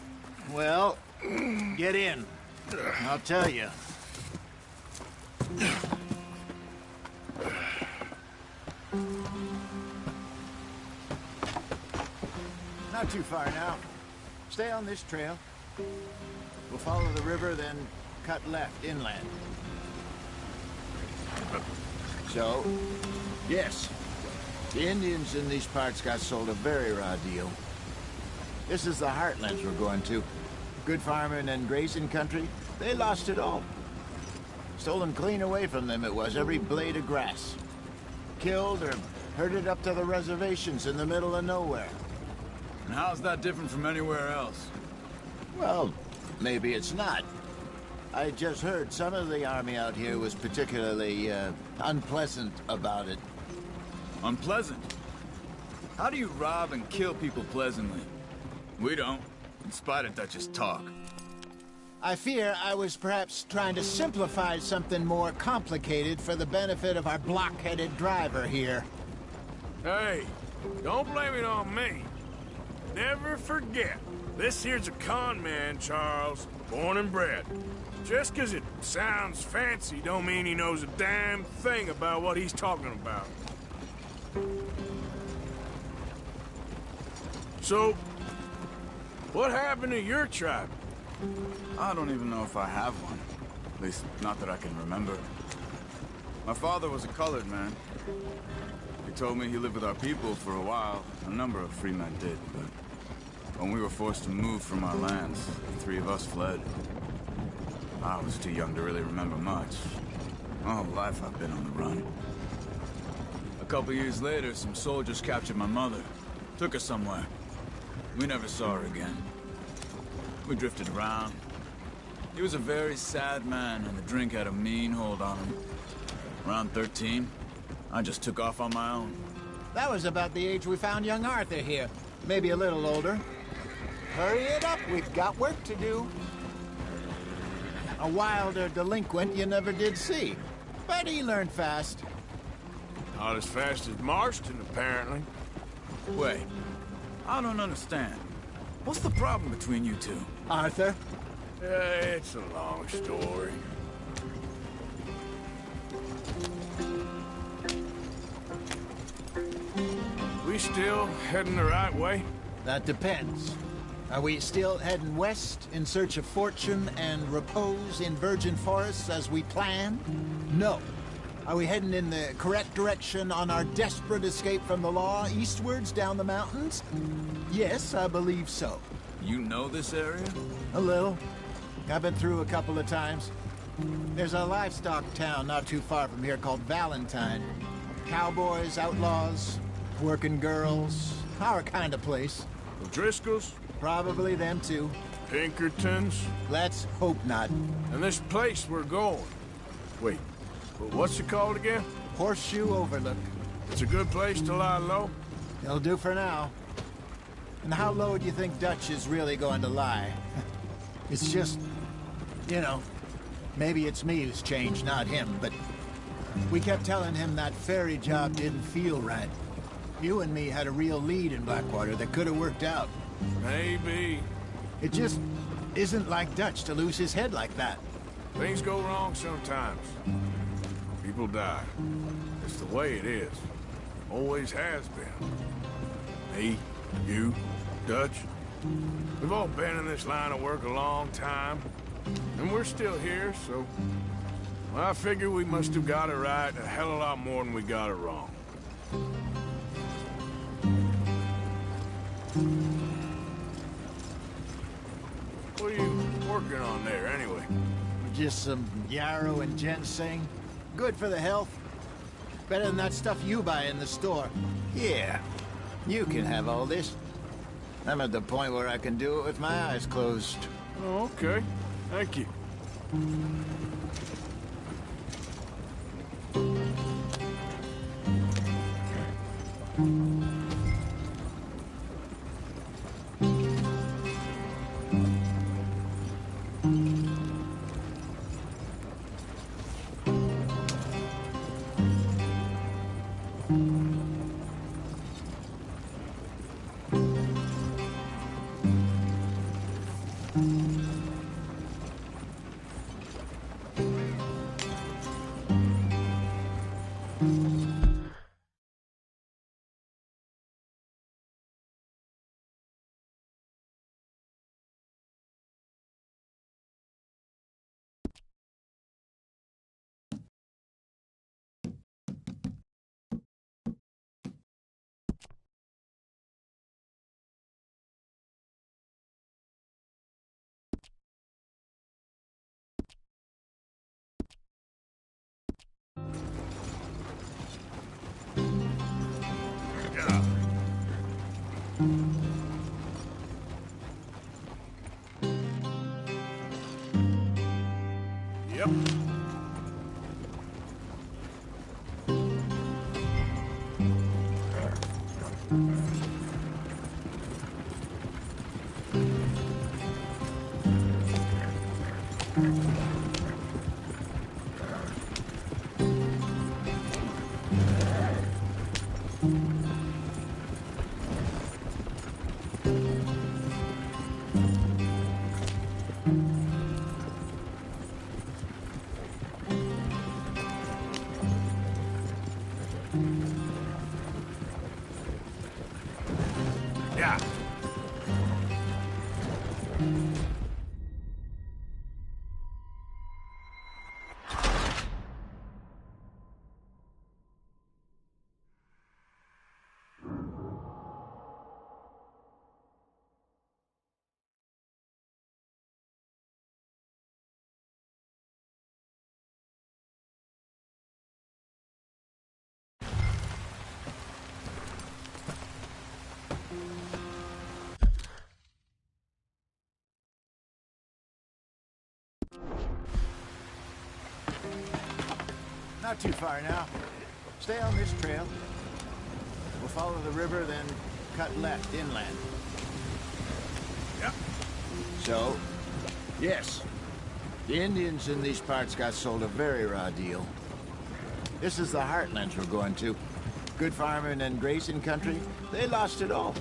Speaker 12: Well, get in. I'll tell you. Not too far now. Stay on this trail. We'll follow the river, then cut left inland. So, yes, the Indians in these parts got sold a very raw deal. This is the heartlands we're going to. Good farming and grazing country, they lost it all. Stolen clean away from them it was, every blade of grass. Killed or herded up to the reservations in the middle of nowhere.
Speaker 17: And how's that different from anywhere else?
Speaker 12: Well, maybe it's not. I just heard some of the army out here was particularly, unpleasant about it.
Speaker 17: Unpleasant? How do you rob and kill people pleasantly? We don't, in spite of Dutch's talk.
Speaker 12: I fear I was perhaps trying to simplify something more complicated for the benefit of our block-headed driver here.
Speaker 4: Hey, don't blame it on me. Never forget, this here's a con man, Charles, born and bred. Just 'cause it sounds fancy don't mean he knows a damn thing about what he's talking about. So, what happened to your tribe?
Speaker 17: I don't even know if I have one. At least, not that I can remember. My father was a colored man. He told me he lived with our people for a while. A number of free men did, but when we were forced to move from our lands, the three of us fled. I was too young to really remember much. All life I've been on the run. A couple years later, some soldiers captured my mother. Took her somewhere. We never saw her again. We drifted around. He was a very sad man, and the drink had a mean hold on him. Around 13, I just took off on my own.
Speaker 12: That was about the age we found young Arthur here. Maybe a little older. Hurry it up, we've got work to do. A wilder delinquent you never did see. But he learned fast.
Speaker 4: Not as fast as Marston, apparently.
Speaker 17: Wait, I don't understand. What's the problem between you two?
Speaker 12: Arthur?
Speaker 4: It's a long story.
Speaker 3: We still heading the right way?
Speaker 10: That depends. Are we still heading west in search of fortune and repose in virgin forests as we planned? No. Are we heading in the correct direction on our desperate escape from the law eastwards down the mountains? Yes, I believe so.
Speaker 17: You know this area?
Speaker 10: A little. I've been through a couple of times. There's a livestock town not too far from here called Valentine. Cowboys, outlaws, working girls, our kind of place.
Speaker 3: The Driscolls?
Speaker 10: Probably them too.
Speaker 3: Pinkertons?
Speaker 10: Let's hope not.
Speaker 3: And this place we're going. Wait, but what's it called again?
Speaker 10: Horseshoe Overlook.
Speaker 3: It's a good place to lie low?
Speaker 10: It'll do for now. And how low do you think Dutch is really going to lie? It's just, you know, maybe it's me who's changed, not him, but we kept telling him that ferry job didn't feel right. You and me had a real lead in Blackwater that could have worked out.
Speaker 3: Maybe.
Speaker 10: It just isn't like Dutch to lose his head like that.
Speaker 3: Things go wrong sometimes. People die. It's the way it is. Always has been. Me, you, Dutch. We've all been in this line of work a long time. And we're still here, so... Well, I figure we must have got it right a hell of a lot more than we got it wrong. What are you working on there, anyway?
Speaker 10: Just some yarrow and ginseng. Good for the health. Better than that stuff you buy in the store. Yeah, you can have all this. I'm at the point where I can do it with my eyes closed.
Speaker 3: Oh, okay. Thank you. Yep. Yeah.
Speaker 10: Not too far now. Stay on this trail. We'll follow the river, then cut left inland.
Speaker 3: Yep.
Speaker 12: So, yes, the Indians in these parts got sold a very raw deal. This is the heartlands we're going to. Good farming and grazing country, they lost it all.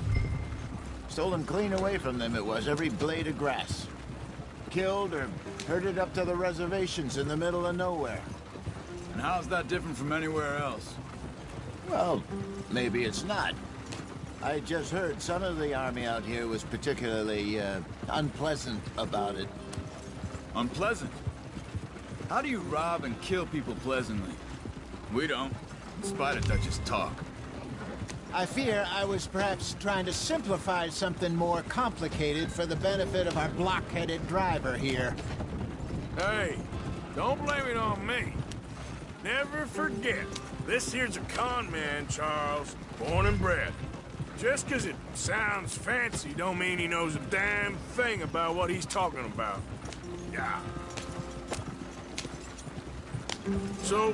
Speaker 12: Stolen clean away from them it was, every blade of grass. Killed or herded up to the reservations in the middle of nowhere.
Speaker 17: And how's that different from anywhere else?
Speaker 12: Well, maybe it's not. I just heard some of the army out here was particularly, unpleasant about it.
Speaker 17: Unpleasant? How do you rob and kill people pleasantly? We don't, in spite of Dutch's talk.
Speaker 12: I fear I was perhaps trying to simplify something more complicated for the benefit of our block-headed driver here.
Speaker 4: Hey, don't blame it on me. Never forget, this here's a con man, Charles, born and bred. Just 'cause it sounds fancy don't mean he knows a damn thing about what he's talking about. Yeah. So,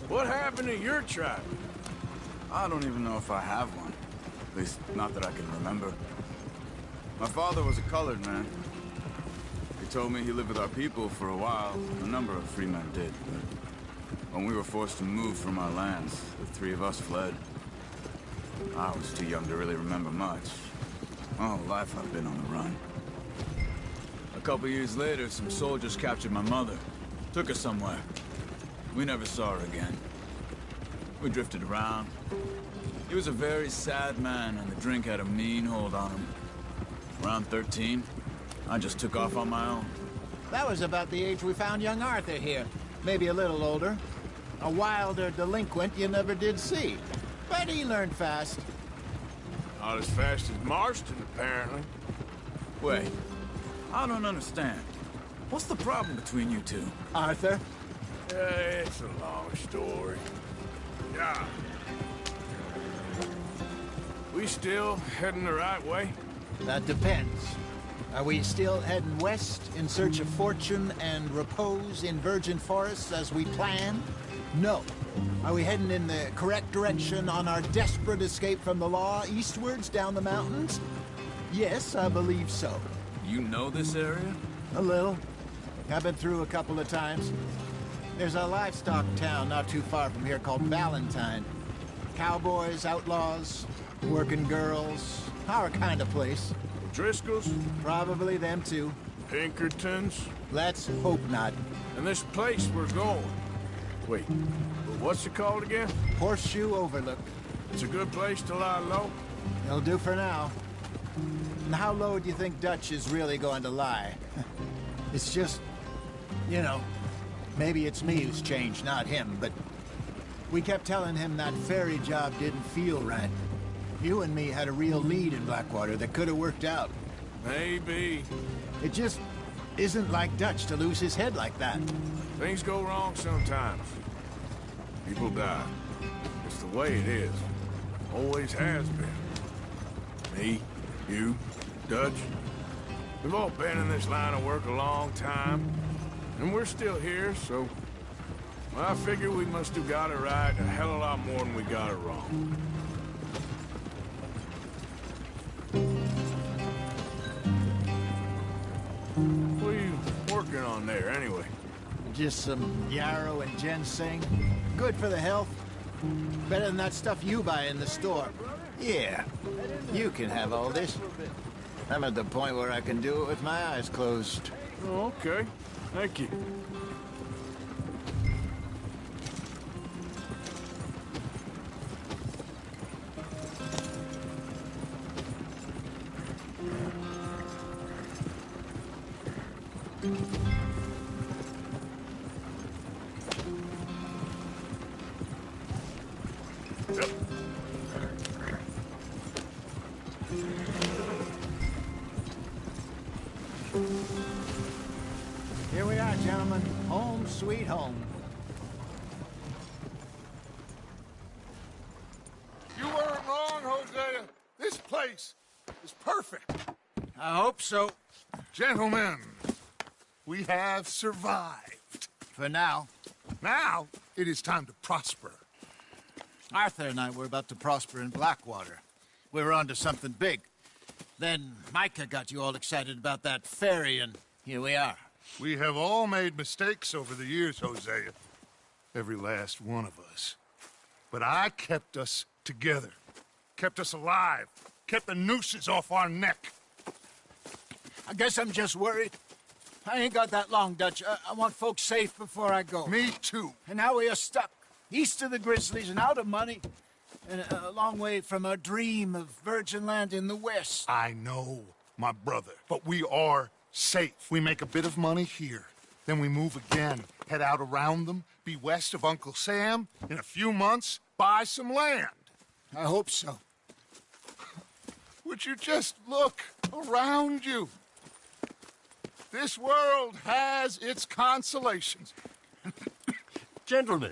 Speaker 4: what happened to your tribe?
Speaker 17: I don't even know if I have one. At least, not that I can remember. My father was a colored man. He told me he lived with our people for a while. A number of free men did, but when we were forced to move from our lands, the three of us fled. I was too young to really remember much. My whole life I've been on the run. A couple years later, some soldiers captured my mother. Took her somewhere. We never saw her again. We drifted around. He was a very sad man, and the drink had a mean hold on him. Around 13, I just took off on my own.
Speaker 12: That was about the age we found young Arthur here. Maybe a little older. A wilder delinquent you never did see. But he learned fast.
Speaker 4: Not as fast as Marston, apparently.
Speaker 17: Wait, I don't understand. What's the problem between you two?
Speaker 12: Arthur?
Speaker 4: It's a long story. Yeah. We still heading the right way?
Speaker 12: That depends. Are we still heading west in search of fortune and repose in virgin forests as we planned? No. Are we heading in the correct direction on our desperate escape from the law eastwards down the mountains? Yes, I believe so.
Speaker 17: You know this area?
Speaker 12: A little. I've been through a couple of times. There's a livestock town not too far from here called Valentine. Cowboys, outlaws, working girls, our kind of place.
Speaker 4: Driscolls?
Speaker 12: Probably them too.
Speaker 4: Pinkertons?
Speaker 12: Let's hope not.
Speaker 4: And this place we're going. Wait, what's it called again?
Speaker 12: Horseshoe Overlook.
Speaker 4: It's a good place to lie low?
Speaker 12: It'll do for now. And how low do you think Dutch is really going to lie? It's just, you know, maybe it's me who's changed, not him, but we kept telling him that ferry job didn't feel right. You and me had a real lead in Blackwater that could have worked out.
Speaker 4: Maybe.
Speaker 12: It just isn't like Dutch to lose his head like that.
Speaker 4: Things go wrong sometimes. People die. It's the way it is. Always has been. Me, you, Dutch. We've all been in this line of work a long time. And we're still here, so... well, I figure we must have got it right a hell of a lot more than we got it wrong. What are you working on there, anyway?
Speaker 12: Just some yarrow and ginseng. Good for the health. Better than that stuff you buy in the store. Yeah, you can have all this. I'm at the point where I can do it with my eyes closed.
Speaker 4: Oh, okay. Thank you.
Speaker 12: Here we are, gentlemen. Home sweet home.
Speaker 2: You weren't wrong, Hosea. This place is perfect.
Speaker 3: I hope so.
Speaker 2: Gentlemen, we have survived.
Speaker 12: For now.
Speaker 2: Now, it is time to prosper.
Speaker 12: Arthur and I were about to prosper in Blackwater. We were onto something big. Then Micah got you all excited about that ferry, and here we are.
Speaker 2: We have all made mistakes over the years, Hosea. Every last one of us. But I kept us together. Kept us alive. Kept the nooses off our neck.
Speaker 12: I guess I'm just worried.
Speaker 10: I ain't got that long, Dutch. I want folks safe before I go.
Speaker 2: Me too.
Speaker 10: And now we are stuck, east of the Grizzlies and out of money, and a long way from our dream of virgin land in the west.
Speaker 2: I know, my brother, but we are safe. We make a bit of money here, then we move again, head out around them, be west of Uncle Sam, in a few months, buy some land.
Speaker 10: I hope so.
Speaker 2: Would you just look around you? This world has its consolations.
Speaker 20: Gentlemen,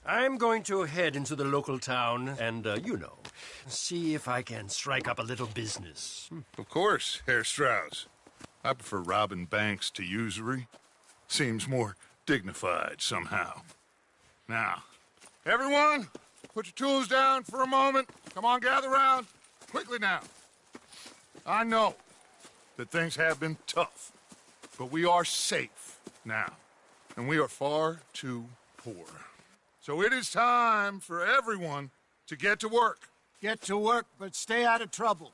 Speaker 20: I'm going to head into the local town and, see if I can strike up a little business.
Speaker 2: Of course, Herr Strauss. I prefer robbing banks to usury. Seems more dignified somehow. Now, everyone, put your tools down for a moment. Come on, gather round. Quickly now. I know that things have been tough, but we are safe now, and we are far too poor. So it is time for everyone to get to work.
Speaker 10: Get to work, but stay out of trouble.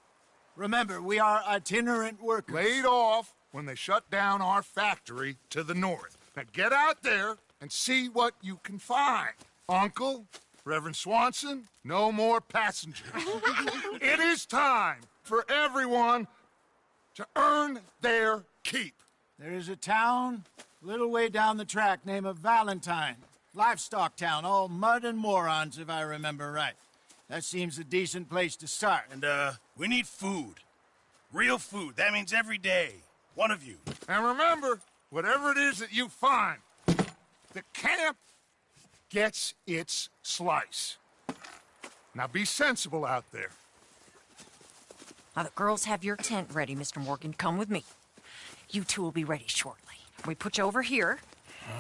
Speaker 10: Remember, we are itinerant workers.
Speaker 2: Laid off when they shut down our factory to the north. Now get out there and see what you can find. Uncle, Reverend Swanson, no more passengers. It is time for everyone to earn their keep.
Speaker 10: There is a town a little way down the track named Valentine. Livestock town, all mud and morons, if I remember right. That seems a decent place to start.
Speaker 16: And, we need food. Real food. That means every day. One of you.
Speaker 2: And remember, whatever it is that you find, the camp gets its slice. Now be sensible out there.
Speaker 5: Now, the girls have your tent ready, Mr. Morgan. Come with me. You two will be ready shortly. We put you over here.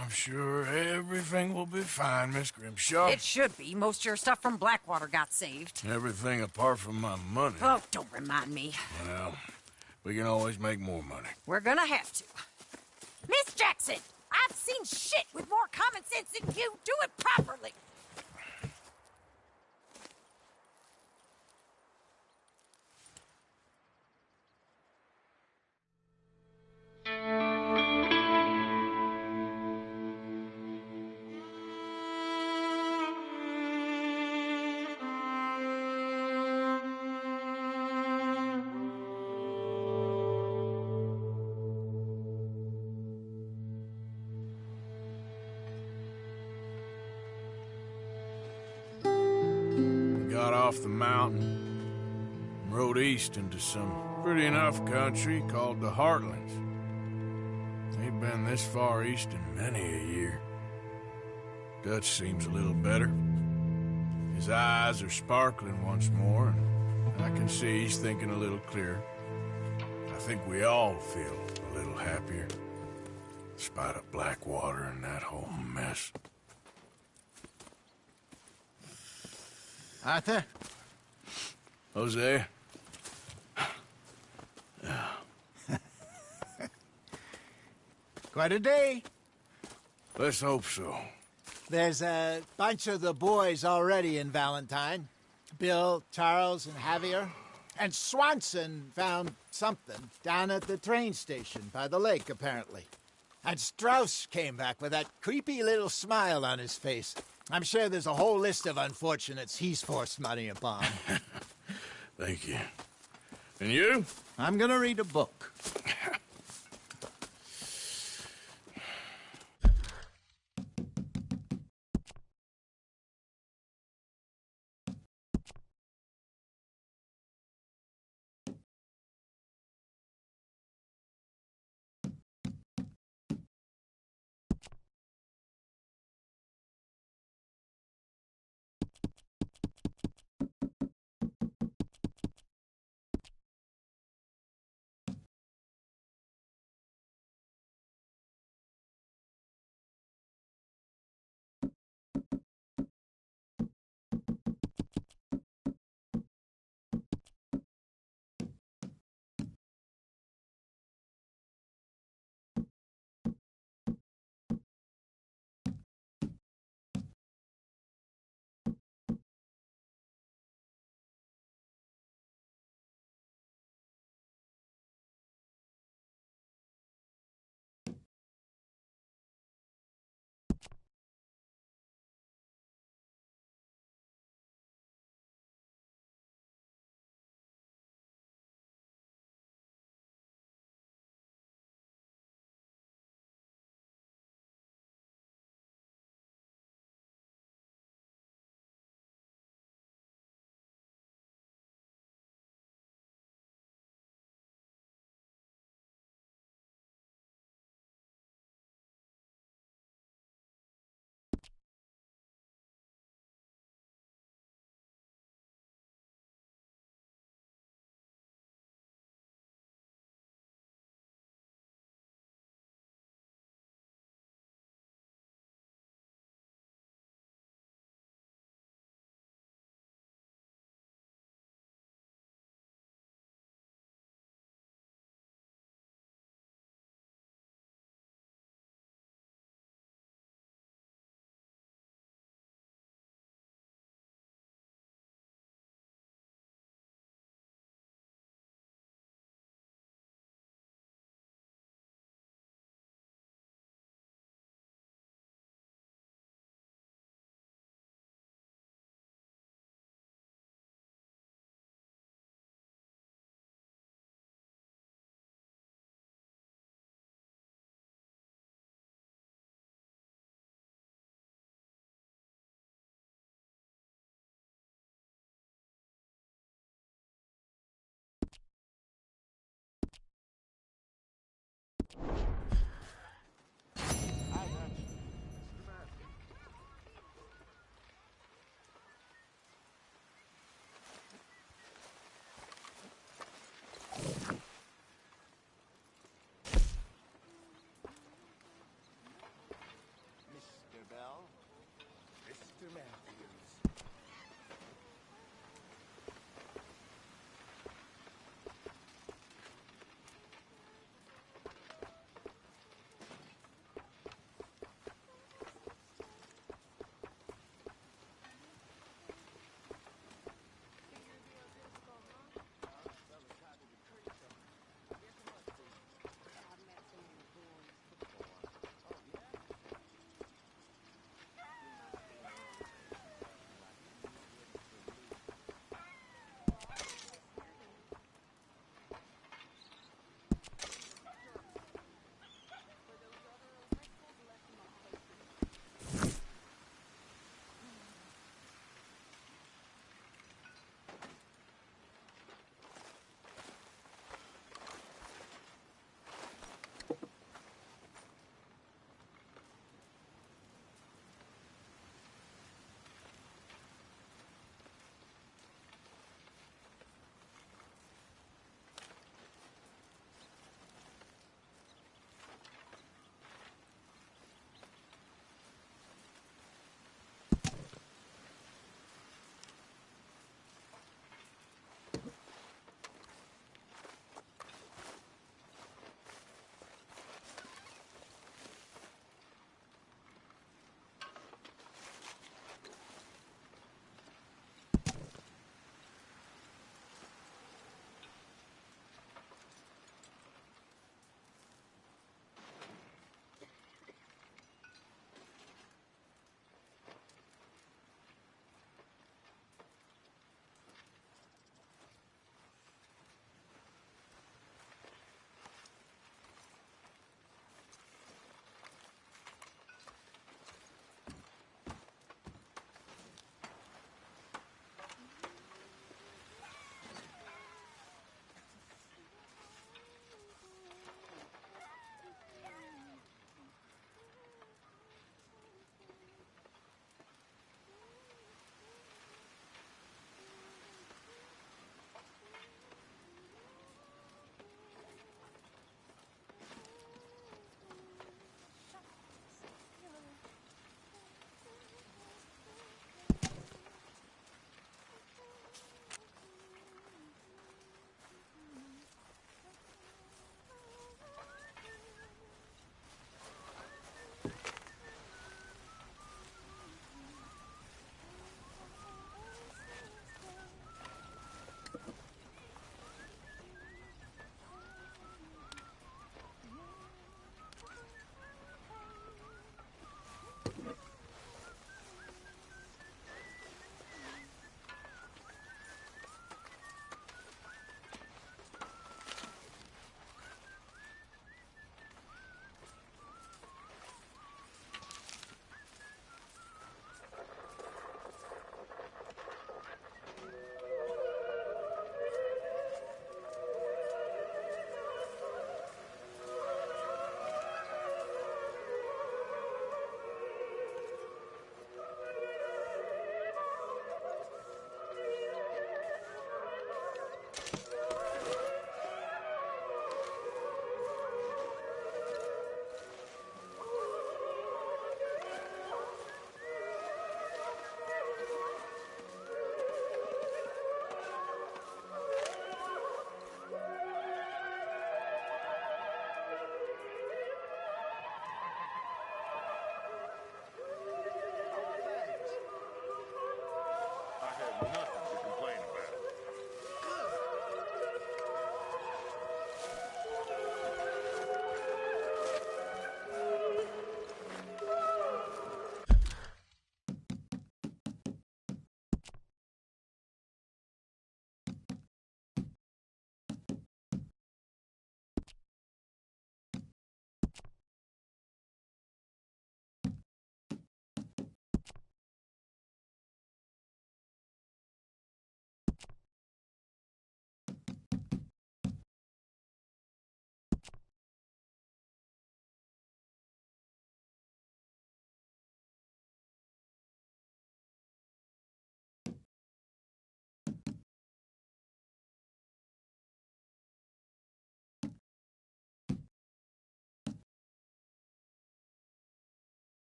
Speaker 3: I'm sure everything will be fine, Miss Grimshaw.
Speaker 5: It should be. Most of your stuff from Blackwater got saved.
Speaker 3: Everything apart from my money.
Speaker 5: Oh, don't remind me.
Speaker 3: Well, we can always make more money.
Speaker 5: We're gonna have to. Miss Jackson, I've seen shit with more common sense than you. Do it properly.
Speaker 3: Got off the mountain and rode east into some pretty enough country called the Heartlands. Ain't been this far east in many a year. Dutch seems a little better. His eyes are sparkling once more, and I can see he's thinking a little clearer. I think we all feel a little happier, in spite of Blackwater and that whole mess.
Speaker 10: Arthur?
Speaker 3: Jose?
Speaker 10: Quite a day.
Speaker 3: Let's hope so.
Speaker 10: There's a bunch of the boys already in Valentine. Bill, Charles, and Javier. And Swanson found something down at the train station by the lake, apparently. And Strauss came back with that creepy little smile on his face. I'm sure there's a whole list of unfortunates he's forced money upon.
Speaker 3: Thank you. And you?
Speaker 10: I'm gonna read a book.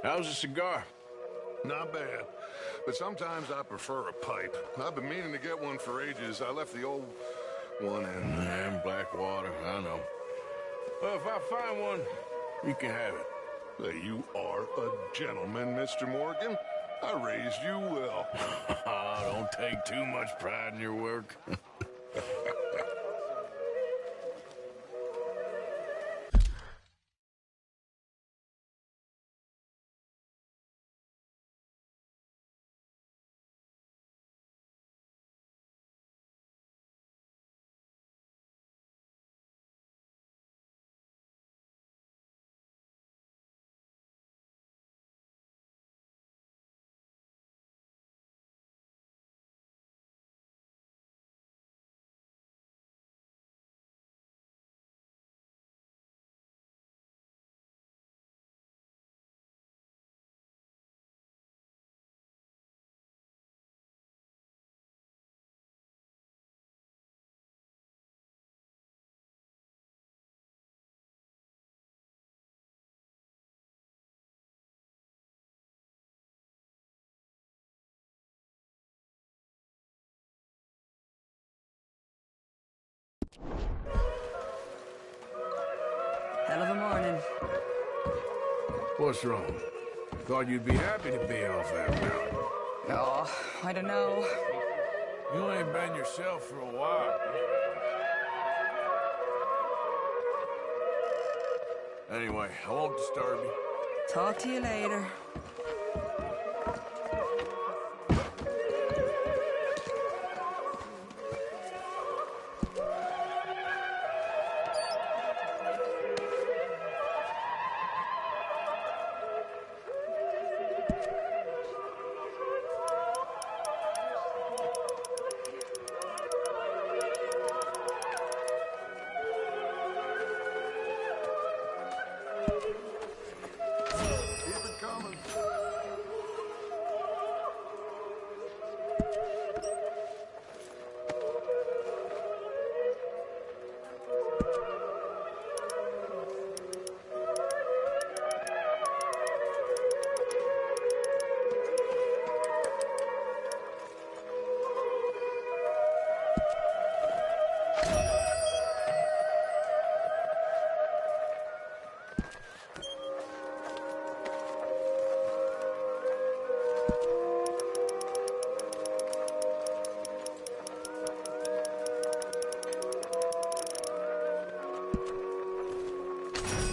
Speaker 21: How's the cigar?
Speaker 2: Not bad. But sometimes I prefer a pipe. I've been meaning to get one for ages. I left the old one in.
Speaker 21: Yeah, Blackwater, I know. Well, if I find one, you can have it.
Speaker 2: Hey, you are a gentleman, Mr. Morgan. I raised you well.
Speaker 21: Don't take too much pride in your work.
Speaker 22: Hell of a morning.
Speaker 3: What's wrong? Thought you'd be happy to be off that mountain.
Speaker 22: Oh, I don't know.
Speaker 3: You ain't been yourself for a while. Anyway, I won't disturb you.
Speaker 22: Talk to you later.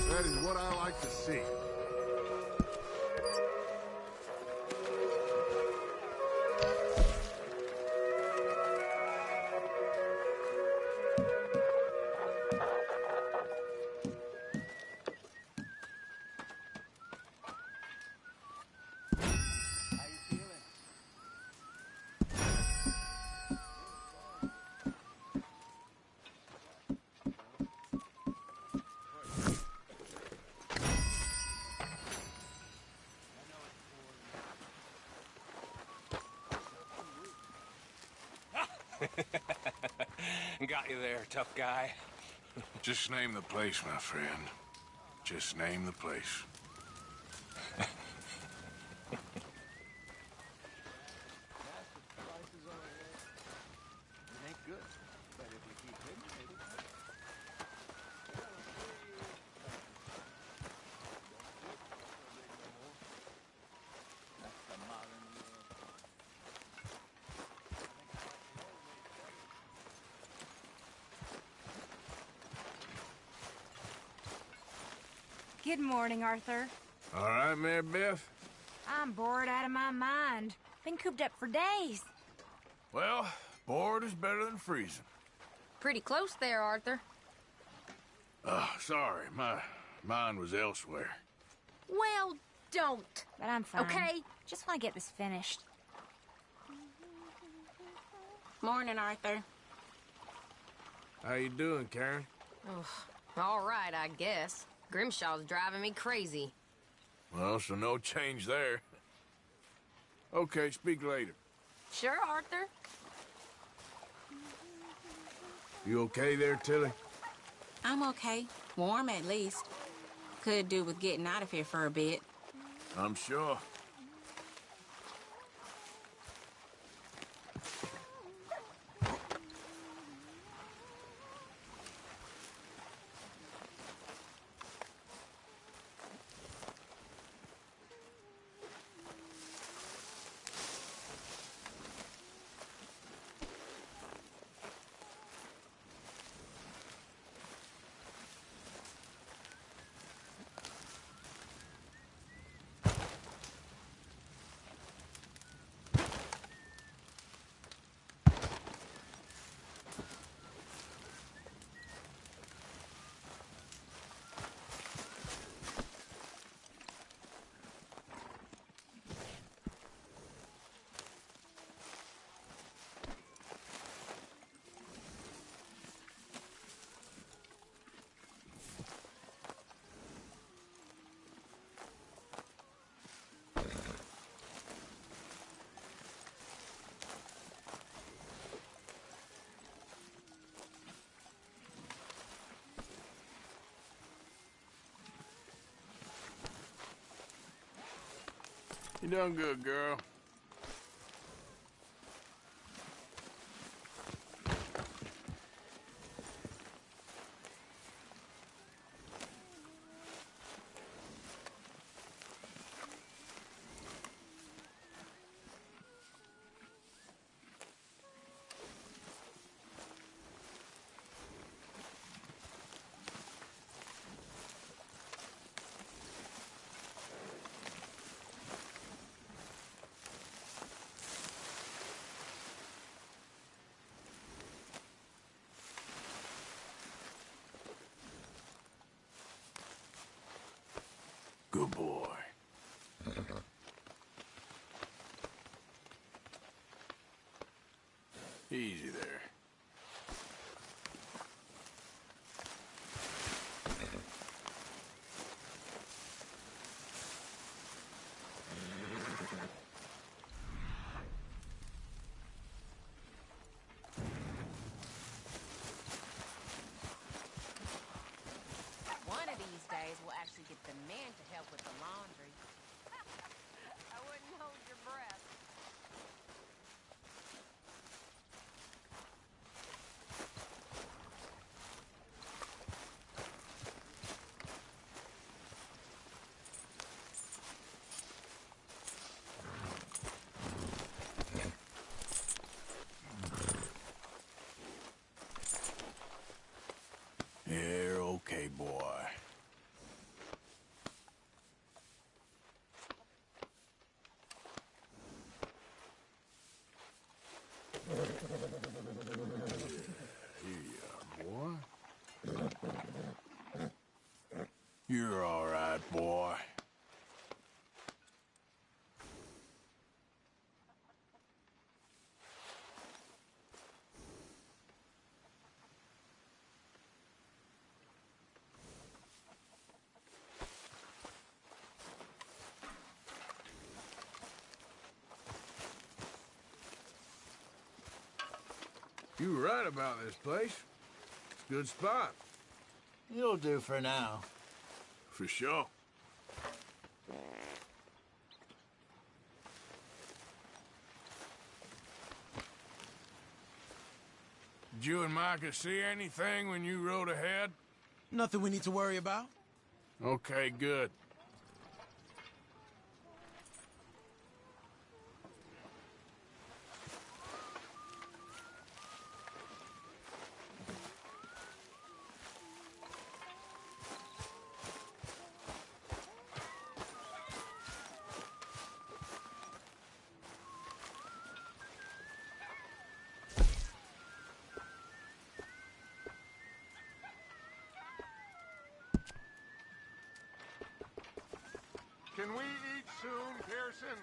Speaker 2: That is what I like to see.
Speaker 11: Got you there, tough guy.
Speaker 2: Just name the place, my friend. Just name the place.
Speaker 15: Good morning, Arthur.
Speaker 3: All right, Mary Beth?
Speaker 15: I'm bored out of my mind. Been cooped up for days.
Speaker 3: Well, bored is better than freezing.
Speaker 23: Pretty close there, Arthur.
Speaker 21: Sorry, my mind was elsewhere.
Speaker 23: Well, don't.
Speaker 15: But I'm fine.
Speaker 23: Okay?
Speaker 15: Just want to get this finished.
Speaker 23: Morning, Arthur.
Speaker 3: How you doing, Karen?
Speaker 23: All right, I guess. Grimshaw's driving me crazy.
Speaker 3: Well, so no change there. Okay, speak later.
Speaker 23: Sure, Arthur.
Speaker 3: You okay there, Tilly?
Speaker 24: I'm okay. Warm, at least. Could do with getting out of here for a bit.
Speaker 21: I'm sure. You done good, girl. Good boy. Easy there.
Speaker 23: One of these days, we'll actually get the men to help with the laundry. I wouldn't hold your breath.
Speaker 3: You're okay, boy. Here you are, boy. You're all right, boy. You were right about this place. It's a good spot.
Speaker 10: You'll do for now.
Speaker 3: For sure. Did you and Micah see anything when you rode ahead?
Speaker 13: Nothing we need to worry about.
Speaker 3: Okay, good.
Speaker 2: Can we eat soon, Pearson?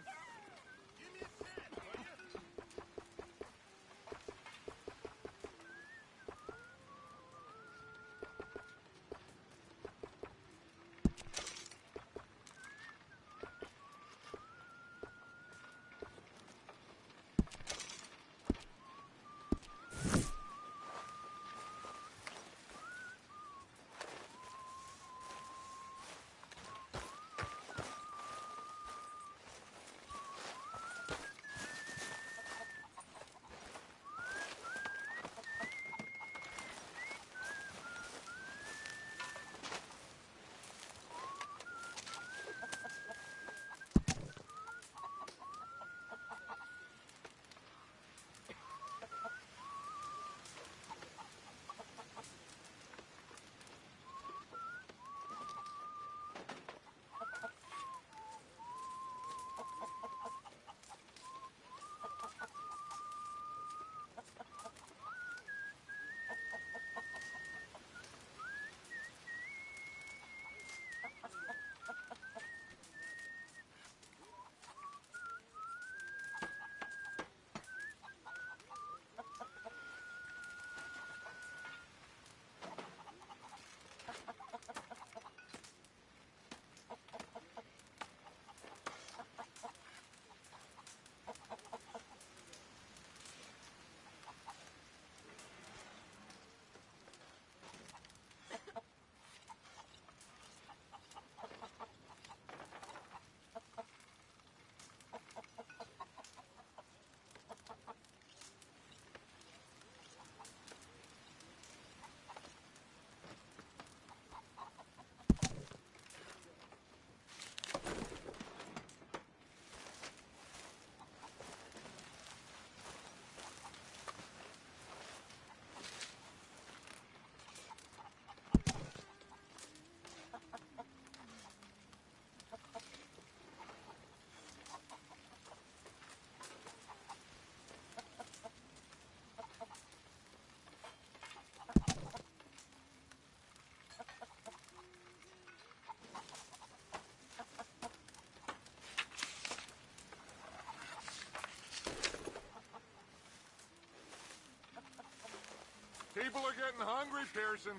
Speaker 2: People are getting hungry, Pearson.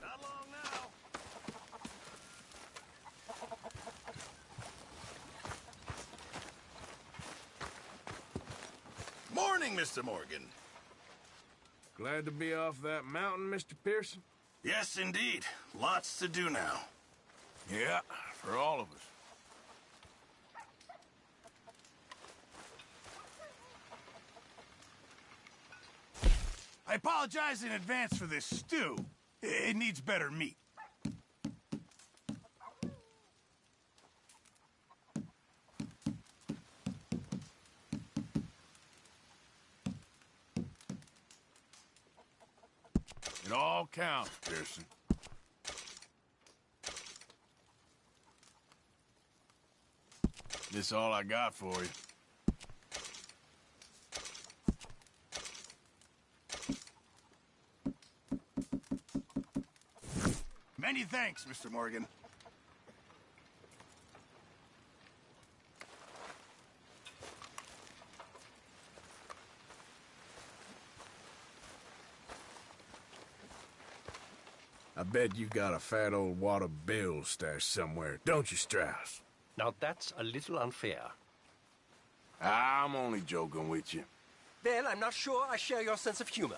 Speaker 16: Not long now. Morning, Mr. Morgan.
Speaker 3: Glad to be off that mountain, Mr. Pearson?
Speaker 16: Yes, indeed. Lots to do now.
Speaker 21: Yeah, for all of us.
Speaker 13: I apologize in advance for this stew. It needs better meat.
Speaker 21: It all counts, Pearson. This all I got for you.
Speaker 13: Many thanks, Mr. Morgan.
Speaker 3: I bet you got a fat old wad of bills stashed somewhere, don't you, Strauss?
Speaker 20: Now that's a little unfair.
Speaker 21: I'm only joking with you.
Speaker 20: Well, I'm not sure I share your sense of humor.